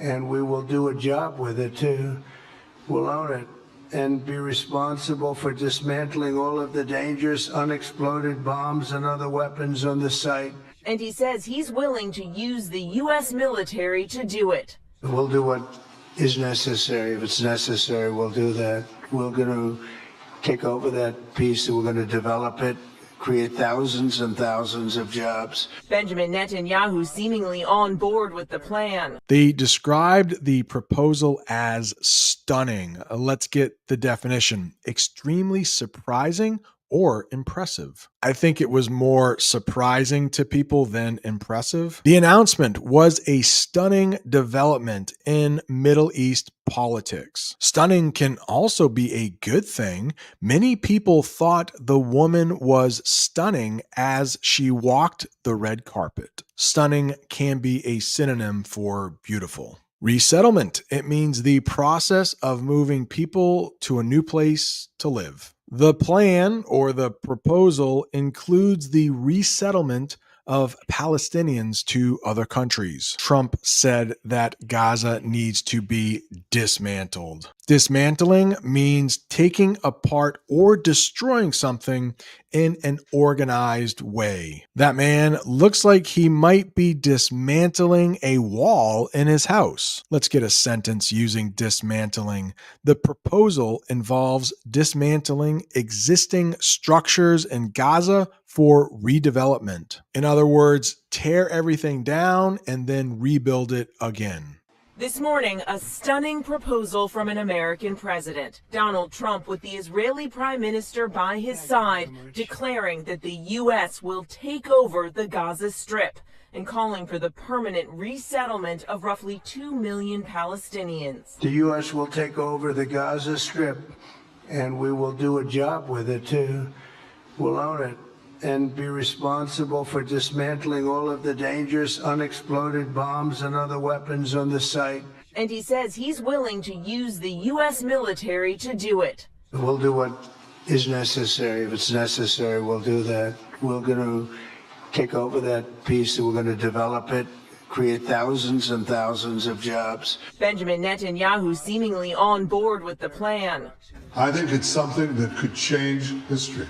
and we will do a job with it too. We'll own it and be responsible for dismantling all of the dangerous unexploded bombs and other weapons on the site. And he says he's willing to use the U.S. military to do it. We'll do what is necessary. If it's necessary, we'll do that. We're going to take over that piece, and we're going to develop it, create thousands and thousands of jobs. Benjamin Netanyahu seemingly on board with the plan. They described the proposal as stunning. Let's get the definition. Extremely surprising or impressive. I think it was more surprising to people than impressive. The announcement was a stunning development in Middle East politics. Stunning can also be a good thing. Many people thought the woman was stunning as she walked the red carpet. Stunning can be a synonym for beautiful. Resettlement. It means the process of moving people to a new place to live. The plan or the proposal includes the resettlement of Palestinians to other countries. Trump said that Gaza needs to be dismantled. Dismantling means taking apart or destroying something in an organized way. That man looks like he might be dismantling a wall in his house. Let's get a sentence using dismantling. The proposal involves dismantling existing structures in Gaza for redevelopment. In other words, tear everything down and then rebuild it again. This morning, a stunning proposal from an American president. Donald Trump, with the Israeli prime minister by his side, declaring that the U.S. will take over the Gaza Strip and calling for the permanent resettlement of roughly 2 million Palestinians. The U.S. will take over the Gaza Strip, and we will do a job with it, too. We'll own it and be responsible for dismantling all of the dangerous unexploded bombs and other weapons on the site. And he says he's willing to use the U.S. military to do it. We'll do what is necessary. If it's necessary, we'll do that. We're going to take over that piece, and we're going to develop it, create thousands and thousands of jobs. Benjamin Netanyahu seemingly on board with the plan. I think it's something that could change history,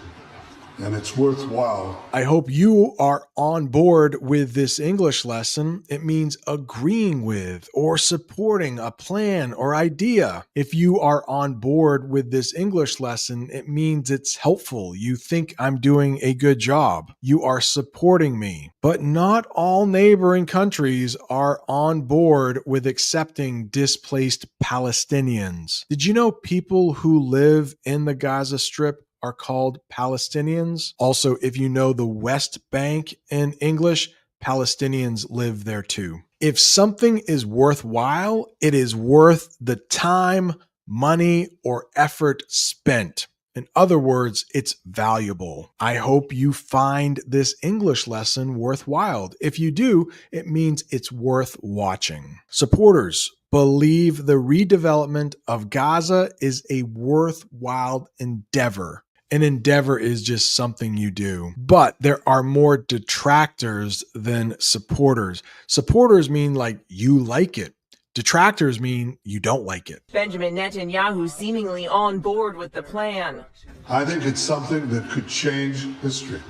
and it's worthwhile. I hope you are on board with this English lesson. It means agreeing with or supporting a plan or idea. If you are on board with this English lesson, it means it's helpful. You think I'm doing a good job. You are supporting me. But not all neighboring countries are on board with accepting displaced Palestinians. Did you know people who live in the Gaza Strip are called Palestinians? Also, if you know the West Bank in English, Palestinians live there too. If something is worthwhile, it is worth the time, money, or effort spent. In other words, it's valuable. I hope you find this English lesson worthwhile. If you do, it means it's worth watching. Supporters, believe the redevelopment of Gaza is a worthwhile endeavor. An endeavor is just something you do. But there are more detractors than supporters. Supporters mean like you like it. Detractors mean you don't like it. Benjamin Netanyahu seemingly on board with the plan. I think it's something that could change history,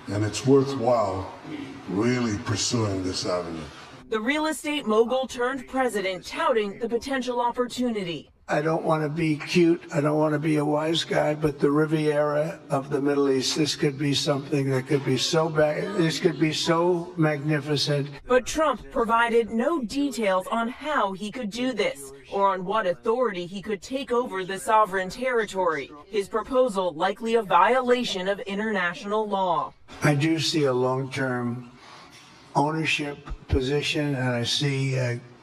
and it's worthwhile really pursuing this avenue. The real estate mogul turned president touting the potential opportunity. I don't want to be cute. I don't want to be a wise guy, but the Riviera of the Middle East, this could be something that could be so bad. This could be so magnificent. But Trump provided no details on how he could do this or on what authority he could take over the sovereign territory. His proposal likely a violation of international law. I do see a long-term ownership position, and I see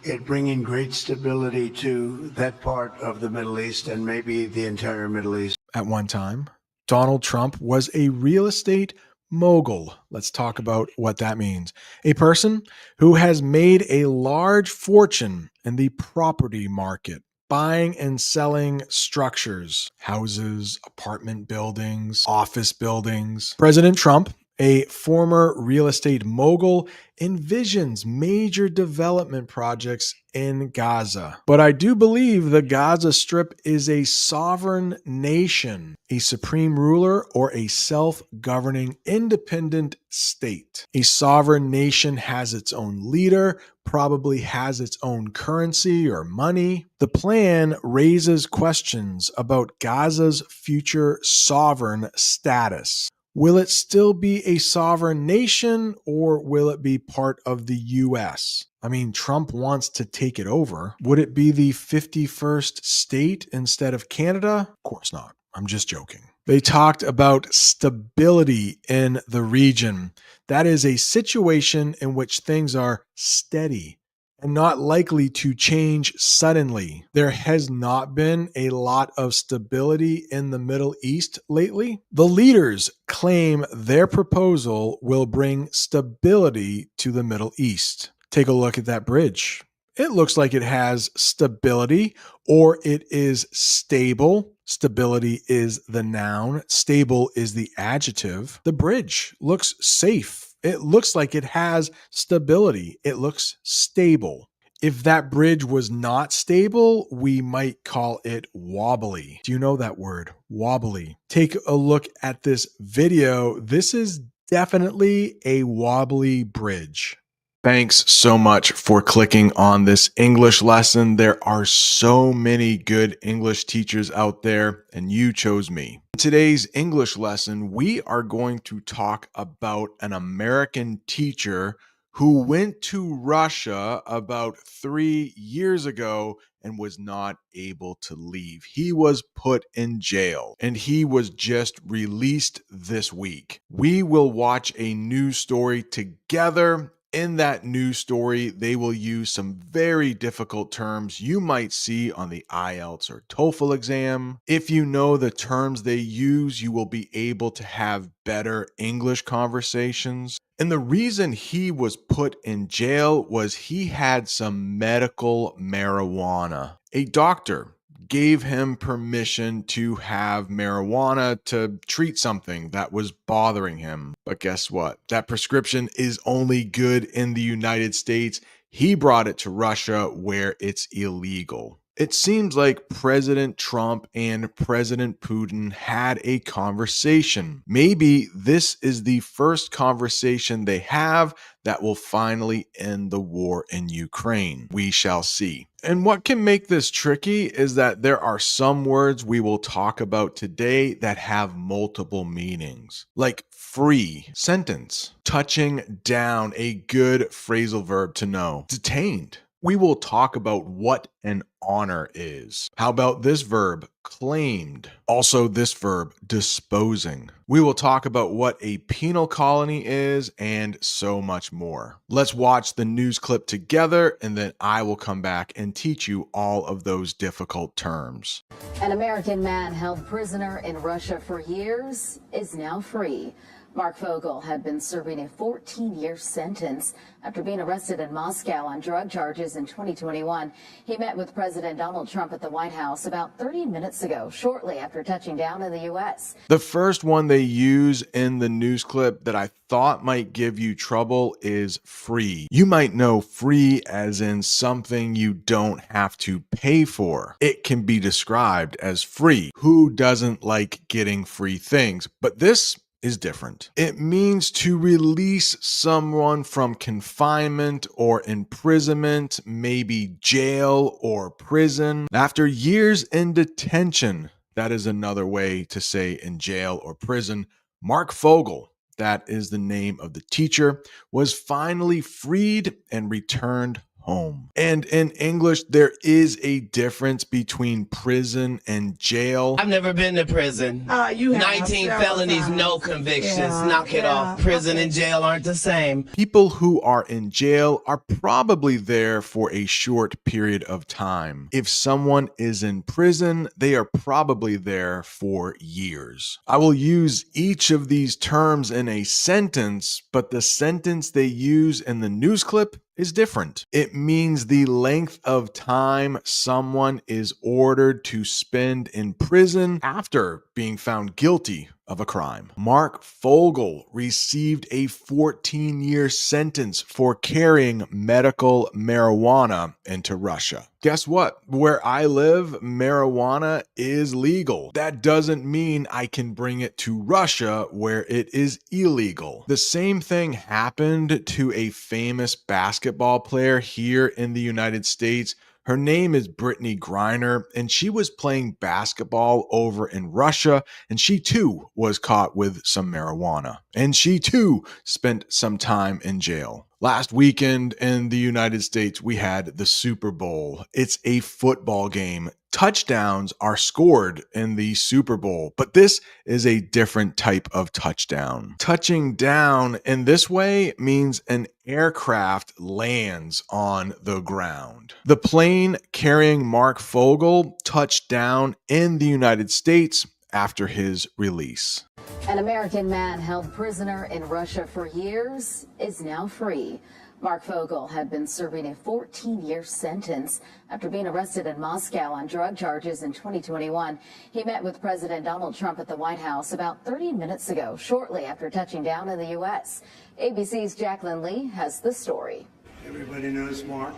it bringing great stability to that part of the Middle East and maybe the entire Middle East. At one time, Donald Trump was a real estate mogul. Let's talk about what that means. A person who has made a large fortune in the property market, buying and selling structures, houses, apartment buildings, office buildings. President Trump, a former real estate mogul, envisions major development projects in Gaza. But I do believe the Gaza Strip is a sovereign nation, a supreme ruler, or a self-governing independent state. A sovereign nation has its own leader, probably has its own currency or money. The plan raises questions about Gaza's future sovereign status. Will it still be a sovereign nation, or will it be part of the U.S.? I mean, Trump wants to take it over. Would it be the 51st state instead of Canada? Of course not. I'm just joking. They talked about stability in the region. That is a situation in which things are steady and not likely to change suddenly. There has not been a lot of stability in the Middle East lately. The leaders claim their proposal will bring stability to the Middle East. Take a look at that bridge. It looks like it has stability, or it is stable. Stability is the noun. Stable is the adjective. The bridge looks safe It looks like it has stability. It looks stable. If that bridge was not stable, we might call it wobbly. Do you know that word? Wobbly. Take a look at this video. This is definitely a wobbly bridge. Thanks so much for clicking on this English lesson. There are so many good English teachers out there, and you chose me. In today's English lesson, we are going to talk about an American teacher who went to Russia about 3 years ago and was not able to leave. He was put in jail and he was just released this week. We will watch a news story together. In that news story, they will use some very difficult terms you might see on the IELTS or TOEFL exam. If you know the terms they use, you will be able to have better English conversations. And the reason he was put in jail was he had some medical marijuana. A doctor gave him permission to have marijuana to treat something that was bothering him. But guess what? That prescription is only good in the United States. He brought it to Russia where it's illegal. It seems like President Trump and President Putin had a conversation. Maybe this is the first conversation they have that will finally end the war in Ukraine. We shall see. And what can make this tricky is that there are some words we will talk about today that have multiple meanings, like free, sentence, touching down, a good phrasal verb to know, detained. We will talk about what an honor is. How about this verb, claimed? Also this verb, disposing. We will talk about what a penal colony is and so much more. Let's watch the news clip together and then I will come back and teach you all of those difficult terms. An American man held prisoner in Russia for years is now free. Marc Fogel had been serving a 14-year sentence after being arrested in Moscow on drug charges in 2021. He met with President Donald Trump at the White House about 30 minutes ago, shortly after touching down in the U.S. The first one they use in the news clip that I thought might give you trouble is free. You might know free as in something you don't have to pay for. It can be described as free. Who doesn't like getting free things? But this is different. It means to release someone from confinement or imprisonment, maybe jail or prison. After years in detention, that is another way to say in jail or prison. Marc Fogel, that is the name of the teacher, was finally freed and returned home. And in English, there is a difference between prison and jail. I've never been to prison. You have 19 felonies, times. no convictions. Yeah, Knock it yeah. off. Prison and jail aren't the same. People who are in jail are probably there for a short period of time. If someone is in prison, they are probably there for years. I will use each of these terms in a sentence, but the sentence they use in the news clip is different. It means the length of time someone is ordered to spend in prison after being found guilty of a crime. Marc Fogel received a 14-year sentence for carrying medical marijuana into Russia. Guess what? Where I live, marijuana is legal. That doesn't mean I can bring it to Russia where it is illegal. The same thing happened to a famous basketball player here in the United States. Her name is Brittany Griner, and she was playing basketball over in Russia, and she too was caught with some marijuana. And she too spent some time in jail. Last weekend in the United States, we had the Super Bowl. It's a football game. Touchdowns are scored in the Super Bowl, but this is a different type of touchdown. Touching down in this way means an aircraft lands on the ground. The plane carrying Marc Fogel touched down in the United States after his release. An American man held prisoner in Russia for years is now free. Marc Fogel had been serving a 14-year sentence after being arrested in Moscow on drug charges in 2021. He met with President Donald Trump at the White House about 30 minutes ago, shortly after touching down in the U.S. ABC's Jacqueline Lee has the story. Everybody knows Mark.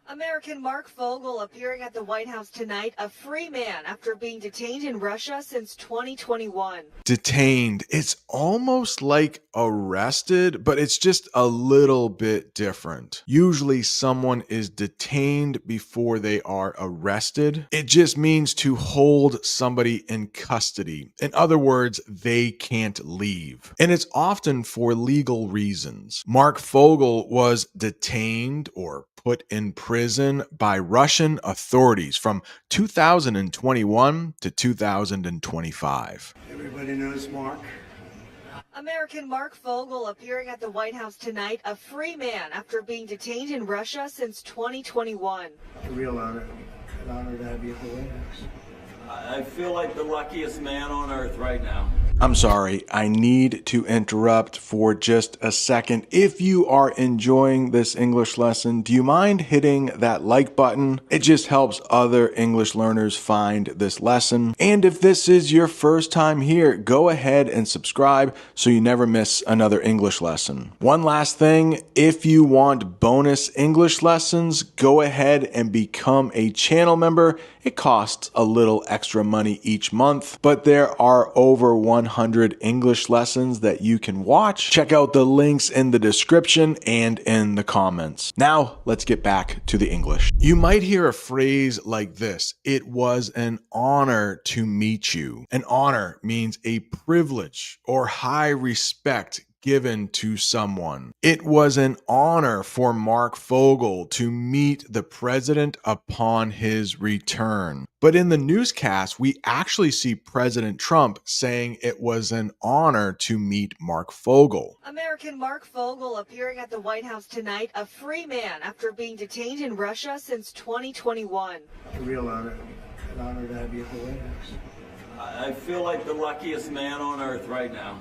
American Marc Fogel appearing at the White House tonight, a free man after being detained in Russia since 2021. Detained. It's almost like arrested, but it's just a little bit different. Usually someone is detained before they are arrested. It just means to hold somebody in custody. In other words, they can't leave. And it's often for legal reasons. Marc Fogel was detained or put in prison by Russian authorities from 2021 to 2025. Everybody knows Mark. American Marc Fogel appearing at the White House tonight, a free man after being detained in Russia since 2021. A real honor. An honor to have you at the White House. I feel like the luckiest man on earth right now. I'm sorry, I need to interrupt for just a second. If you are enjoying this English lesson, do you mind hitting that like button? It just helps other English learners find this lesson. And if this is your first time here, go ahead and subscribe so you never miss another English lesson. One last thing, if you want bonus English lessons, go ahead and become a channel member. It costs a little extra money each month, but there are over 100 English lessons that you can watch. Check out the links in the description and in the comments. Now, let's get back to the English. You might hear a phrase like this: it was an honor to meet you. An honor means a privilege or high respect given to someone. It was an honor for Marc Fogel to meet the president upon his return. But in the newscast, we actually see President Trump saying it was an honor to meet Marc Fogel. American Marc Fogel appearing at the White House tonight, a free man after being detained in Russia since 2021. A real honor. An honor to have you at the White House. I feel like the luckiest man on earth right now.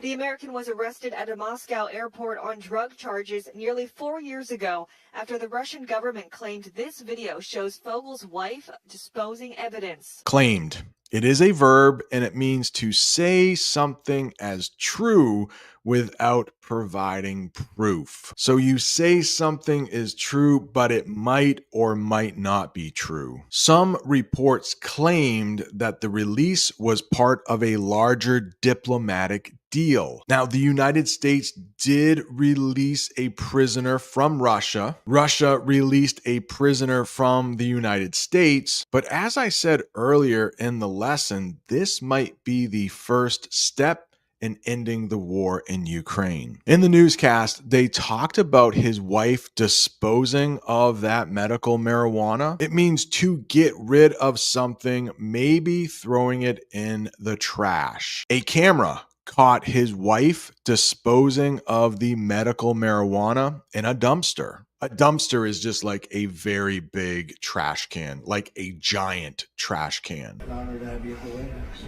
The American was arrested at a Moscow airport on drug charges nearly 4 years ago after the Russian government claimed this video shows Fogel's wife disposing evidence. Claimed. It is a verb and it means to say something as true without providing proof. So you say something is true, but it might or might not be true. Some reports claimed that the release was part of a larger diplomatic deal. Now, the United States did release a prisoner from Russia. Russia released a prisoner from the United States. But as I said earlier in the lesson, this might be the first step in ending the war in Ukraine. In the newscast, they talked about his wife disposing of that medical marijuana. It means to get rid of something, maybe throwing it in the trash. A camera caught his wife disposing of the medical marijuana in a dumpster. A dumpster is just like a very big trash can, like a giant trash can. An honor to have you at the White House.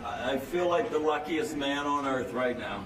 I feel like the luckiest man on earth right now.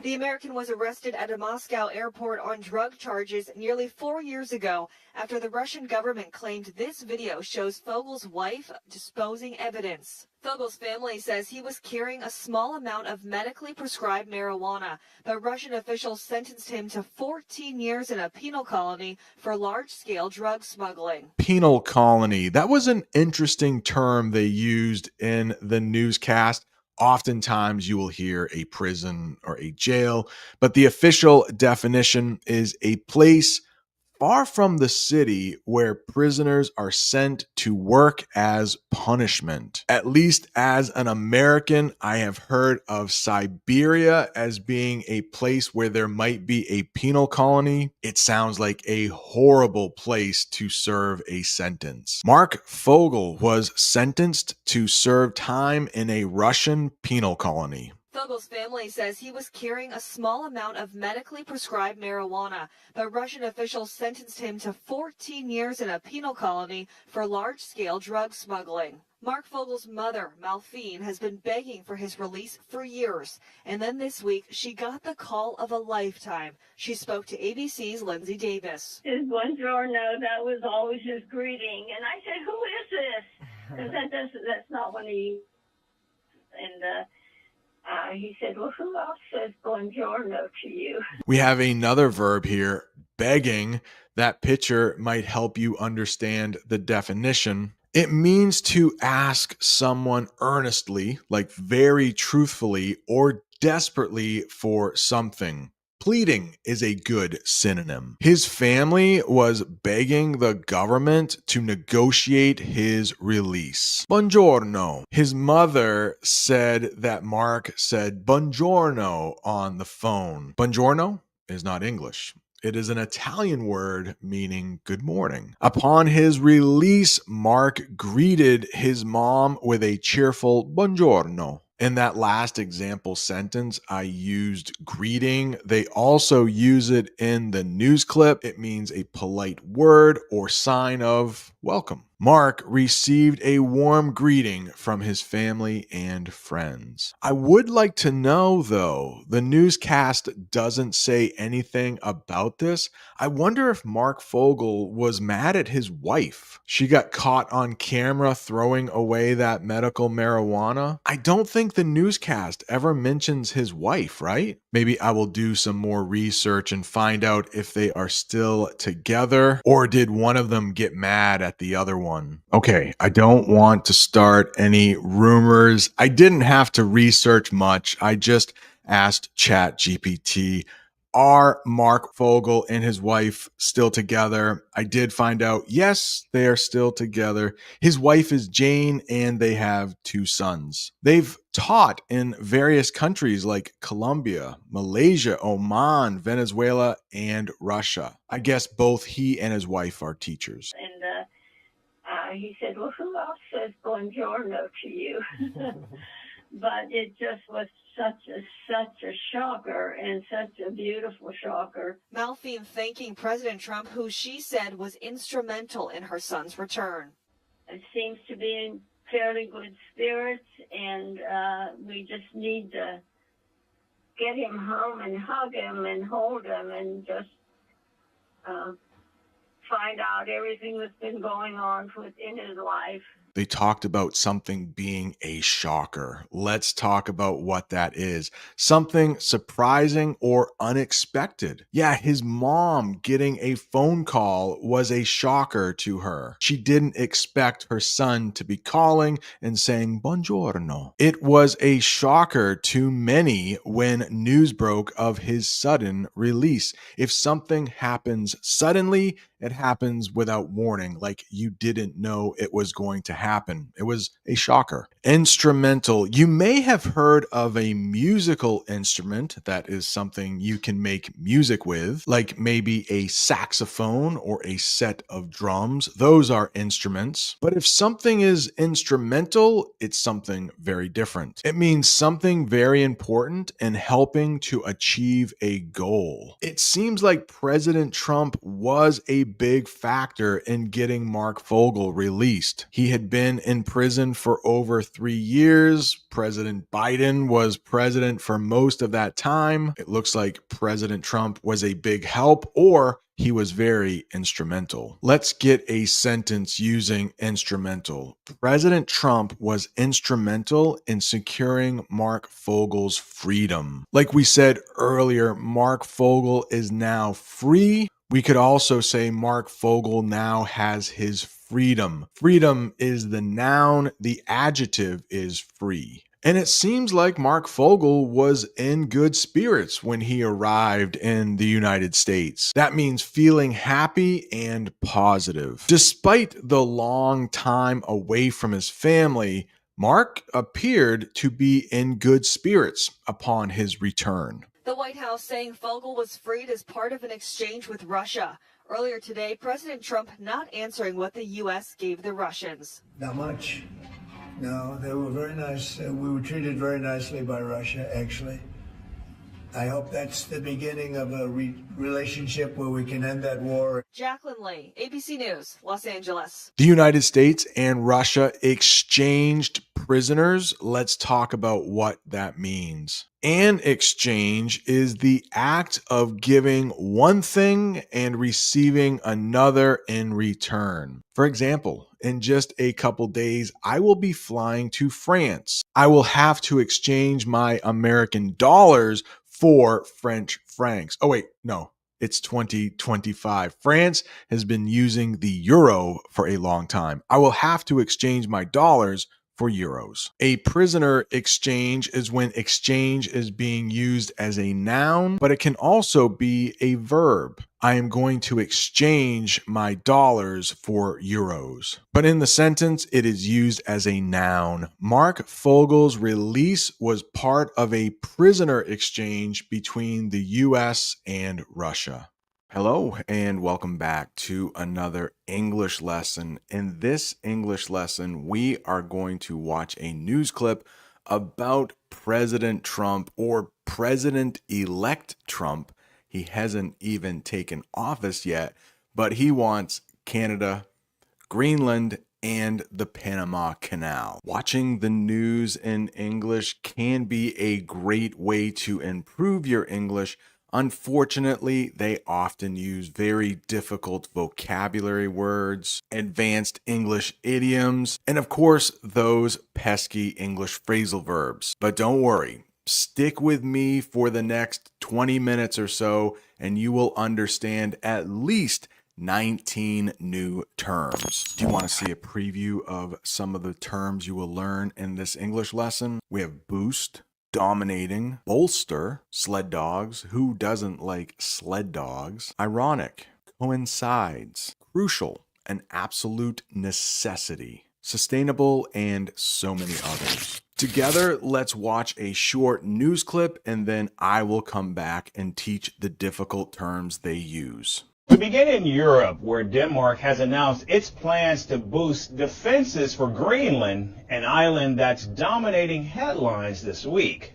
The American was arrested at a Moscow airport on drug charges nearly 4 years ago after the Russian government claimed this video shows Fogel's wife disposing evidence. Fogel's family says he was carrying a small amount of medically prescribed marijuana, but Russian officials sentenced him to 14 years in a penal colony for large-scale drug smuggling. Penal colony. That was an interesting term they used in the newscast. Oftentimes you will hear a prison or a jail, but the official definition is a place far from the city where prisoners are sent to work as punishment. At least as an American, I have heard of Siberia as being a place where there might be a penal colony. It sounds like a horrible place to serve a sentence. Marc Fogel was sentenced to serve time in a Russian penal colony. Fogel's family says he was carrying a small amount of medically prescribed marijuana, but Russian officials sentenced him to 14 years in a penal colony for large-scale drug smuggling. Marc Fogel's mother, Malphine, has been begging for his release for years. And then this week, she got the call of a lifetime. She spoke to ABC's Lindsay Davis. His buongiorno, that was always his greeting. And I said, who is this? Because that's not what he... And he said, well, who else says buongiorno to you? We have another verb here, begging. That picture might help you understand the definition. It means to ask someone earnestly, like very truthfully or desperately for something. Pleading is a good synonym. His family was begging the government to negotiate his release. Buongiorno. His mother said that Mark said buongiorno on the phone. Buongiorno is not English. It is an Italian word meaning good morning. Upon his release, Mark greeted his mom with a cheerful buongiorno. In that last example sentence, I used greeting. They also use it in the news clip. It means a polite word or sign of welcome. Mark received a warm greeting from his family and friends. I would like to know, though, the newscast doesn't say anything about this. I wonder if Marc Fogel was mad at his wife. She got caught on camera throwing away that medical marijuana. I don't think the newscast ever mentions his wife, right? Maybe I will do some more research and find out if they are still together, or did one of them get mad at the other one? Okay, I don't want to start any rumors. I didn't have to research much. I just asked ChatGPT, are Marc Fogel and his wife still together? I did find out, yes, they are still together. His wife is Jane, and they have 2 sons. They've taught in various countries like Colombia, Malaysia, Oman, Venezuela, and Russia. I guess both he and his wife are teachers. And he said, well, who else says buongiorno to you? But it just was such a shocker, and such a beautiful shocker. Malphine thanking President Trump, who she said was instrumental in her son's return. It seems to be in fairly good spirits, and we just need to get him home and hug him and hold him and just find out everything that's been going on within his life. They talked about something being a shocker. Let's talk about what that is. Something surprising or unexpected. Yeah, his mom getting a phone call was a shocker to her. She didn't expect her son to be calling and saying buongiorno. It was a shocker to many when news broke of his sudden release. If something happens suddenly, it happens without warning, like you didn't know it was going to happen. It was a shocker. Instrumental. You may have heard of a musical instrument that is something you can make music with, like maybe a saxophone or a set of drums. Those are instruments. But if something is instrumental, it's something very different. It means something very important in helping to achieve a goal. It seems like President Trump was a big factor in getting Marc Fogel released. He had been in prison for over 3 years. President Biden was president for most of that time. It looks like President Trump was a big help, or he was very instrumental. Let's get a sentence using instrumental. President Trump was instrumental in securing Marc Fogel's freedom. Like we said earlier, Marc Fogel is now free. We could also say Marc Fogel now has his freedom. Freedom is the noun, the adjective is free. And it seems like Marc Fogel was in good spirits when he arrived in the United States. That means feeling happy and positive. Despite the long time away from his family, Marc appeared to be in good spirits upon his return. The White House saying Fogel was freed as part of an exchange with Russia. Earlier today, President Trump not answering what the U.S. gave the Russians. Not much. No, they were very nice. We were treated very nicely by Russia, actually. I hope that's the beginning of a relationship where we can end that war. Jacqueline Lee, ABC News, Los Angeles. The United States and Russia exchanged prisoners. Let's talk about what that means. An exchange is the act of giving one thing and receiving another in return. For example, in just a couple days, I will be flying to France. I will have to exchange my American dollars for French francs. Oh, wait, no. It's 2025. France has been using the euro for a long time. I will have to exchange my dollars for euros. A prisoner exchange is when exchange is being used as a noun, but it can also be a verb. I am going to exchange my dollars for euros. But in the sentence, it is used as a noun. Marc Fogel's release was part of a prisoner exchange between the US and Russia. Hello, and welcome back to another English lesson. In this English lesson, we are going to watch a news clip about President Trump, or President-elect Trump. He hasn't even taken office yet, but he wants Canada, Greenland, and the Panama Canal. Watching the news in English can be a great way to improve your English. Unfortunately, they often use very difficult vocabulary words, advanced English idioms, and of course, those pesky English phrasal verbs. But don't worry, stick with me for the next 20 minutes or so, and you will understand at least 19 new terms. Do you want to see a preview of some of the terms you will learn in this English lesson? We have boost, dominating, bolster, sled dogs. Who doesn't like sled dogs? Ironic, coincides, crucial, an absolute necessity, sustainable, and so many others. Together, let's watch a short news clip, and then I will come back and teach the difficult terms they use. We begin in Europe, where Denmark has announced its plans to boost defenses for Greenland, an island that's dominating headlines this week.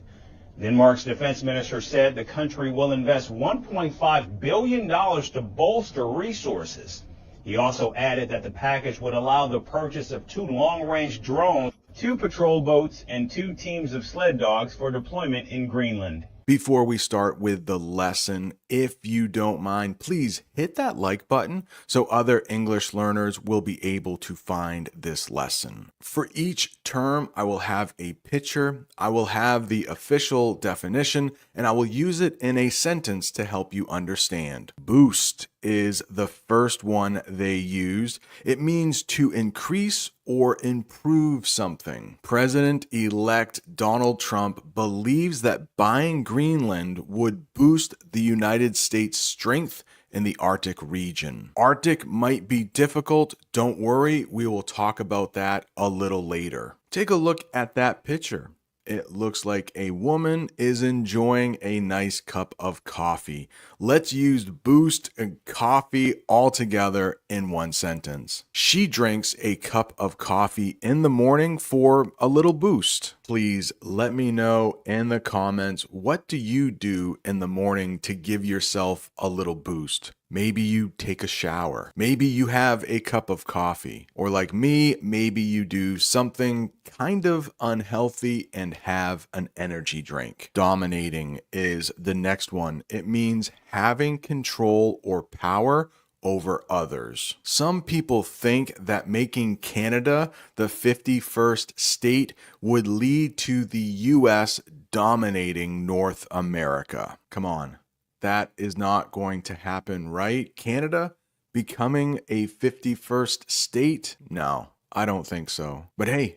Denmark's defense minister said the country will invest $1.5 billion to bolster resources. He also added that the package would allow the purchase of 2 long-range drones, 2 patrol boats, and 2 teams of sled dogs for deployment in Greenland. Before we start with the lesson, if you don't mind, please hit that like button so other English learners will be able to find this lesson. For each term, I will have a picture, I will have the official definition, and I will use it in a sentence to help you understand. Boost is the first one they used. It means to increase or improve something. President-elect Donald Trump believes that buying Greenland would boost the United States' strength in the Arctic region. Arctic might be difficult. Don't worry, we will talk about that a little later. Take a look at that picture. It looks like a woman is enjoying a nice cup of coffee. Let's use boost and coffee all together in one sentence. She drinks a cup of coffee in the morning for a little boost. Please let me know in the comments, what do you do in the morning to give yourself a little boost? Maybe you take a shower. Maybe you have a cup of coffee. Or like me, maybe you do something kind of unhealthy and have an energy drink. Dominating is the next one. It means having control or power over others. Some people think that making Canada the 51st state would lead to the US dominating North America. Come on. That is not going to happen, right? Canada becoming a 51st state? No, I don't think so. But hey,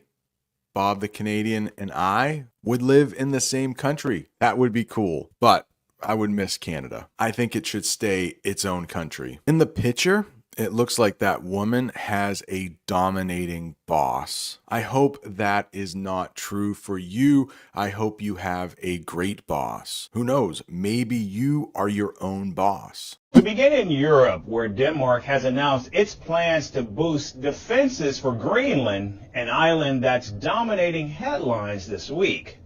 Bob the Canadian and I would live in the same country. That would be cool. But I would miss Canada. I think it should stay its own country. In the picture, It looks like that woman has a dominating boss. I hope that is not true for you. I hope you have a great boss. Who knows? Maybe you are your own boss. We begin in Europe, where Denmark has announced its plans to boost defenses for Greenland, an island that's dominating headlines this week.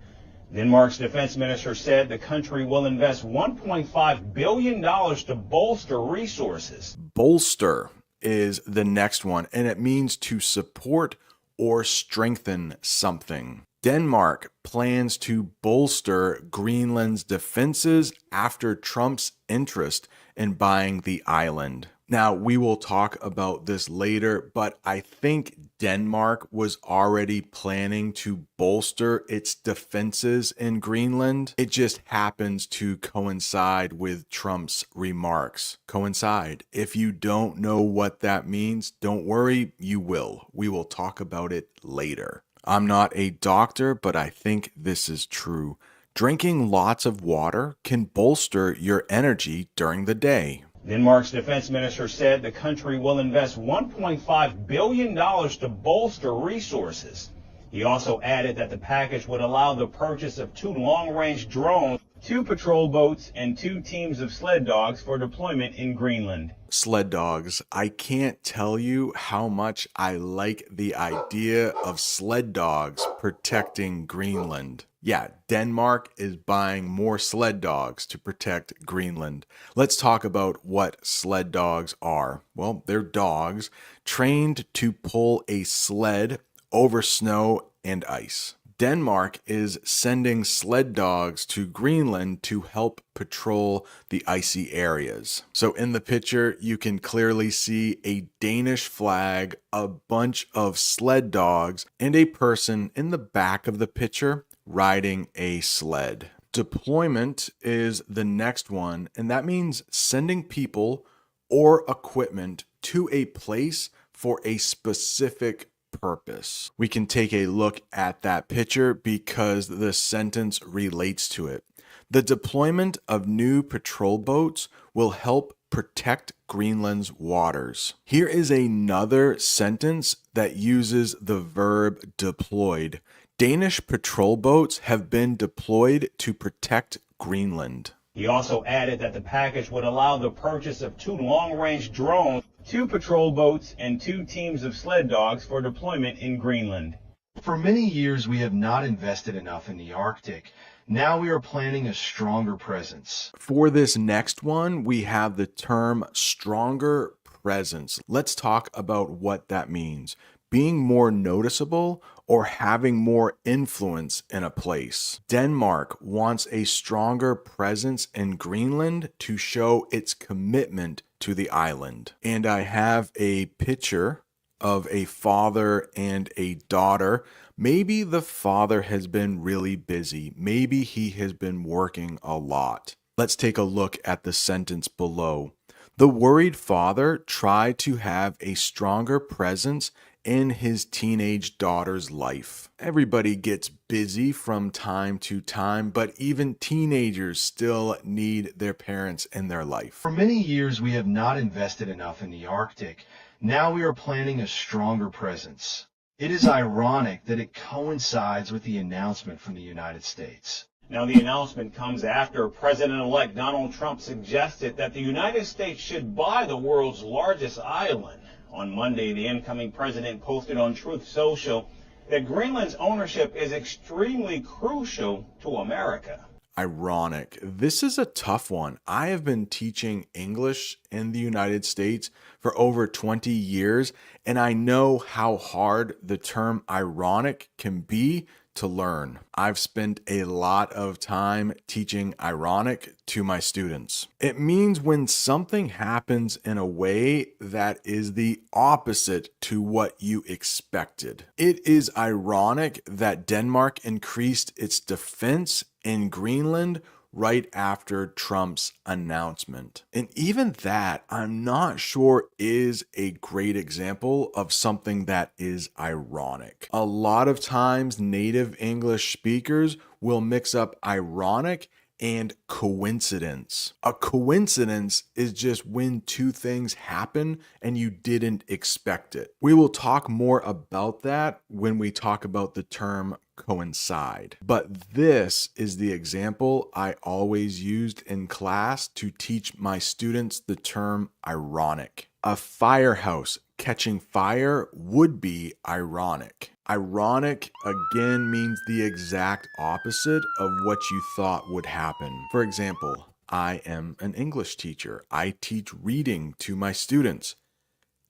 Denmark's defense minister said the country will invest $1.5 billion to bolster resources. Bolster is the next one, and it means to support or strengthen something. Denmark plans to bolster Greenland's defenses after Trump's interest in buying the island. Now, we will talk about this later, but I think Denmark was already planning to bolster its defenses in Greenland. It just happens to coincide with Trump's remarks. Coincide. If you don't know what that means, don't worry, you will. We will talk about it later. I'm not a doctor, but I think this is true. Drinking lots of water can bolster your energy during the day. Denmark's defense minister said the country will invest $1.5 billion to bolster resources. He also added that the package would allow the purchase of 2 long-range drones, 2 patrol boats, and 2 teams of sled dogs for deployment in Greenland. Sled dogs. I can't tell you how much I like the idea of sled dogs protecting Greenland. Yeah, Denmark is buying more sled dogs to protect Greenland. Let's talk about what sled dogs are. Well, they're dogs trained to pull a sled over snow and ice. Denmark is sending sled dogs to Greenland to help patrol the icy areas. So in the picture, you can clearly see a Danish flag, a bunch of sled dogs, and a person in the back of the picture riding a sled. Deployment is the next one, and that means sending people or equipment to a place for a specific purpose. We can take a look at that picture because the sentence relates to it. The deployment of new patrol boats will help protect Greenland's waters. Here is another sentence that uses the verb deployed. Danish patrol boats have been deployed to protect Greenland. He also added that the package would allow the purchase of 2 long-range drones, 2 patrol boats, and 2 teams of sled dogs for deployment in Greenland. For many years, we have not invested enough in the Arctic. Now we are planning a stronger presence. For this next one, we have the term stronger presence. Let's talk about what that means. Being more noticeable or having more influence in a place. Denmark wants a stronger presence in Greenland to show its commitment to the island. And I have a picture of a father and a daughter. Maybe the father has been really busy. Maybe he has been working a lot. Let's take a look at the sentence below. The worried father tried to have a stronger presence in his teenage daughter's life. Everybody gets busy from time to time, but even teenagers still need their parents in their life. For many years, we have not invested enough in the Arctic. Now we are planning a stronger presence. It is ironic that it coincides with the announcement from the United States. Now, the announcement comes after President-elect Donald Trump suggested that the United States should buy the world's largest island. On Monday, the incoming president posted on Truth Social that Greenland's ownership is extremely crucial to America. Ironic. This is a tough one. I have been teaching English in the United States for over 20 years, and I know how hard the term ironic can be to learn. I've spent a lot of time teaching ironic to my students. It means when something happens in a way that is the opposite to what you expected. It is ironic that Denmark increased its defense in Greenland right after Trump's announcement. And even that, I'm not sure is a great example of something that is ironic. A lot of times, native English speakers will mix up ironic and coincidence. A coincidence is just when two things happen and you didn't expect it. We will talk more about that when we talk about the term coincide. But this is the example I always used in class to teach my students the term ironic. A firehouse catching fire would be ironic. Ironic again means the exact opposite of what you thought would happen. For example, I am an English teacher. I teach reading to my students.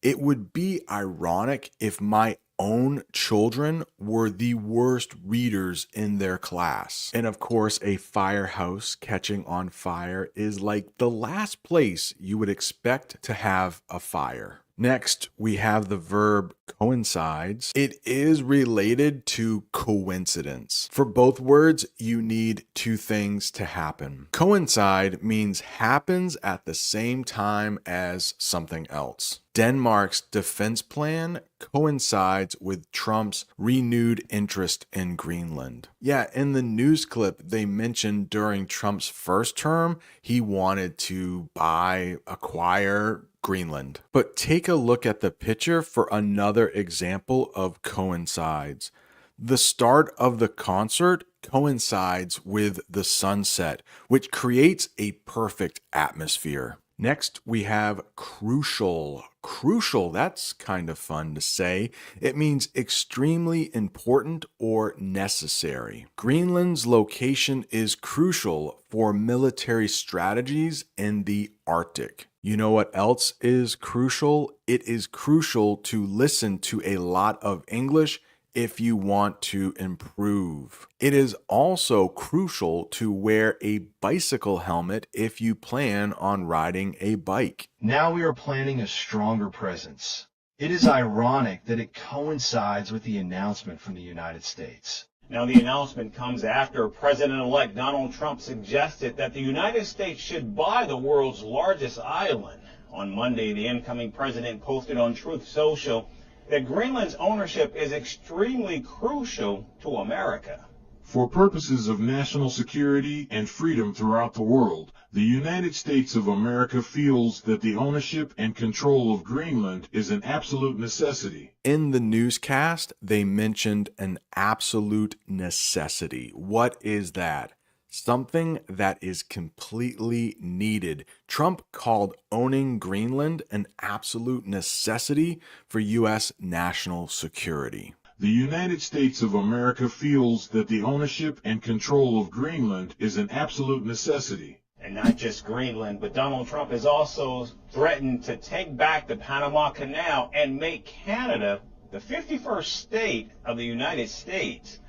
It would be ironic if my own children were the worst readers in their class. And of course, a firehouse catching on fire is like the last place you would expect to have a fire. Next, we have the verb coincides. It is related to coincidence. For both words, you need two things to happen. Coincide means happens at the same time as something else. Denmark's defense plan coincides with Trump's renewed interest in Greenland. Yeah, in the news clip, they mentioned during Trump's first term, he wanted to acquire Greenland. But take a look at the picture for another example of coincides. The start of the concert coincides with the sunset, which creates a perfect atmosphere. Next, we have crucial. Crucial, that's kind of fun to say. It means extremely important or necessary. Greenland's location is crucial for military strategies in the Arctic. You know what else is crucial? It is crucial to listen to a lot of English if you want to improve. It is also crucial to wear a bicycle helmet if you plan on riding a bike. Now we are planning a stronger presence. It is ironic that it coincides with the announcement from the United States. Now, the announcement comes after President-elect Donald Trump suggested that the United States should buy the world's largest island. On Monday, the incoming president posted on Truth Social that Greenland's ownership is extremely crucial to America. For purposes of national security and freedom throughout the world, the United States of America feels that the ownership and control of Greenland is an absolute necessity. In the newscast, they mentioned an absolute necessity. What is that? Something that is completely needed. Trump called owning Greenland an absolute necessity for U.S. national security. The United States of America feels that the ownership and control of Greenland is an absolute necessity. And not just Greenland, but Donald Trump has also threatened to take back the Panama Canal and make Canada the 51st state of the United States.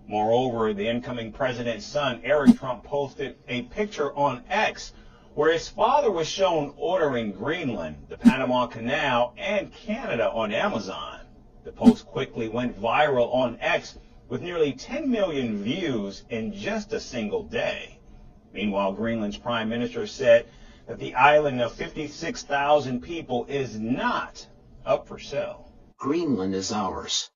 Moreover, the incoming president's son, Eric Trump, posted a picture on X where his father was shown ordering Greenland, the Panama Canal, and Canada on Amazon. The post quickly went viral on X with nearly 10 million views in just a single day. Meanwhile, Greenland's prime minister said that the island of 56,000 people is not up for sale. Greenland is ours.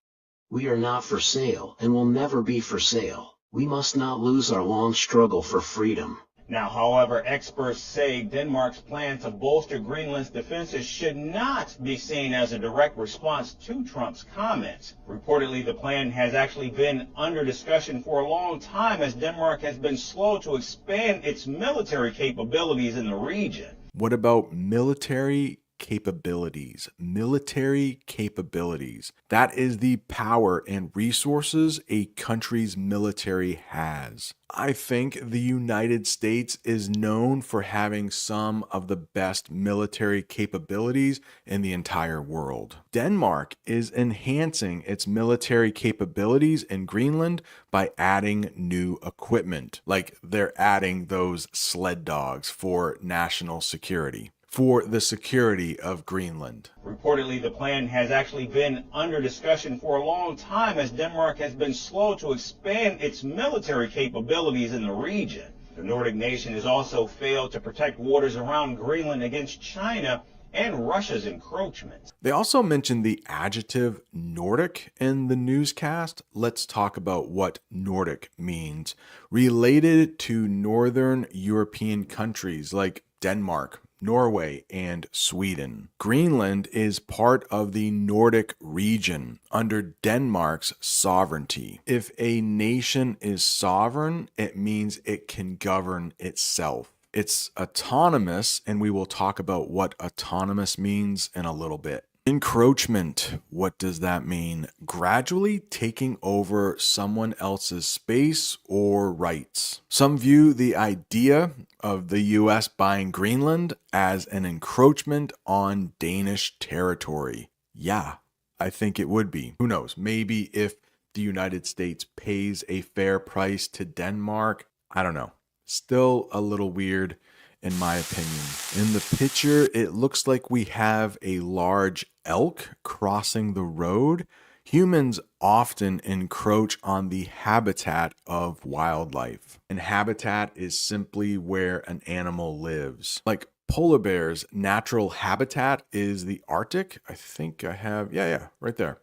We are not for sale and will never be for sale. We must not lose our long struggle for freedom. Now, however, experts say Denmark's plan to bolster Greenland's defenses should not be seen as a direct response to Trump's comments. Reportedly, the plan has actually been under discussion for a long time as Denmark has been slow to expand its military capabilities in the region. What about military capabilities? Military capabilities. That is the power and resources a country's military has. I think the United States is known for having some of the best military capabilities in the entire world. Denmark is enhancing its military capabilities in Greenland by adding new equipment, like they're adding those sled dogs for national security, for the security of Greenland. Reportedly, the plan has actually been under discussion for a long time as Denmark has been slow to expand its military capabilities in the region. The Nordic nation has also failed to protect waters around Greenland against China and Russia's encroachments. They also mentioned the adjective Nordic in the newscast. Let's talk about what Nordic means. Related to Northern European countries like Denmark, Norway, and Sweden. Greenland is part of the Nordic region under Denmark's sovereignty. If a nation is sovereign, it means it can govern itself. It's autonomous, and we will talk about what autonomous means in a little bit. Encroachment, what does that mean? Gradually taking over someone else's space or rights. Some view the idea of the US buying Greenland as an encroachment on Danish territory. Yeah, I think it would be. Who knows? Maybe if the United States pays a fair price to Denmark, I don't know. Still a little weird in my opinion. In the picture, it looks like we have a large elk crossing the road. Humans often encroach on the habitat of wildlife. And habitat is simply where an animal lives. Like polar bears' natural habitat is the Arctic. I think I have, yeah, right there.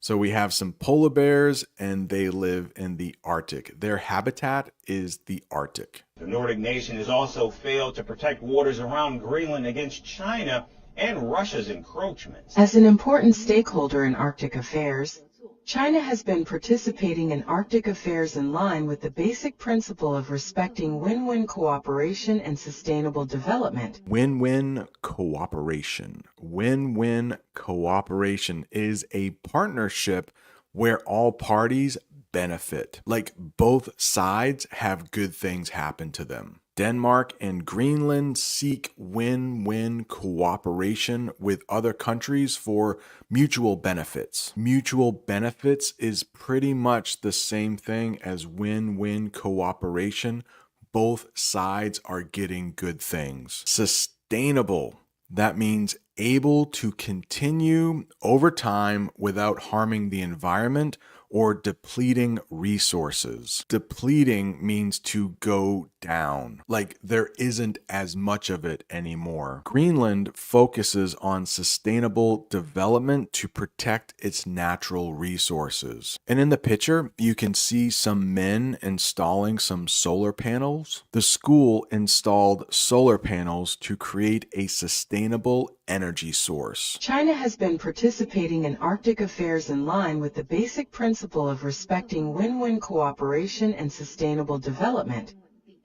So we have some polar bears and they live in the Arctic. Their habitat is the Arctic. The Nordic nation has also failed to protect waters around Greenland against China and Russia's encroachments. As an important stakeholder in Arctic affairs, China has been participating in Arctic affairs in line with the basic principle of respecting win-win cooperation and sustainable development. Win-win cooperation. Win-win cooperation is a partnership where all parties benefit. Like both sides have good things happen to them. Denmark and Greenland seek win-win cooperation with other countries for mutual benefits. Mutual benefits is pretty much the same thing as win-win cooperation. Both sides are getting good things. Sustainable. That means able to continue over time without harming the environment or depleting resources. Depleting means to go down, like there isn't as much of it anymore. Greenland focuses on sustainable development to protect its natural resources. And in the picture, you can see some men installing some solar panels. The school installed solar panels to create a sustainable energy source. China has been participating in Arctic affairs in line with the basic principle of respecting win-win cooperation and sustainable development,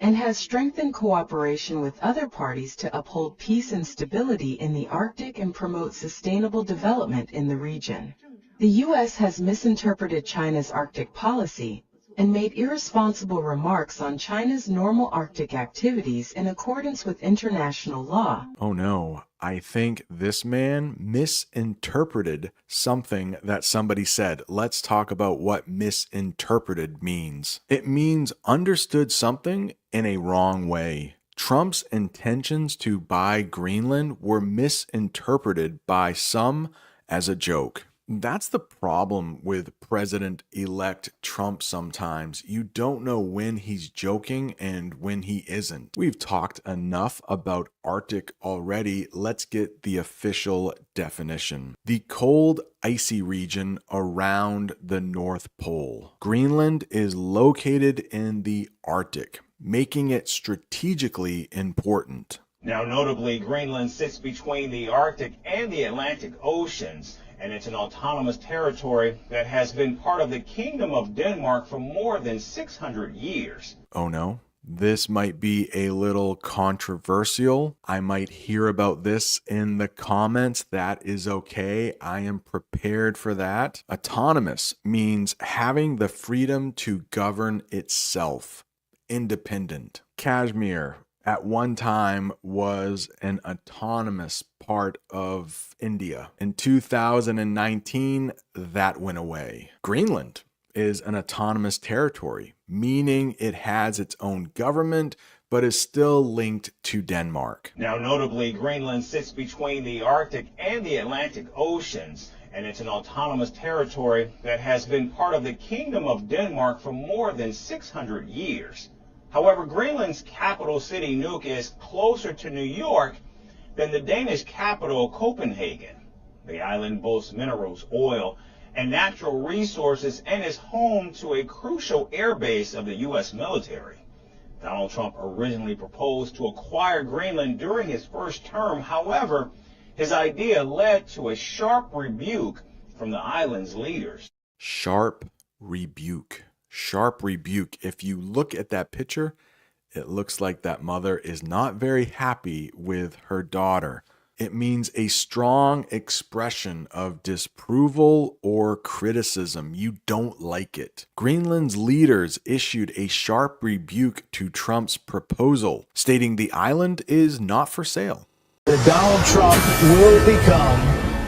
and has strengthened cooperation with other parties to uphold peace and stability in the Arctic and promote sustainable development in the region. The U.S. has misinterpreted China's Arctic policy and made irresponsible remarks on China's normal Arctic activities in accordance with international law. Oh no, I think this man misinterpreted something that somebody said. Let's talk about what misinterpreted means. It means understood something in a wrong way. Trump's intentions to buy Greenland were misinterpreted by some as a joke. That's the problem with President-elect Trump sometimes. You don't know when he's joking and when he isn't. We've talked enough about Arctic already. Let's get the official definition. The cold, icy region around the North Pole. Greenland is located in the Arctic, making it strategically important. Now, notably, Greenland sits between the Arctic and the Atlantic Oceans, and it's an autonomous territory that has been part of the Kingdom of Denmark for more than 600 years. Oh no, this might be a little controversial. I might hear about this in the comments. That is okay. I am prepared for that. Autonomous means having the freedom to govern itself. Independent. Kashmir at one time was an autonomous part of India. In 2019, that went away. Greenland is an autonomous territory, meaning it has its own government, but is still linked to Denmark. Now, notably, Greenland sits between the Arctic and the Atlantic Oceans, and it's an autonomous territory that has been part of the Kingdom of Denmark for more than 600 years. However, Greenland's capital city, Nuuk, is closer to New York than the Danish capital, Copenhagen. The island boasts minerals, oil, and natural resources and is home to a crucial air base of the U.S. military. Donald Trump originally proposed to acquire Greenland during his first term. However, his idea led to a sharp rebuke from the island's leaders. Sharp rebuke. Sharp rebuke. If you look at that picture, it looks like that mother is not very happy with her daughter. It means a strong expression of disapproval or criticism. You don't like it. Greenland's leaders issued a sharp rebuke to Trump's proposal, stating the island is not for sale. That Donald Trump will become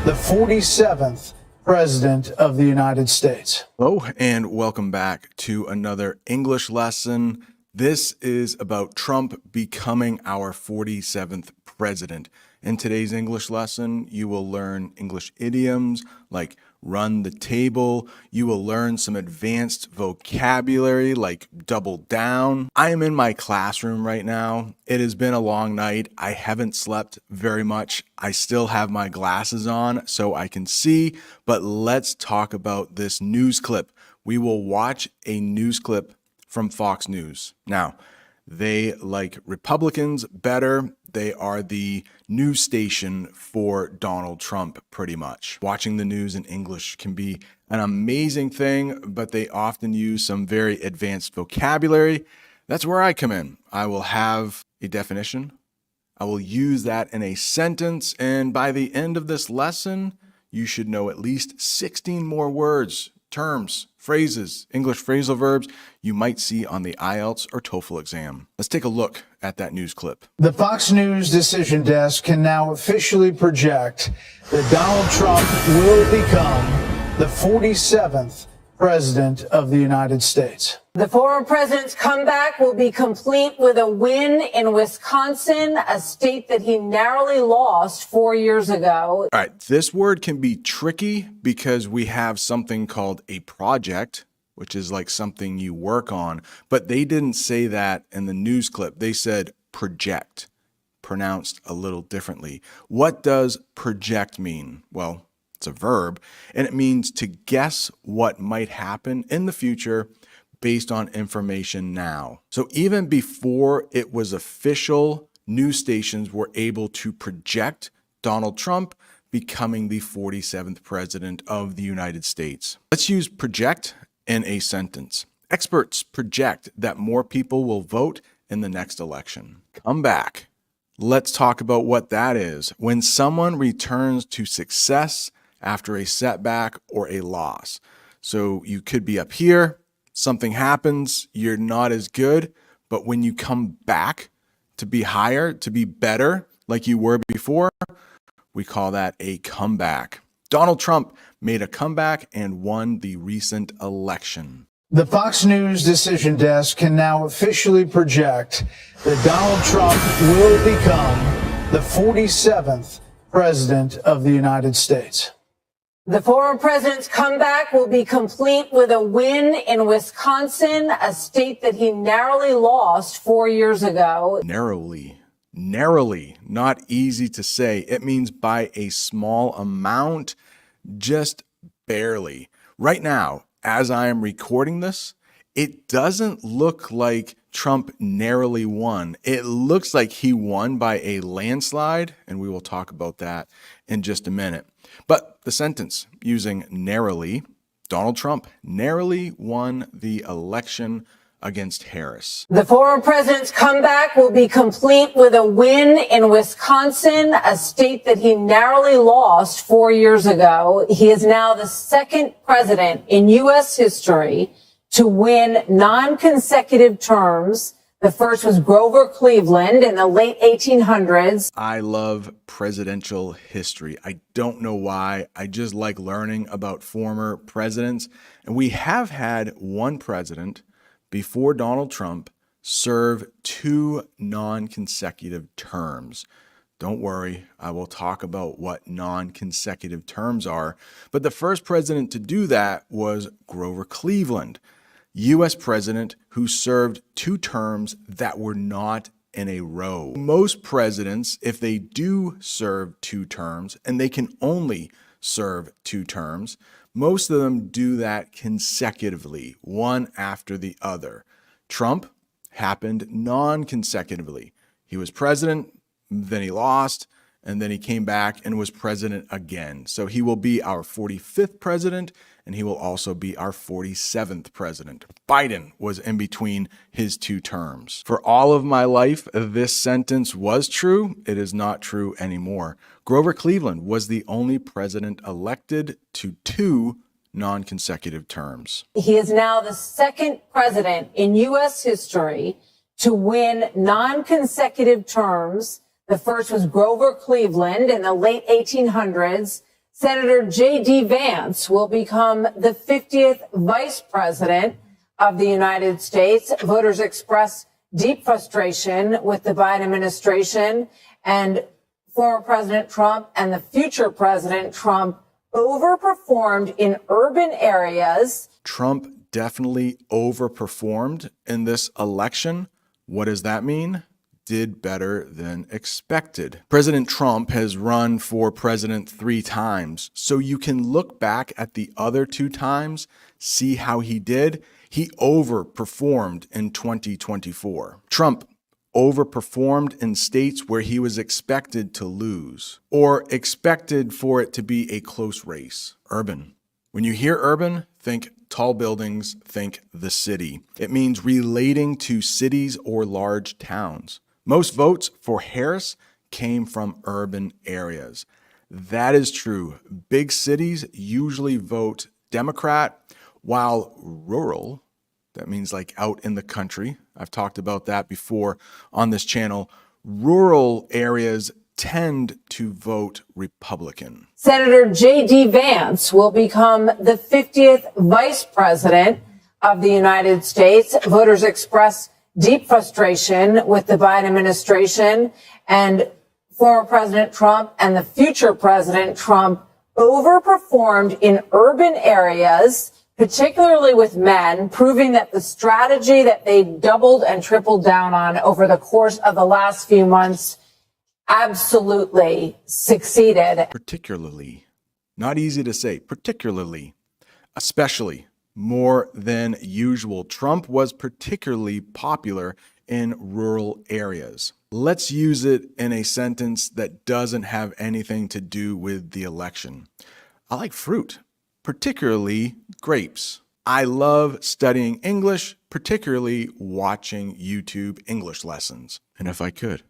the 47th President of the United States. Hello, and welcome back to another English lesson. This is about Trump becoming our 47th president. In today's English lesson, you will learn English idioms like run the table. You will learn some advanced vocabulary like double down. I am in my classroom right now. It has been a long night. I haven't slept very much. I still have my glasses on so I can see, but let's talk about this news clip. We will watch a news clip from Fox News. Now, they like Republicans better. They are the news station for Donald Trump, pretty much. Watching the news in English can be an amazing thing, but they often use some very advanced vocabulary. That's where I come in. I will have a definition. I will use that in a sentence, and by the end of this lesson, you should know at least 16 more words, terms, phrases, English phrasal verbs you might see on the IELTS or TOEFL exam. Let's take a look at that news clip. The Fox News decision desk can now officially project that Donald Trump will become the 47th President of the United States. The former president's comeback will be complete with a win in Wisconsin, a state that he narrowly lost 4 years ago. All right, this word can be tricky because we have something called a project, which is like something you work on, but they didn't say that in the news clip. They said project, pronounced a little differently. What does project mean? Well, it's a verb, and it means to guess what might happen in the future based on information now. So even before it was official, news stations were able to project Donald Trump becoming the 47th president of the United States. Let's use project in a sentence. Experts project that more people will vote in the next election. Come back. Let's talk about what that is. When someone returns to success after a setback or a loss. So you could be up here, something happens, you're not as good, but when you come back to be higher, to be better like you were before, we call that a comeback. Donald Trump made a comeback and won the recent election. The Fox News decision desk can now officially project that Donald Trump will become the 47th President of the United States. The former president's comeback will be complete with a win in Wisconsin, a state that he narrowly lost 4 years ago. Narrowly, not easy to say. It means by a small amount, just barely. Right now, as I am recording this, it doesn't look like Trump narrowly won. It looks like he won by a landslide, and we will talk about that in just a minute. But the sentence using narrowly, Donald Trump narrowly won the election against Harris. The former president's comeback will be complete with a win in Wisconsin, a state that he narrowly lost 4 years ago. He is now the second president in U.S. history to win non-consecutive terms. The first was Grover Cleveland in the late 1800s. I love presidential history. I don't know why. I just like learning about former presidents. And we have had one president before Donald Trump serve 2 non-consecutive terms. Don't worry, I will talk about what non-consecutive terms are. But the first president to do that was Grover Cleveland, U.S. president who served 2 terms that were not in a row. Most presidents, if they do serve 2 terms, and they can only serve 2 terms, most of them do that consecutively, one after the other. Trump happened non-consecutively. He was president, then he lost, and then he came back and was president again. So he will be our 45th president, and he will also be our 47th president. Biden was in between his 2 terms. For all of my life, this sentence was true. It is not true anymore. Grover Cleveland was the only president elected to 2 non-consecutive terms. He is now the second president in U.S. history to win non-consecutive terms. The first was Grover Cleveland in the late 1800s. Senator J.D. Vance will become the 50th vice president of the United States. Voters expressed deep frustration with the Biden administration, and former President Trump and the future President Trump overperformed in urban areas. Trump definitely overperformed in this election. What does that mean? Did better than expected. President Trump has run for president 3 times, so you can look back at the other 2 times, see how he did. He overperformed in 2024. Trump overperformed in states where he was expected to lose or expected for it to be a close race. Urban. When you hear urban, think tall buildings, think the city. It means relating to cities or large towns. Most votes for Harris came from urban areas. That is true. Big cities usually vote Democrat, while rural, that means like out in the country, I've talked about that before on this channel, rural areas tend to vote Republican. Senator J.D. Vance will become the 50th vice president of the United States. Voters expressed deep frustration with the Biden administration, and former President Trump and the future President Trump overperformed in urban areas, particularly with men, proving that the strategy that they doubled and tripled down on over the course of the last few months absolutely succeeded. Particularly, not easy to say, particularly, especially, more than usual. Trump was particularly popular in rural areas. Let's use it in a sentence that doesn't have anything to do with the election. I like fruit, particularly grapes. I love studying English, particularly watching YouTube English lessons. And if I could,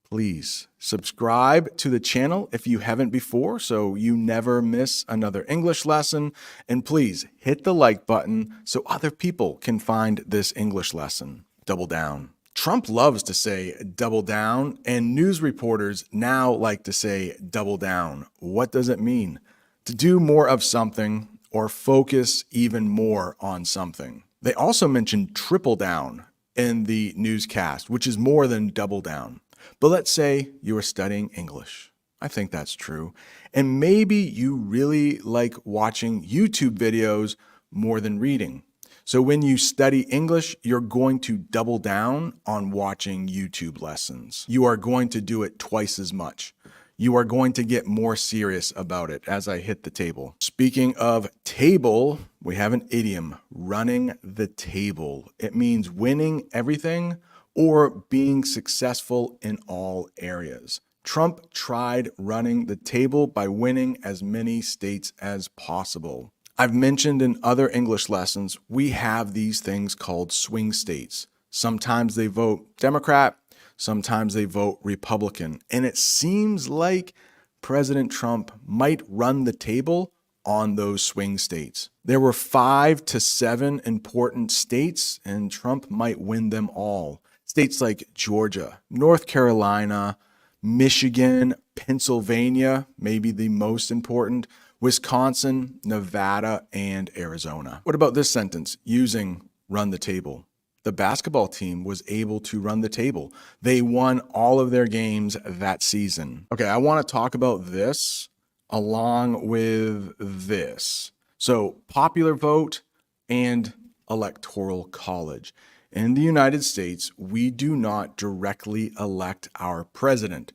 please subscribe to the channel if you haven't before so you never miss another English lesson. And please hit the like button so other people can find this English lesson. Double down. Trump loves to say double down, and news reporters now like to say double down. What does it mean? To do more of something or focus even more on something. They also mentioned triple down in the newscast, which is more than double down. But let's say you are studying English. I think that's true. And maybe you really like watching YouTube videos more than reading. So when you study English, you're going to double down on watching YouTube lessons. You are going to do it twice as much. You are going to get more serious about it as I hit the table. Speaking of table, we have an idiom, running the table. It means winning everything or being successful in all areas. Trump tried running the table by winning as many states as possible. I've mentioned in other English lessons, we have these things called swing states. Sometimes they vote Democrat, sometimes they vote Republican. And it seems like President Trump might run the table on those swing states. There were 5 to 7 important states, and Trump might win them all. States like Georgia, North Carolina, Michigan, Pennsylvania, maybe the most important, Wisconsin, Nevada, and Arizona. What about this sentence using run the table? The basketball team was able to run the table. They won all of their games that season. Okay, I want to talk about this along with this. So popular vote and electoral college. In the United States, we do not directly elect our president.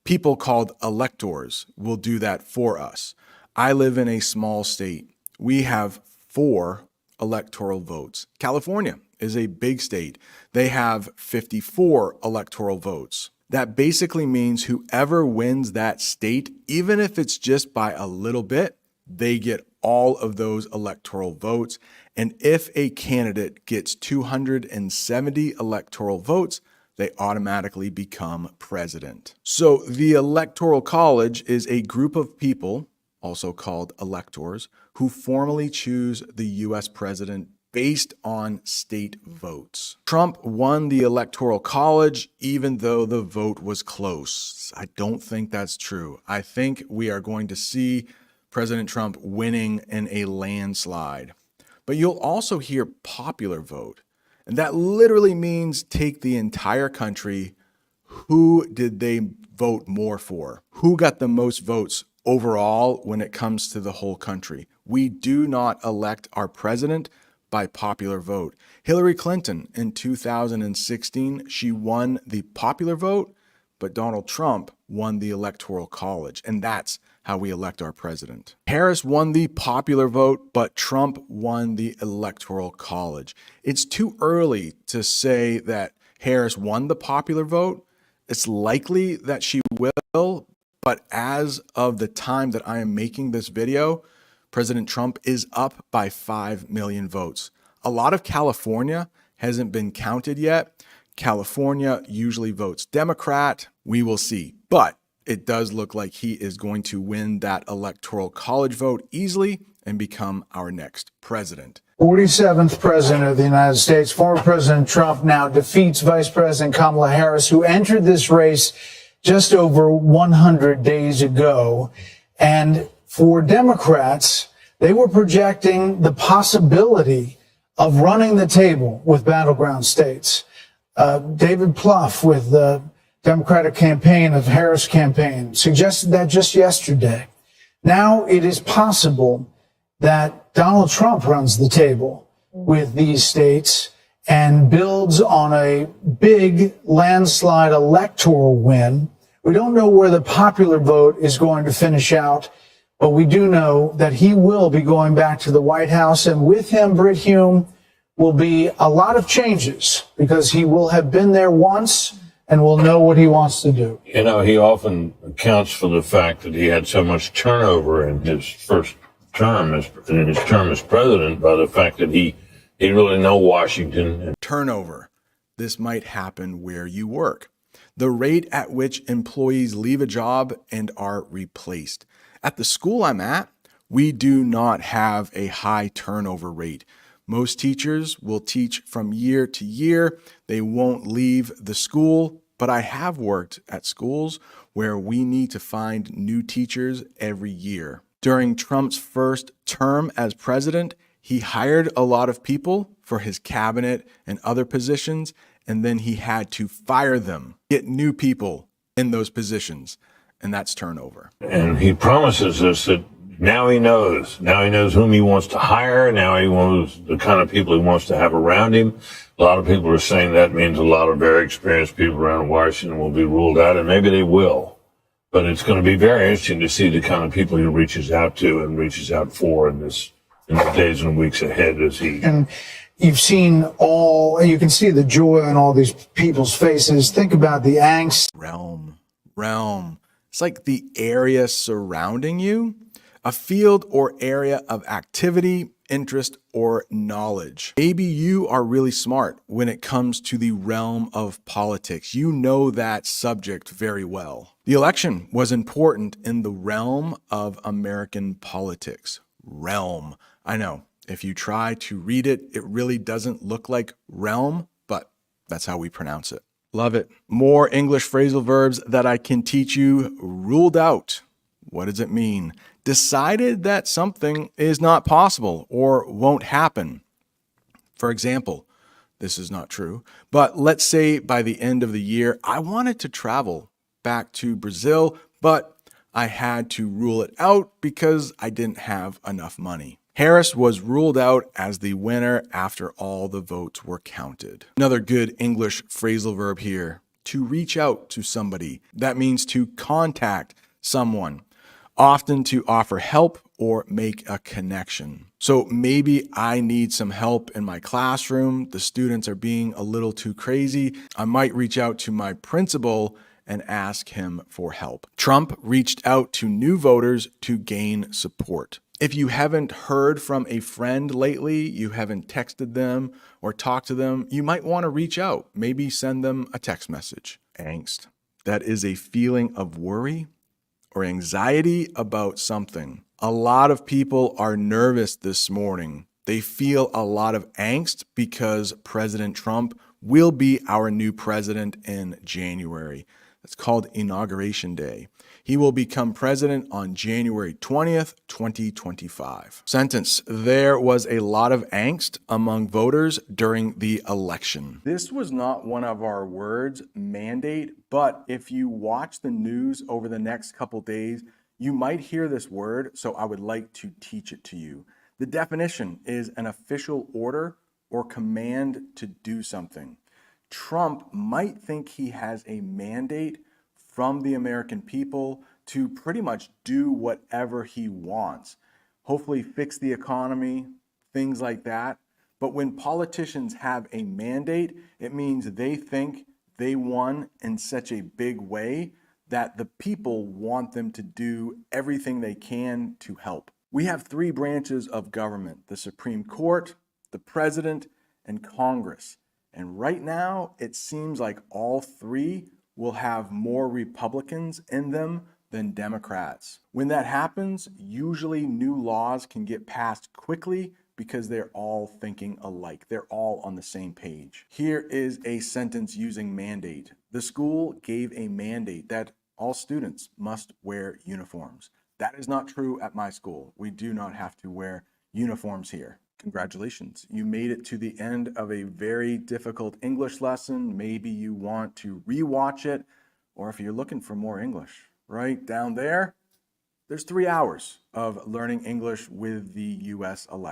People called electors will do that for us. I live in a small state. We have 4 electoral votes. California is a big state. They have 54 electoral votes. That basically means whoever wins that state, even if it's just by a little bit, they get all of those electoral votes. And if a candidate gets 270 electoral votes, they automatically become president. So the Electoral College is a group of people, also called electors, who formally choose the US president based on state votes. Trump won the Electoral College even though the vote was close. I don't think that's true. I think we are going to see President Trump winning in a landslide. But you'll also hear popular vote. And that literally means take the entire country. Who did they vote more for? Who got the most votes overall when it comes to the whole country? We do not elect our president by popular vote. Hillary Clinton in 2016, she won the popular vote, but Donald Trump won the Electoral College. And that's how we elect our president. Harris won the popular vote, but Trump won the Electoral College. It's too early to say that Harris won the popular vote. It's likely that she will, but as of the time that I am making this video, President Trump is up by 5 million votes. A lot of California hasn't been counted yet. California usually votes Democrat. We will see. But it does look like he is going to win that Electoral College vote easily and become our next president. 47th president of the United States, former President Trump now defeats Vice President Kamala Harris, who entered this race just over 100 days ago. And for Democrats, they were projecting the possibility of running the table with battleground states. David Plouffe with the Democratic campaign of Harris campaign suggested that just yesterday. Now it is possible that Donald Trump runs the table with these states and builds on a big landslide electoral win. We don't know where the popular vote is going to finish out, but we do know that he will be going back to the White House, and with him, Brit Hume, will be a lot of changes because he will have been there once and will know what he wants to do. You know, he often accounts for the fact that he had so much turnover in his first term as president by the fact that he really know Washington. Turnover. This might happen where you work. The rate at which employees leave a job and are replaced. At the school I'm at, we do not have a high turnover rate. Most teachers will teach from year to year. They won't leave the school, but I have worked at schools where we need to find new teachers every year. During Trump's first term as president, he hired a lot of people for his cabinet and other positions, and then he had to fire them, get new people in those positions, and that's turnover. And he promises us that now he knows whom he wants to hire. Now he knows the kind of people he wants to have around him. A lot of people are saying that means a lot of very experienced people around Washington will be ruled out, and maybe they will. But it's going to be very interesting to see the kind of people he reaches out to and reaches out for in the days and weeks ahead as he. And you've seen you can see the joy on all these people's faces. Think about the angst. Realm. It's like the area surrounding you. A field or area of activity, interest, or knowledge. Maybe you are really smart when it comes to the realm of politics. You know that subject very well. The election was important in the realm of American politics. Realm. I know, if you try to read it, it really doesn't look like realm, but that's how we pronounce it. Love it. More English phrasal verbs that I can teach you. Ruled out. What does it mean? Decided that something is not possible or won't happen. For example, this is not true, but let's say by the end of the year, I wanted to travel back to Brazil, but I had to rule it out because I didn't have enough money. Harris was ruled out as the winner after all the votes were counted. Another good English phrasal verb here, to reach out to somebody. That means to contact someone, often to offer help or make a connection. So maybe I need some help in my classroom. The students are being a little too crazy. I might reach out to my principal and ask him for help. Trump reached out to new voters to gain support. If you haven't heard from a friend lately, you haven't texted them or talked to them, you might want to reach out. Maybe send them a text message. Angst. That is a feeling of worry or anxiety about something. A lot of people are nervous this morning. They feel a lot of angst because President Trump will be our new president in January. It's called Inauguration Day. He will become president on January 20th, 2025. Sentence: there was a lot of angst among voters during the election. This was not one of our words, mandate, but if you watch the news over the next couple days, you might hear this word, so I would like to teach it to you. The definition is an official order or command to do something. Trump might think he has a mandate from the American people to pretty much do whatever he wants. Hopefully fix the economy, things like that. But when politicians have a mandate, it means they think they won in such a big way that the people want them to do everything they can to help. We have three branches of government: the Supreme Court, the President, and Congress. And right now, it seems like all three will have more Republicans in them than Democrats. When that happens, usually new laws can get passed quickly because they're all thinking alike. They're all on the same page. Here is a sentence using mandate. The school gave a mandate that all students must wear uniforms. That is not true at my school. We do not have to wear uniforms here. Congratulations, you made it to the end of a very difficult English lesson. Maybe you want to rewatch it, or if you're looking for more English, right down there, there's 3 hours of learning English with the US election.